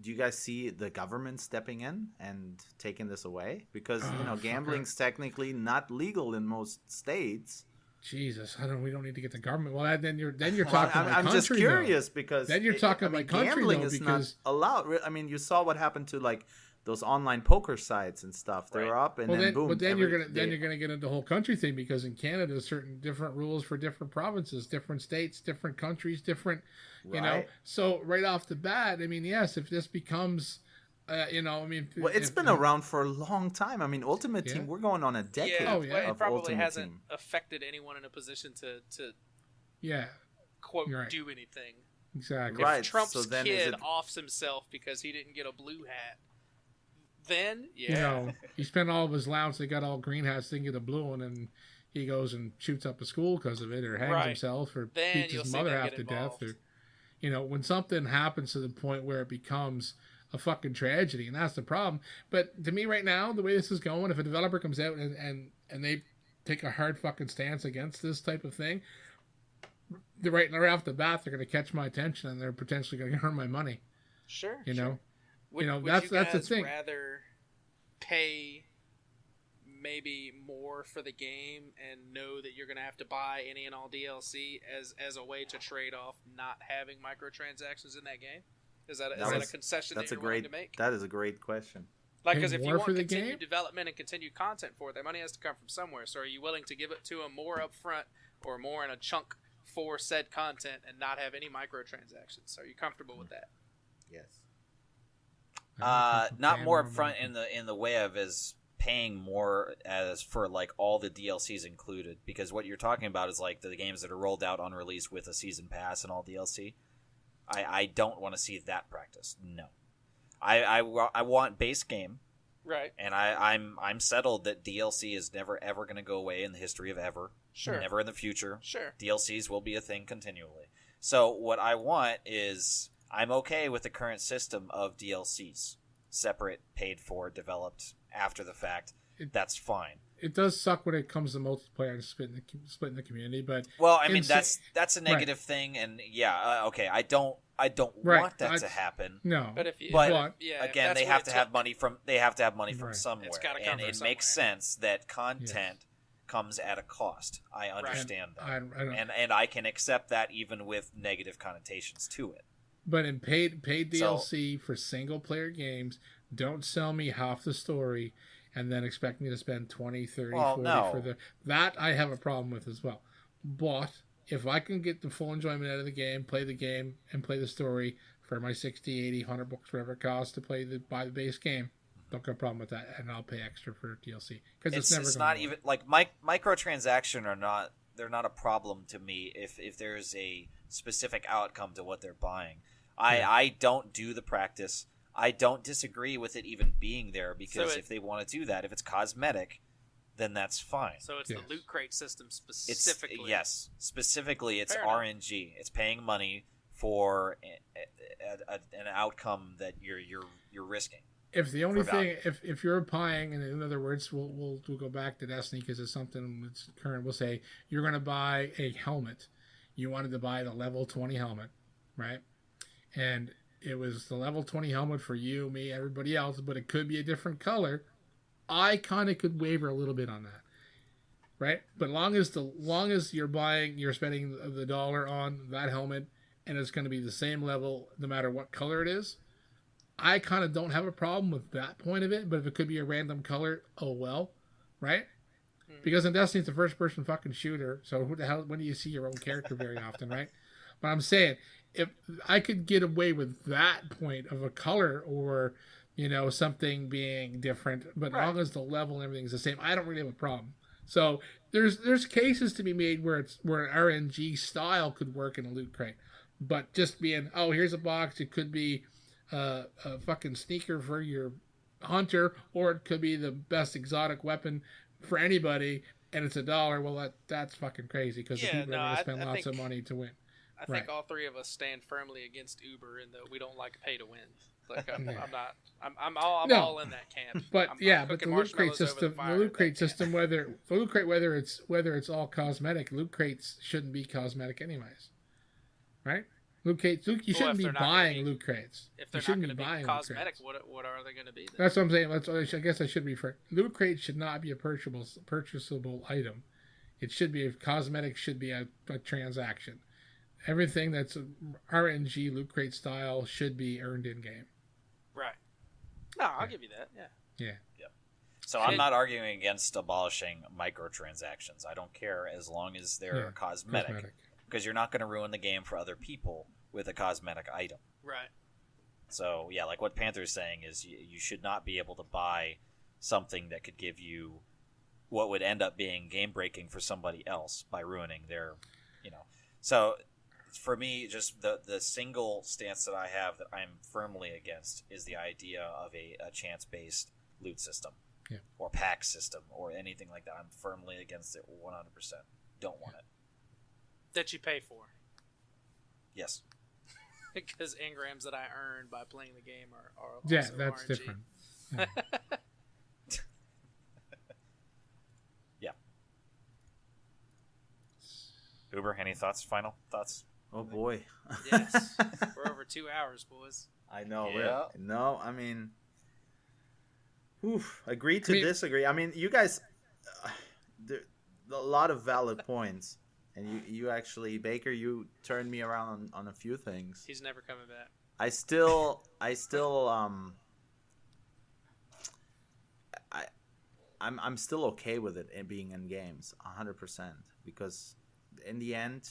Do you guys see the government stepping in and taking this away? Because gambling's technically not legal in most states. Jesus, we don't need to get the government. Well, then you're talking about country. I'm just curious though. Because then you're talking about country gambling though, is because not allowed. I mean, you saw what happened to like those online poker sites and stuff. They were up and then boom. But then you're gonna get into the whole country thing because in Canada, there's certain different rules for different provinces, different states, different countries, different. You know, so right off the bat, I mean, yes, if this becomes, it's been around for a long time. I mean, Ultimate Team, we're going on a decade. It probably Ultimate hasn't Team. affected anyone in a position to quote right. do anything. Exactly. If Trump's kid offs himself because he didn't get a blue hat, then he spent all of his allowance. They got all green hats, didn't get a blue one, and he goes and shoots up a school because of it, or hangs himself, or beats his mother half to death, or. When something happens to the point where it becomes a fucking tragedy, and that's the problem. But to me right now, the way this is going, if a developer comes out and they take a hard fucking stance against this type of thing, right off the bat, they're going to catch my attention and they're potentially going to earn my money. Sure. Would that's the thing. Rather pay maybe more for the game and know that you're going to have to buy any and all DLC as a way to trade off not having microtransactions in that game? Is that a concession that you're willing to make? That is a great question. Like, because if you want continued development and continued content for it, that money has to come from somewhere. So are you willing to give it to them more upfront or more in a chunk for said content and not have any microtransactions? Are you comfortable with that? Yes. Not more upfront in the way of is paying more as for like all the DLCs included, because what you're talking about is like the games that are rolled out on release with a season pass and all DLC. I don't want to see that practice. No, I want base game, right? And I'm settled that DLC is never ever going to go away in the history of ever. Sure. Never in the future. Sure. DLCs will be a thing continually. So what I want is I'm okay with the current system of DLCs, separate, paid for, developed after the fact. That's fine. It does suck when it comes to multiplayer and splitting the community, but I mean that's a negative thing, and okay, I don't want that to happen. No, but again, they have to have money from somewhere, and it somewhere. Makes sense that content comes at a cost. I understand that, and I can accept that even with negative connotations to it. But in paid DLC for single player games, don't sell me half the story and then expect me to spend 20, 30, 40 for that I have a problem with as well. But if I can get the full enjoyment out of the game, play the game and play the story for my 60, 80, 100 bucks, whatever it costs to buy the base game, don't got a problem with that, and I'll pay extra for DLC because it's not even like microtransaction or not. They're not a problem to me if there's a specific outcome to what they're buying. I don't do the practice. I don't disagree with it even being there because if they want to do that, if it's cosmetic, then that's fine. So it's the loot crate system specifically. Specifically, it's RNG. It's paying money for an outcome that you're risking. If the only thing, if you're buying, and in other words, we'll go back to Destiny because it's something that's current. We'll say you're going to buy a helmet. You wanted to buy the level 20 helmet, right? And it was the level 20 helmet for you, me, everybody else, but it could be a different color. I kind of could waver a little bit on that, right? But long as you're spending the dollar on that helmet, and it's going to be the same level no matter what color it is, I kind of don't have a problem with that point of it. But if it could be a random color, oh well, right? Because in Destiny, it's a first-person fucking shooter, so when do you see your own character very often, right? But I'm saying, if I could get away with that point of a color or, something being different, but as long as the level and everything's the same, I don't really have a problem. So there's cases to be made where an RNG style could work in a loot crate, but just being, here's a box, it could be a fucking sneaker for your hunter, or it could be the best exotic weapon for anybody, and it's $1. Well, that's fucking crazy because the people are going to spend lots of money to win. I think all three of us stand firmly against Uber, and that we don't like pay to win. Like I'm not. I'm all in that camp. But but the loot crate system, whether it's all cosmetic, loot crates shouldn't be cosmetic anyways, right? Loot crates, you shouldn't be buying loot crates. If they're not going to be cosmetic, what are they going to be? Then? That's what I'm saying. I guess I should refer. Loot crates should not be a purchasable item. It should be cosmetic. Should be a transaction. Everything that's RNG loot crate style should be earned in game. Right. No, I'll give you that. Yeah. Yep. So I'm not arguing against abolishing microtransactions. I don't care as long as they're cosmetic. Because you're not going to ruin the game for other people with a cosmetic item. Right. So, yeah, like what Panther's saying is you should not be able to buy something that could give you what would end up being game-breaking for somebody else by ruining their, So, for me, just the single stance that I have that I'm firmly against is the idea of a chance-based loot system. Yeah. Or pack system or anything like that. I'm firmly against it 100%. Don't want it. That you pay for. Yes. Because engrams that I earn by playing the game are also that's RNG. different. Yeah. Uber, any final thoughts? Oh boy. Yes. We're over 2 hours, boys. I know. Yeah. No, I mean, agree to disagree. I mean, you guys, there a lot of valid points. And you actually, Baker, you turned me around on a few things. He's never coming back. I'm still okay with it being in games 100% because in the end,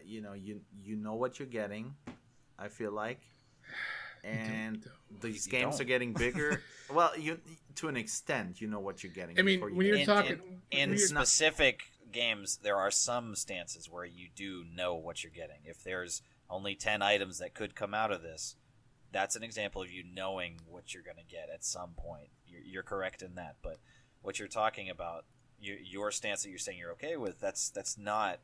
you know what you're getting. I feel like, and these games are getting bigger. Well, to an extent, you know what you're getting. I mean, when you're talking in specific games, there are some stances where you do know what you're getting. If there's only 10 items that could come out of this, that's an example of you knowing what you're going to get at some point. You're correct in that. But what you're talking about, your stance that you're saying you're okay with, that's not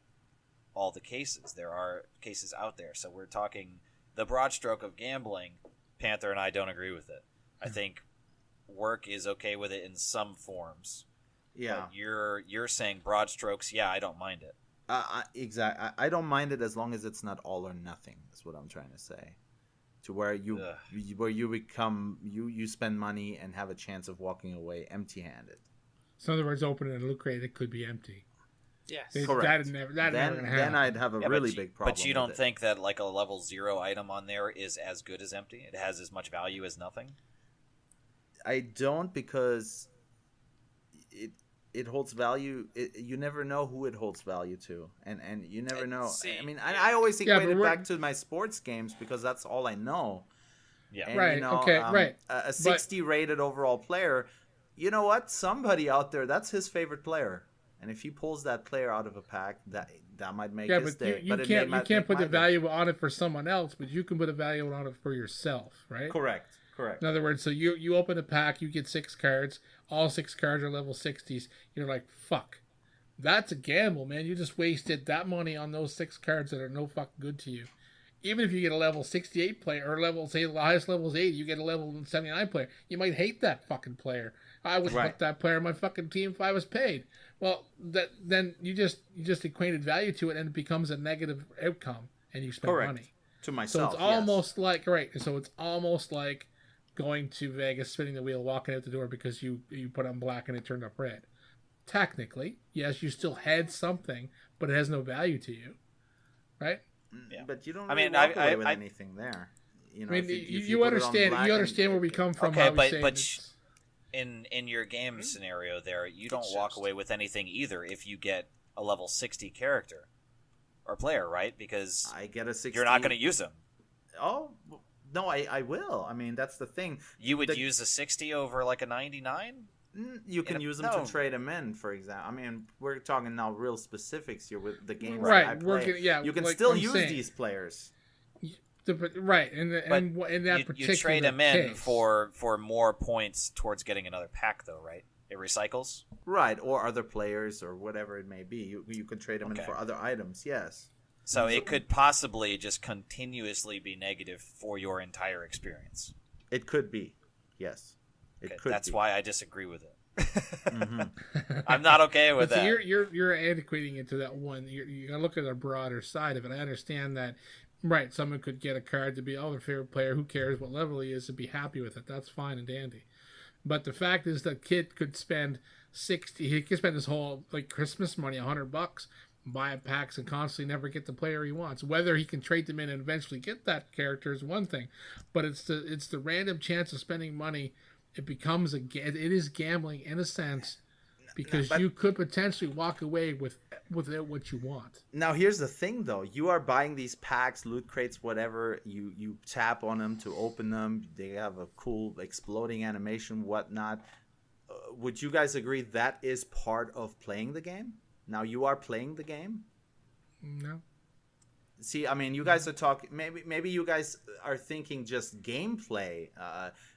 all the cases. There are cases out there. So we're talking the broad stroke of gambling. Panther and I don't agree with it. I think work is okay with it in some forms. Yeah, but you're saying broad strokes. Yeah, I don't mind it. Exactly. I don't mind it as long as it's not all or nothing. That's what I'm trying to say. To where you become you spend money and have a chance of walking away empty-handed. So in other words, opening a loot crate, it could be empty. Yes, correct. Never gonna happen. Then I'd have a really big problem. But you don't think that like a level 0 item on there is as good as empty? It has as much value as nothing? I don't, because it holds value. You never know who it holds value to, and you never know. I mean, I always equate it back to my sports games because that's all I know. Yeah, and, right. Right. A 60 rated overall player. You know what? Somebody out there, that's his favorite player, and if he pulls that player out of a pack, that might make his day. You can't put the value on it for someone else, but you can put a value on it for yourself, right? Correct. In other words, so you open a pack, you get 6 cards, all 6 cards are level 60s. You're like, fuck. That's a gamble, man. You just wasted that money on those 6 cards that are no fucking good to you. Even if you get a level 68 player, or level, say the highest level is 80, you get a level 79 player, you might hate that fucking player. I would put that player on my fucking team if I was paid. Well, then you just equated value to it, and it becomes a negative outcome, and you spend money. To myself, so it's almost like So it's almost like going to Vegas, spinning the wheel, walking out the door because you put on black and it turned up red. Technically, yes, you still had something, but it has no value to you, right? Yeah. But you don't really walk away with anything there. You know, I mean, you understand where we come from. Okay, but in your game scenario there, you don't walk away with anything either if you get a level 60 character or player, right? Because I get a 60. You're not going to use them. Oh, no, I will. I mean, that's the thing. You would use a 60 over like a 99? You can use them to trade them in, for example. I mean, we're talking now real specifics here with the games right. that I play. You can still use these players. Right, and in that particular you trade them in case. for more points towards getting another pack, though, right? It recycles. Right, or other players or whatever it may be. You could trade them in for other items. Yes. So it could possibly just continuously be negative for your entire experience. It could be. Yes. It could. That's be. why I disagree with it. I'm not okay with that. You're adequating it to that one. You gotta look at the broader side of it. I understand that. Right, someone could get a card to be their favorite player. Who cares what level he is, and be happy with it. That's fine and dandy. But the fact is, that kid could spend he could spend his whole Christmas money, $100, buy packs, and constantly never get the player he wants. Whether he can trade them in and eventually get that character is one thing, but it's the random chance of spending money. It becomes it is gambling in a sense, because you could potentially walk away with what you want. Now here's the thing, though: you are buying these packs, loot crates, whatever. You tap on them to open them. They have a cool exploding animation, whatnot. Would you guys agree that is part of playing the game? Now you are playing the game. No. See, I mean, you guys are talking. Maybe you guys are thinking just gameplay,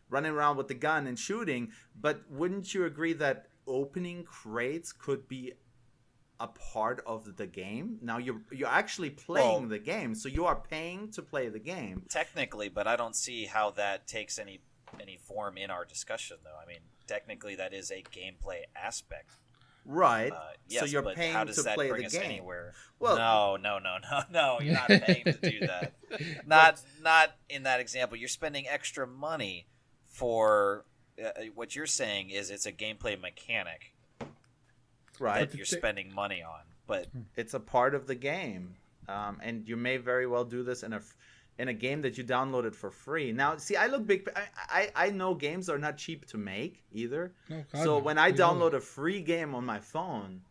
running around with the gun and shooting. But wouldn't you agree that opening crates could be a part of the game? Now you're actually playing the game, so you are paying to play the game. Technically, but I don't see how that takes any form in our discussion, though. I mean, technically, that is a gameplay aspect. Right. Yes, so you're but paying how does to that play bring the us game. Anywhere? Well, no. You're not paying to do that. Not in that example. You're spending extra money for what you're saying is it's a gameplay mechanic, right? That you're spending money on, but it's a part of the game, and you may very well do this in a game that you downloaded for free. Now, see, I look big. I know games are not cheap to make either. No, so when I download a free game on my phone,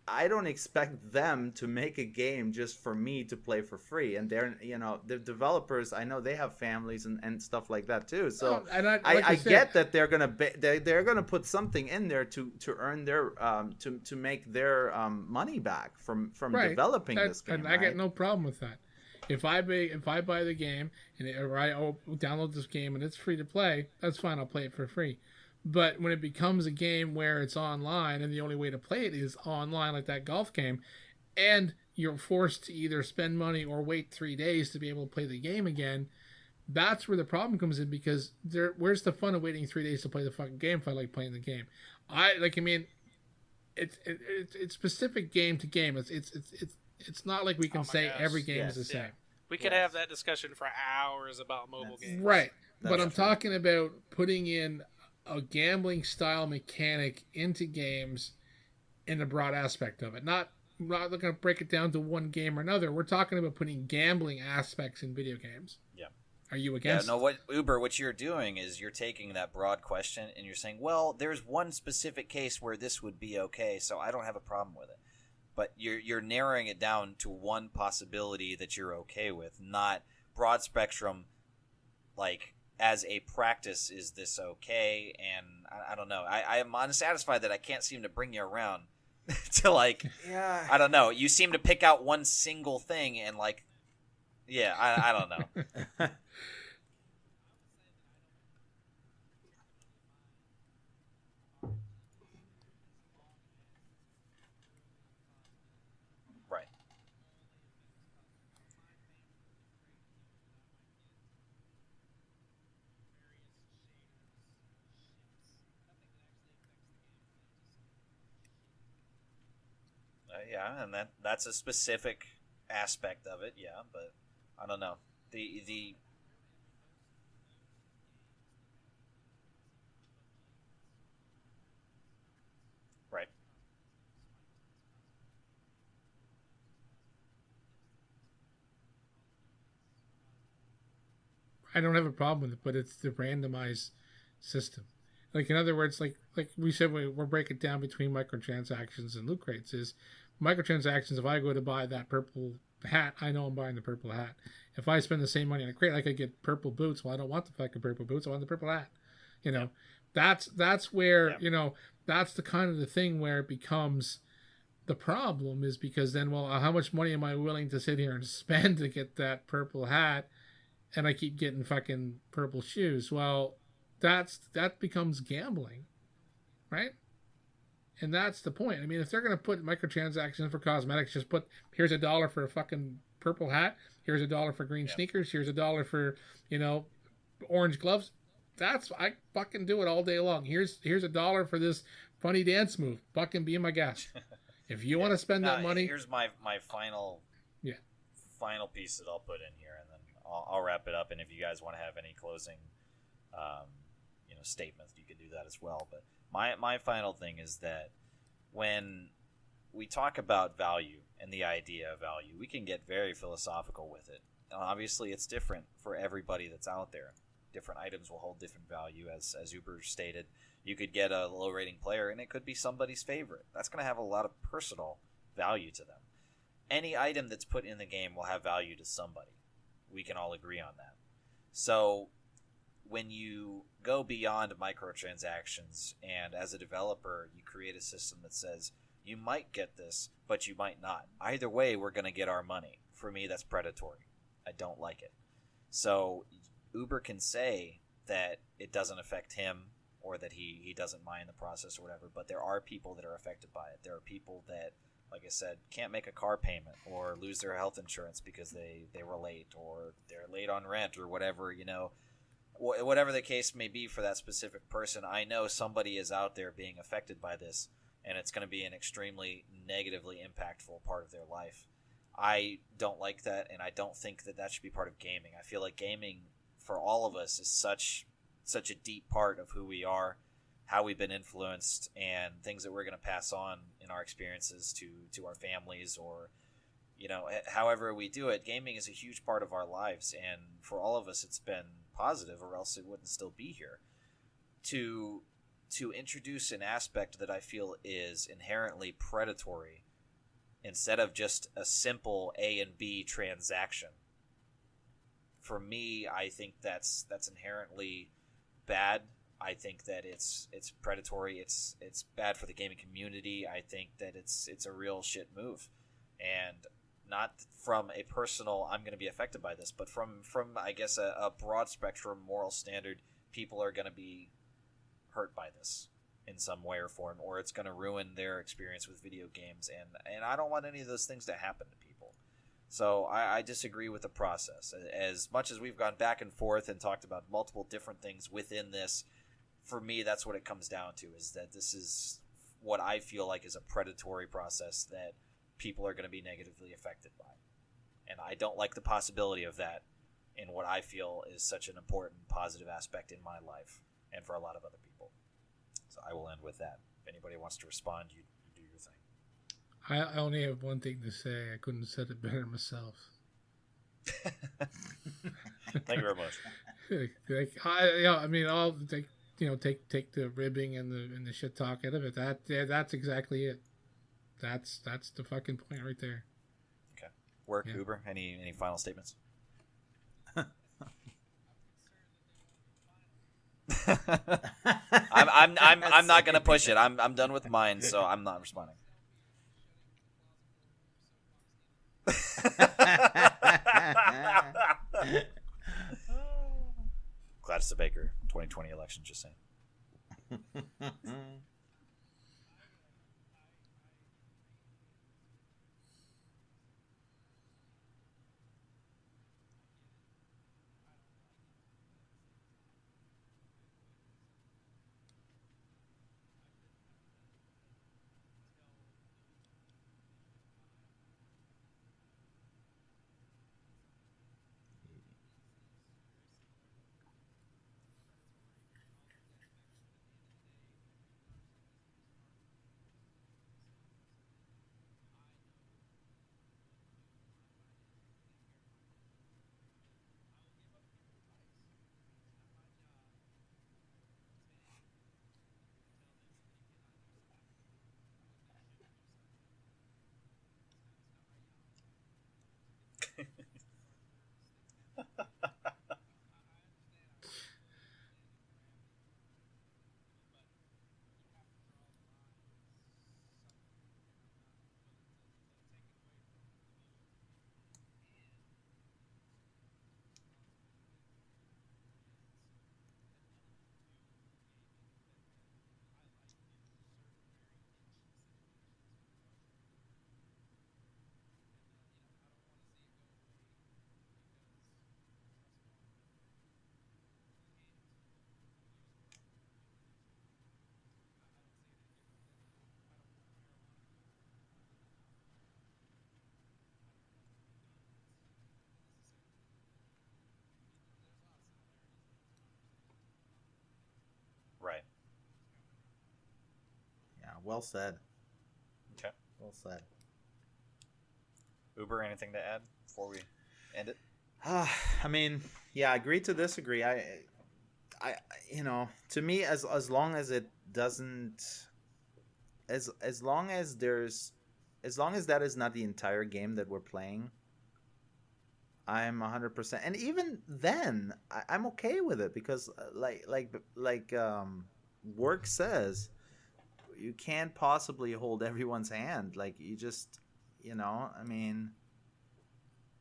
I don't expect them to make a game just for me to play for free. And they're, the developers, I know they have families and stuff like that too. So I get that they're gonna put something in there to earn their to make their money back from developing this game. And I get no problem with that. If I buy the game or I download this game and it's free to play, that's fine. I'll play it for free. But when it becomes a game where it's online and the only way to play it is online, like that golf game, and you're forced to either spend money or wait 3 days to be able to play the game again, that's where the problem comes in, because where's the fun of waiting 3 days to play the fucking game if I like playing the game? It's specific game to game. It's not like we can say every game is the same. We could have that discussion for hours about mobile games. Right. But I'm talking about putting in a gambling style mechanic into games in the broad aspect of it. Not looking to break it down to one game or another. We're talking about putting gambling aspects in video games. Yeah. Are you against? Yeah, no, what you're doing is you're taking that broad question and you're saying, well, there's one specific case where this would be okay, so I don't have a problem with it. But you're narrowing it down to one possibility that you're okay with, not broad spectrum, like, as a practice, is this okay? And I don't know. I am unsatisfied that I can't seem to bring you around to, like, yeah. I don't know. You seem to pick out one single thing and, like, yeah, I don't know. Right. Yeah, and that's a specific aspect of it, yeah, but I don't know. The right. I don't have a problem with it, but it's the randomized system. Like, in other words, like we said, we're breaking it down between microtransactions and loot crates. Is microtransactions, if I go to buy that purple hat, I know I'm buying the purple hat. If I spend the same money on a crate, I could get purple boots. Well, I don't want the fucking purple boots. I want the purple hat. That's where, that's the kind of the thing where it becomes The problem is because then, well, how much money am I willing to sit here and spend to get that purple hat, and I keep getting fucking purple shoes? Well, that becomes gambling, right? And that's the point. I mean, if they're going to put microtransactions for cosmetics, just put, here's $1 for a fucking purple hat, here's $1 for green sneakers, here's $1 for, orange gloves. I fucking do it all day long. Here's $1 for this funny dance move. Fucking be my guest. If you want to spend that money. Here's my final final piece that I'll put in here, and then I'll wrap it up. And if you guys want to have any closing statements, you can do that as well. But my final thing is that when we talk about value and the idea of value, we can get very philosophical with it. And obviously, it's different for everybody that's out there. Different items will hold different value, as Uber stated. You could get a low rating player, and it could be somebody's favorite. That's going to have a lot of personal value to them. Any item that's put in the game will have value to somebody. We can all agree on that. So when you go beyond microtransactions, and as a developer, you create a system that says, you might get this, but you might not. Either way, we're going to get our money. For me, that's predatory. I don't like it. So Uber can say that it doesn't affect him, or that he doesn't mind the process or whatever, but there are people that are affected by it. There are people that, like I said, can't make a car payment or lose their health insurance because they were late, or they're late on rent, or whatever, whatever the case may be for that specific person. I know somebody is out there being affected by this, and it's going to be an extremely negatively impactful part of their life. I don't like that, and I don't think that should be part of gaming. I feel like gaming for all of us is such a deep part of who we are, how we've been influenced, and things that we're going to pass on in our experiences to our families, or however we do it. Gaming is a huge part of our lives, and for all of us it's been positive, or else it wouldn't still be here. To introduce an aspect that I feel is inherently predatory instead of just a simple A and B transaction, for me, I think that's inherently bad. I think that it's predatory. It's bad for the gaming community. I think that it's a real shit move, and not from a personal, I'm going to be affected by this, but from I guess a broad spectrum moral standard, people are going to be hurt by this in some way or form, or it's going to ruin their experience with video games, and I don't want any of those things to happen to people. So I disagree with the process. As much as we've gone back and forth and talked about multiple different things within this, for me, that's what it comes down to, is that this is what I feel like is a predatory process that people are going to be negatively affected by. And I don't like the possibility of that in what I feel is such an important positive aspect in my life and for a lot of other people. So I will end with that. If anybody wants to respond, you do your thing. I only have one thing to say. I couldn't have said it better myself. Thank you very much. I'll take the ribbing and the shit talk out of it. That's exactly it. That's the fucking point right there. Okay. Work, yeah. Uber. Any final statements? I'm not gonna push it. I'm done with mine, so I'm not responding. Gladys the Baker, 2020 election, just saying. Well said. Okay. Well said. Uber, anything to add before we end it? I mean, yeah, agree to disagree. I, to me, as long as it doesn't, as long as that is not the entire game that we're playing, I'm 100%. And even then, I'm okay with it because, work says, you can't possibly hold everyone's hand. Like, you just, I mean,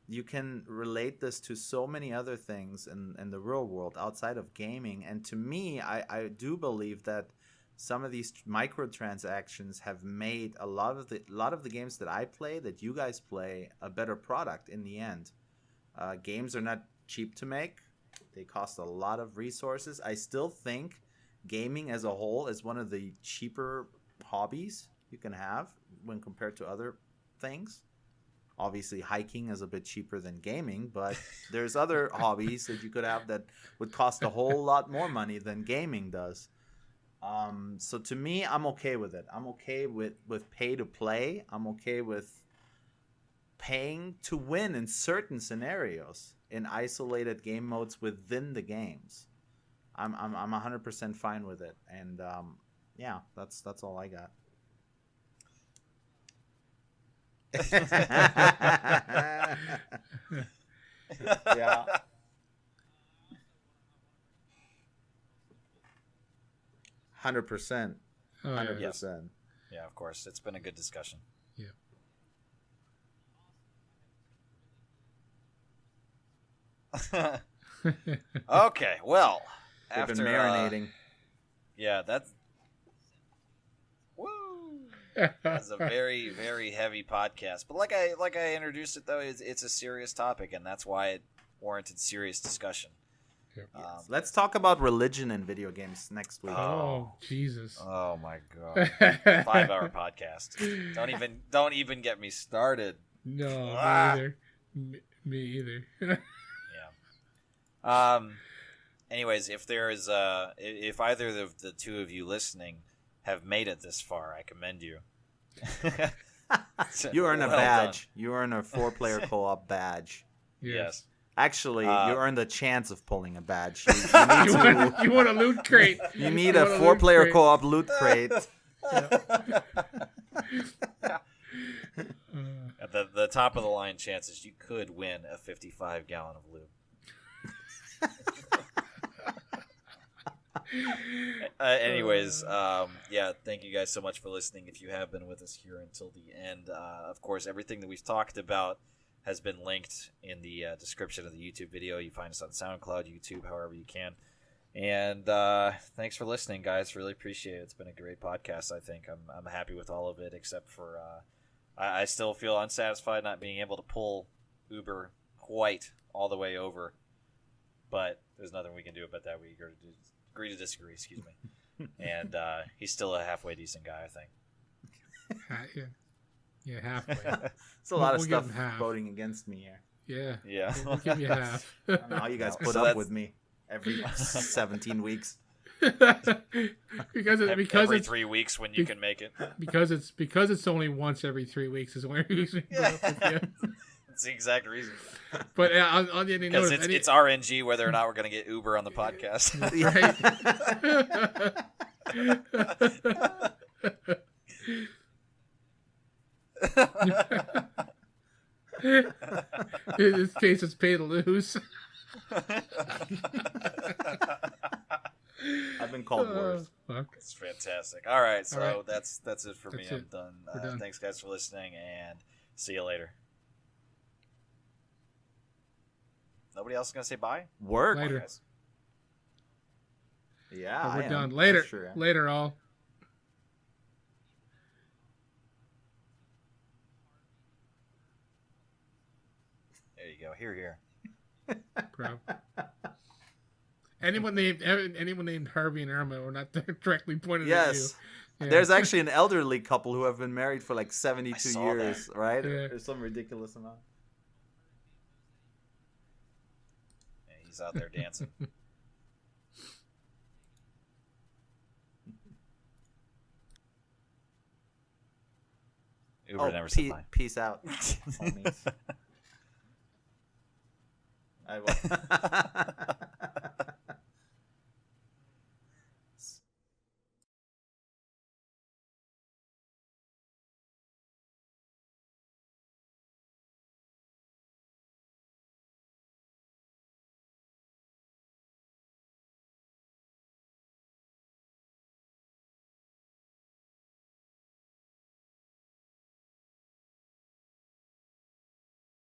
you can relate this to so many other things in the real world outside of gaming. And to me, I do believe that some of these microtransactions have made a lot of the games that I play, that you guys play, a better product in the end. Games are not cheap to make. They cost a lot of resources. I still think gaming as a whole is one of the cheaper hobbies you can have when compared to other things. Obviously, hiking is a bit cheaper than gaming, but there's other hobbies that you could have that would cost a whole lot more money than gaming does. So to me, I'm okay with it. I'm okay with pay to play. I'm okay with paying to win in certain scenarios in isolated game modes within the games. I'm 100% fine with it, and yeah, that's all I got. Yeah. 100%. 100%. Yeah, of course. It's been a good discussion. Yeah. Okay, well, They've after been marinating. Yeah, that's That's a very, very heavy podcast. But like I introduced it, though, it's a serious topic, and that's why it warranted serious discussion. Yep. Let's talk about religion in video games next week. Oh, Jesus! Oh my God! 5-hour podcast. Don't even get me started. No, me either. Me either. Yeah. Anyways, if if either of the two of you listening have made it this far, I commend you. You earn a Well badge. done. You earn a 4-player co-op badge. Yes. Actually, you earn the chance of pulling a badge. You want a loot crate. You need a 4-player co-op loot crate. At the top of the line chances you could win a 55-gallon of lube. Anyways, yeah, thank you guys so much for listening. If you have been with us here until the end, of course, everything that we've talked about has been linked in the description of the YouTube video. You find us on SoundCloud, YouTube, however you can. And thanks for listening, guys. Really appreciate it. It's been a great podcast, I think. I'm happy with all of it, except for I still feel unsatisfied not being able to pull Uber quite all the way over. But there's nothing we can do about that. We agree to disagree, excuse me. And he's still a halfway decent guy, I think. Yeah, halfway. It's a lot of We'll stuff give him half. voting against me here. Yeah. Yeah. We'll give you half. I don't know how you guys No. put So up that's- with me every 17 weeks. because Every it's 3 weeks when you can make it. because it's only once every 3 weeks is the only reason we put up with you. That's the exact reason. But on the ending Because note, it's RNG whether or not we're going to get Uber on the podcast. in this case, it's pay to lose. I've been called worse. Fuck. It's fantastic. All right, so All right. that's it for me. That's I'm it. done. We're done. Thanks, guys, for listening, and see you later. Nobody else is going to say bye? Work. Later. Guys. Yeah, But I we're am. done. Later. I sure am. Later, all. There you go. Here. Bro. Anyone named Harvey and Irma were not directly pointed at you. Yes. Yeah. There's actually an elderly couple who have been married for like 72 I saw years, right? Yeah. Or some ridiculous amount. Yeah, he's out there dancing. Uber never said bye. Peace out, homies.